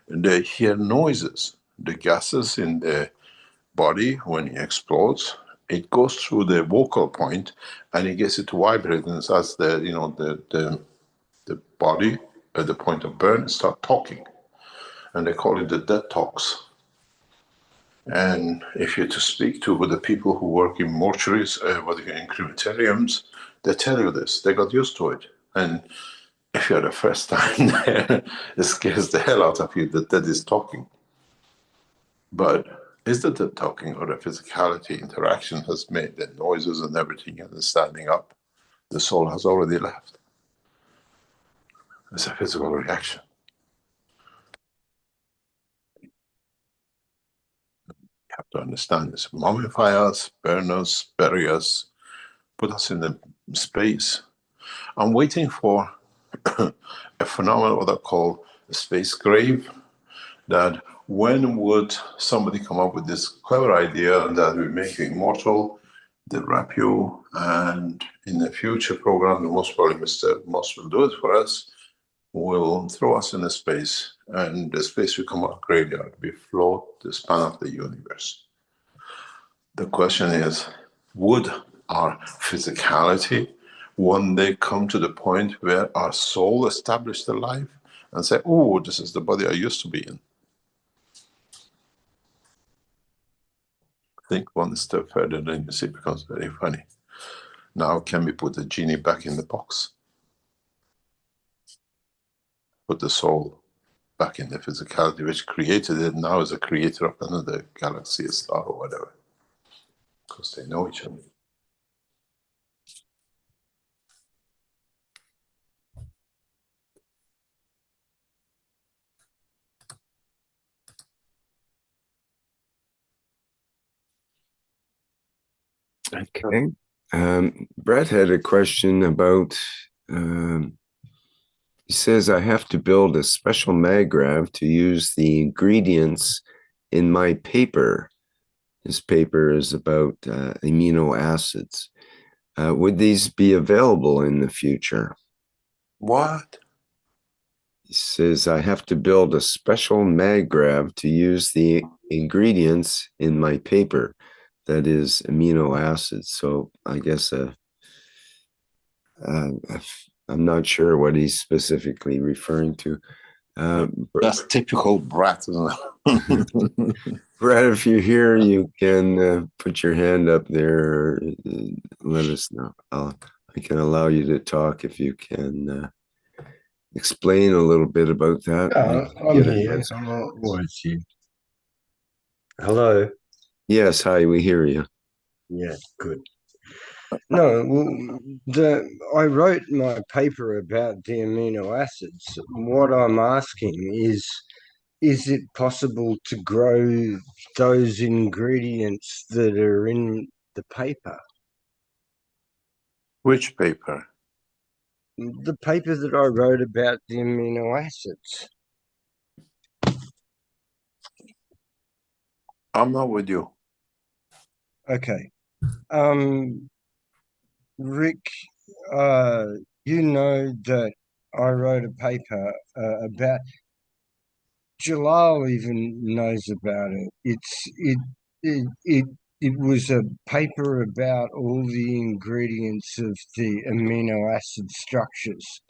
they hear noises. The gases in the body, when it explodes, it goes through the vocal point and it gets it to vibrate, and as the, you know, the body at the point of burn start talking, and they call it the dead talks. And if you're to speak to the people who work in mortuaries, in crematoriums, they tell you this. They got used to it. And if you're the first time there, it scares the hell out of you that that is talking. But is that the talking or the physicality interaction has made the noises and everything and the standing up? The soul has already left. It's a physical reaction. You have to understand this. Mummify us, burn us, bury us, put us in the space. I'm waiting for a phenomenon what I call a space grave, that when would somebody come up with this clever idea that we make you immortal, they wrap you, and in the future program, most probably Mr. Moss will do it for us, will throw us in a space, and the space will come out graveyard. We float the span of the universe. The question is, would our physicality one day come to the point where our soul established a life and say, oh, this is the body I used to be in? Think one step further, then you see it becomes very funny. Now can we put the genie back in the box? Put the soul back in the physicality which created it, now is a creator of another galaxy, a star or whatever. Because they know each other. Okay. Brett had a question about, he says, I have to build a special maggrav to use the ingredients in my paper. His paper is about amino acids. Would these be available in the future? What? He says, I have to build a special maggrav to use the ingredients in my paper. That is amino acids. So I guess I'm not sure what he's specifically referring to. That's typical Brat, isn't it? Brad, if you're here, you can put your hand up there. Or, let us know. I can allow you to talk if you can explain a little bit about that. I'm here. I'm always here. Hello. Yes, hi, we hear you. Yeah, good. No, well, I wrote my paper about the amino acids. What I'm asking is it possible to grow those ingredients that are in the paper? Which paper? The paper that I wrote about the amino acids. I'm not with you. Okay. Rick, you know that I wrote a paper about, Jalal even knows about it. It was a paper about all the ingredients of the amino acid structures.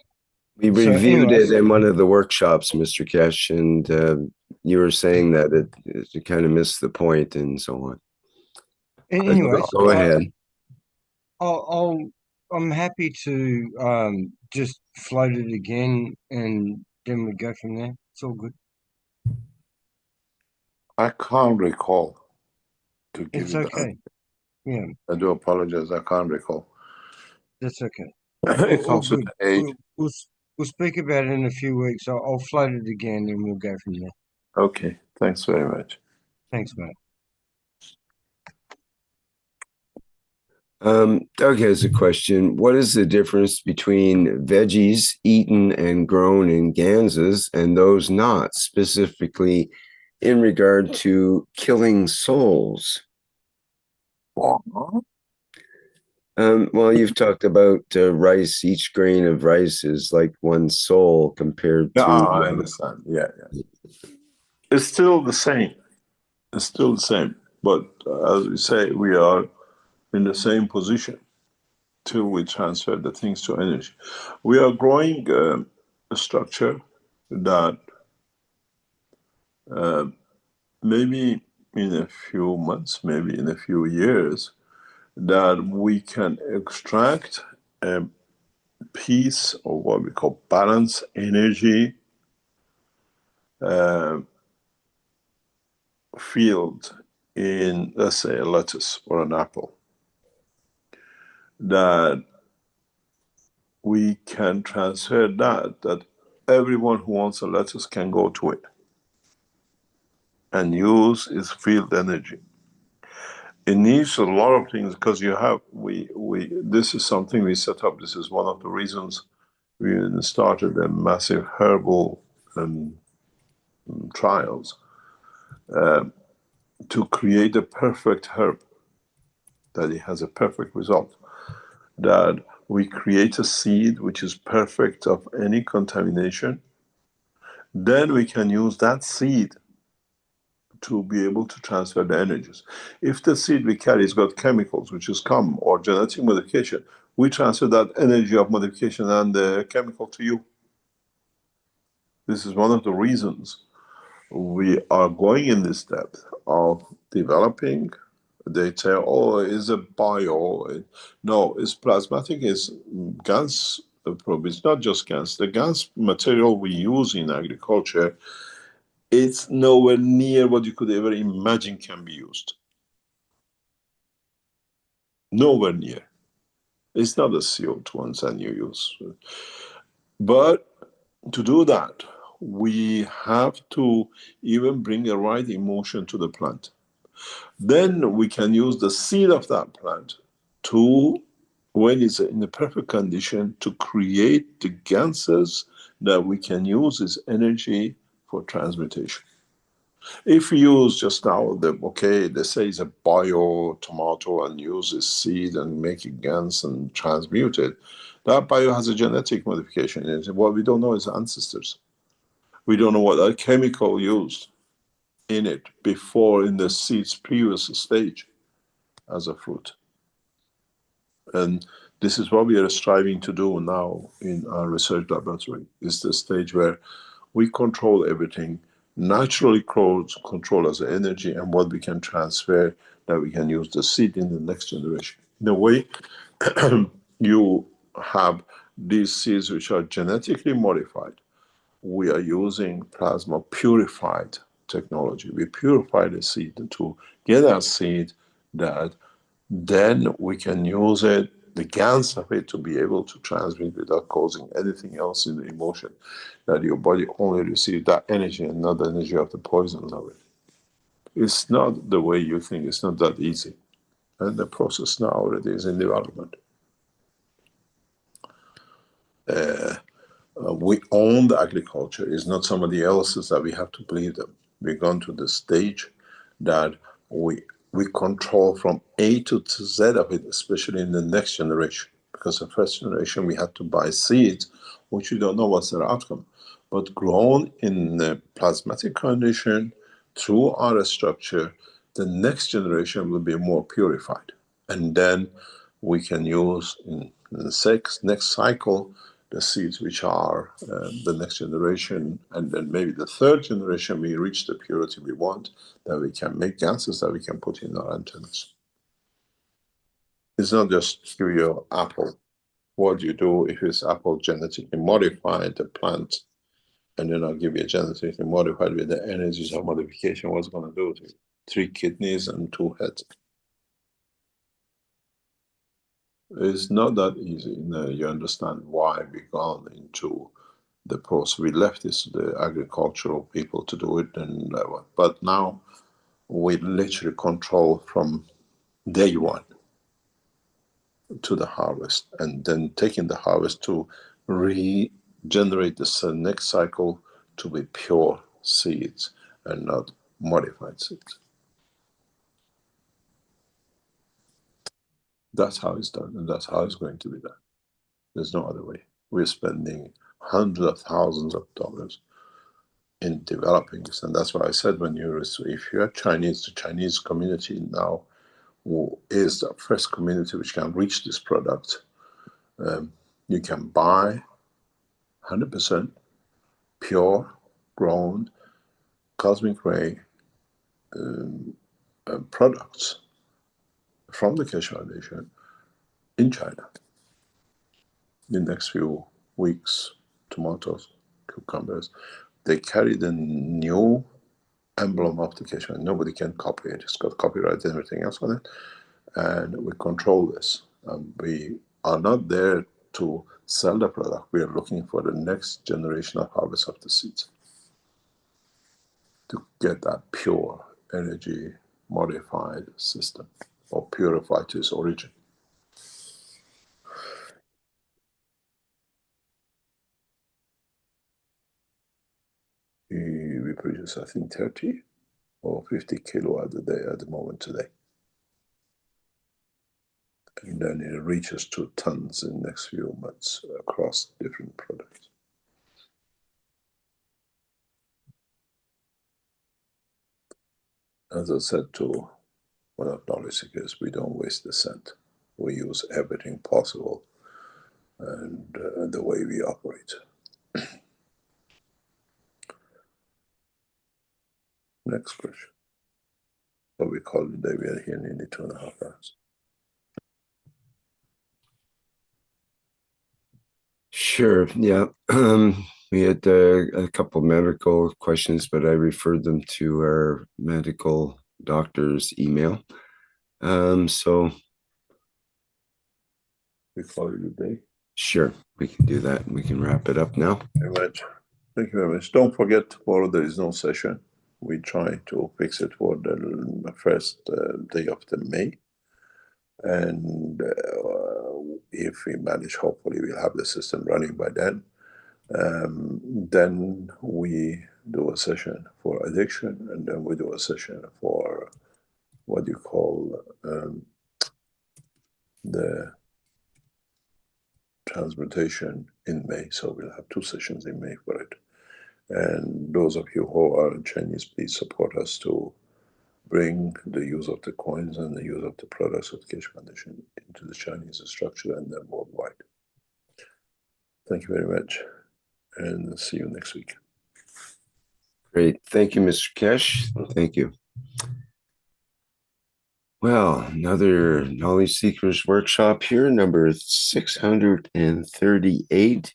We So reviewed anyways, it in one of the workshops, Mr. Keshe, and you were saying that it kind of missed the point and so on. anyways, Go ahead. I'm happy to just float it again, and then we go from there. It's all good. I can't recall to give It's you okay. Yeah, I do apologize. I can't recall. that's okay. It All comes with good. age. We'll speak about it in a few weeks. I'll float it again, and we'll go from there. Okay. Thanks very much. Thanks, mate. Doug has a question. What is the difference between veggies eaten and grown in Gansas and those not, specifically in regard to killing souls? Well, you've talked about rice. Each grain of rice is like one soul compared to... I understand. Yeah. It's still the same. It's still the same. But as we say, we are in the same position till we transfer the things to energy. We are growing a structure that maybe in a few months, maybe in a few years, that we can extract a piece of what we call balance energy field in, let's say, a lettuce or an apple, that we can transfer that everyone who wants a lettuce can go to it and use its field energy. It needs a lot of things because you have, this is something we set up. This is one of the reasons we started a massive herbal trials to create a perfect herb, that it has a perfect result, that we create a seed which is perfect of any contamination. Then we can use that seed to be able to transfer the energies. If the seed we carry has got chemicals, which is common, or genetic modification, we transfer that energy of modification and the chemical to you. This is one of the reasons we are going in this depth of developing. They say, oh, is a bio. No, it's plasmatic, it's GANS probe. It's not just GANS. The GANS material we use in agriculture, it's nowhere near what you could ever imagine can be used. Nowhere near. It's not the CO2 ones that you use. But to do that, we have to even bring the right emotion to the plant. Then we can use the seed of that plant to, when it's in the perfect condition, to create the ganses that we can use as energy for transmutation. If we use just now they say it's a bio tomato and use its seed and make it GANs and transmute it, that bio has a genetic modification in it. What we don't know is ancestors. We don't know what chemical used in it before in the seed's previous stage as a fruit. And this is what we are striving to do now in our research laboratory. It's the stage where we control everything, naturally control as energy, and what we can transfer, that we can use the seed in the next generation. In a way, you have these seeds which are genetically modified. We are using plasma purified technology. We purify the seed to get a seed that then we can use it, the GANs of it, to be able to transmit without causing anything else in the emotion, that your body only receives that energy and not the energy of the poisons of it. It's not the way you think. It's not that easy. And the process now already is in development. We own the agriculture. It's not somebody else's that we have to believe them. We've gone to the stage that we control from A to Z of it, especially in the next generation. Because the first generation we had to buy seeds, which we don't know what's their outcome. But grown in a plasmatic condition through our structure, the next generation will be more purified. And then we can use in the next cycle the seeds which are the next generation, and then maybe the third generation we reach the purity we want, that we can make gases that we can put in our antennas. It's not just give you an apple. What do you do if it's apple genetically modified, the plant, and then I'll give you a genetically modified with the energies of modification, what's going to do to it? 3 kidneys and 2 heads. It's not that easy. You understand why we've gone into the process. We left this to the agricultural people to do it, and but now we literally control from day one to the harvest, and then taking the harvest to regenerate the next cycle to be pure seeds and not modified seeds. That's how it's done, and that's how it's going to be done. There's no other way. We're spending hundreds of thousands of dollars in developing this, and that's why I said if you're Chinese, the Chinese community now is the first community which can reach this product. You can buy 100% pure, grown, cosmic ray products from the Keshe Foundation in China. In the next few weeks, tomatoes, cucumbers, they carry the new emblem of the Keshe. Nobody can copy it. It's got copyright and everything else on it. And we control this. We are not there to sell the product. We are looking for the next generation of harvest of the seeds to get that pure energy modified system, or purified to its origin. We produce, I think, 30 or 50 kilo at the moment today. And then it reaches 2 tons in the next few months across different products. As I said to one of knowledge seekers, we don't waste a cent. We use everything possible, and the way we operate. Next question. What we call it today, we are here nearly 2.5 hours. Sure, yeah. We had a couple medical questions, but I referred them to our medical doctor's email. So we call it a day. Sure, we can do that. We can wrap it up now. Very much. Thank you very much. Don't forget, tomorrow there is no session. We try to fix it for the first day of the May. And if we manage, hopefully we'll have the system running by then. Then we do a session for addiction, and then we do a session for what you call the transmutation in May. So we'll have 2 sessions in May for it. And those of you who are in Chinese, please support us to bring the use of the coins and the use of the products of the Keshe Foundation into the Chinese structure and then worldwide. Thank you very much, and see you next week. Great. Thank you, Mr. Keshe. Thank you. Well, another Knowledge Seekers workshop here, number 638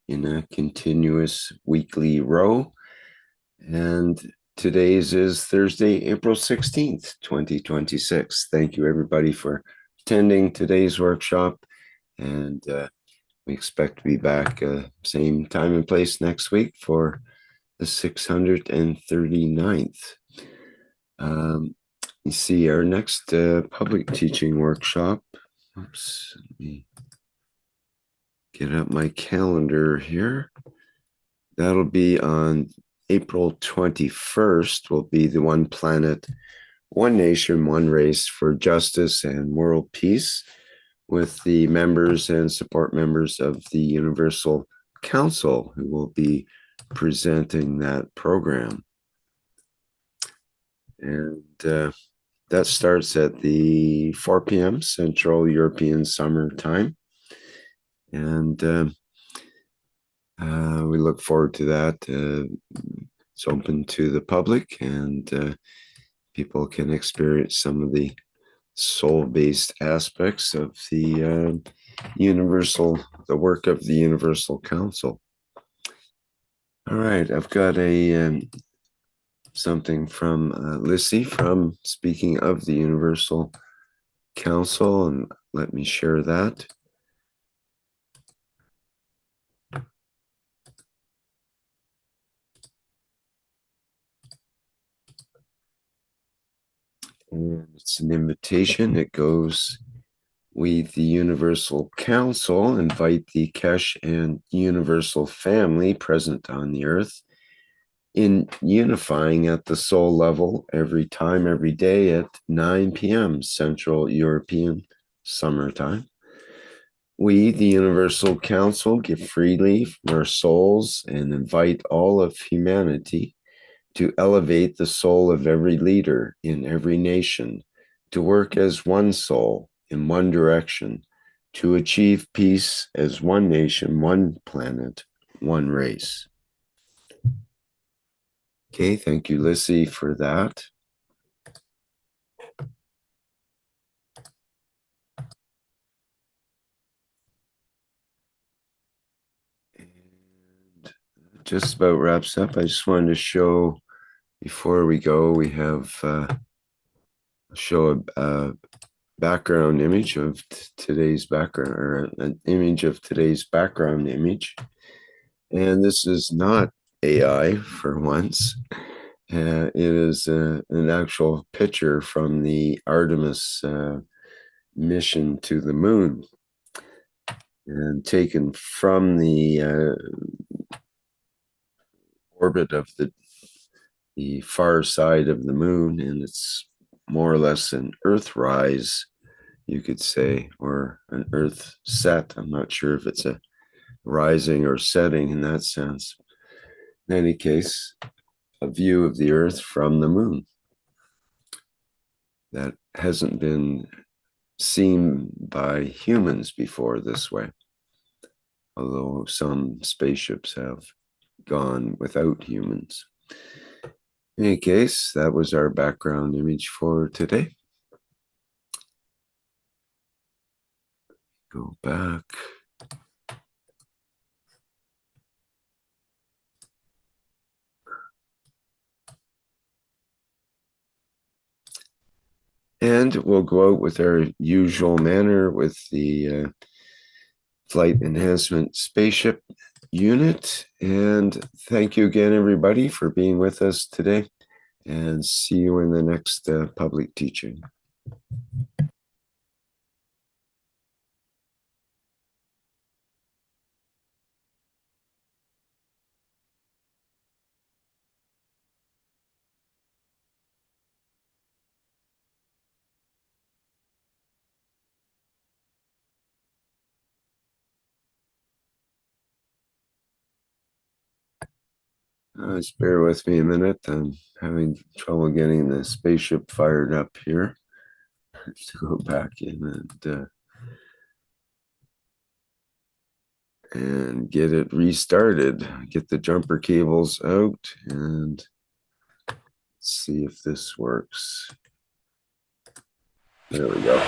in a continuous weekly row. And today's is Thursday, April 16th, 2026. Thank you, everybody, for attending today's workshop. And we expect to be back same time and place next week for the 639th. You see our next public teaching workshop. Oops, let me get up my calendar here. That'll be on April 21st, will be the One Planet, One Nation, One Race for Justice and World Peace with the members and support members of the Universal Council who will be presenting that program. And that starts at the 4 p.m. Central European Summer Time. And we look forward to that. It's open to the public, and people can experience some of the soul-based aspects of the work of the Universal Council. All right, I've got a something from Lissy from speaking of the Universal Council, and let me share that. And it's an invitation. It goes, we, the Universal Council, invite the Keshe and Universal family present on the earth in unifying at the soul level every time, every day at 9 p.m. Central European Summertime. We, the Universal Council, give freely from our souls and invite all of humanity to elevate the soul of every leader in every nation, to work as one soul in one direction, to achieve peace as one nation, one planet, one race. Okay, thank you, Lissy, for that. And just about wraps up. I just wanted to show, before we go, we have show a background image of today's background, or an image of today's background image. And this is not AI for once. It is an actual picture from the Artemis mission to the moon, and taken from the orbit of the far side of the moon, and it's more or less an Earthrise, you could say, or an Earth set. I'm not sure if it's a rising or setting in that sense. In any case, a view of the Earth from the moon that hasn't been seen by humans before this way, although some spaceships have gone without humans. In any case, that was our background image for today. Go back. And we'll go out with our usual manner with the Flight Enhancement Spaceship unit. And thank you again, everybody, for being with us today. And see you in the next public teaching. Just bear with me a minute. I'm having trouble getting the spaceship fired up here. To go back in and get it restarted. Get the jumper cables out and see if this works. There we go.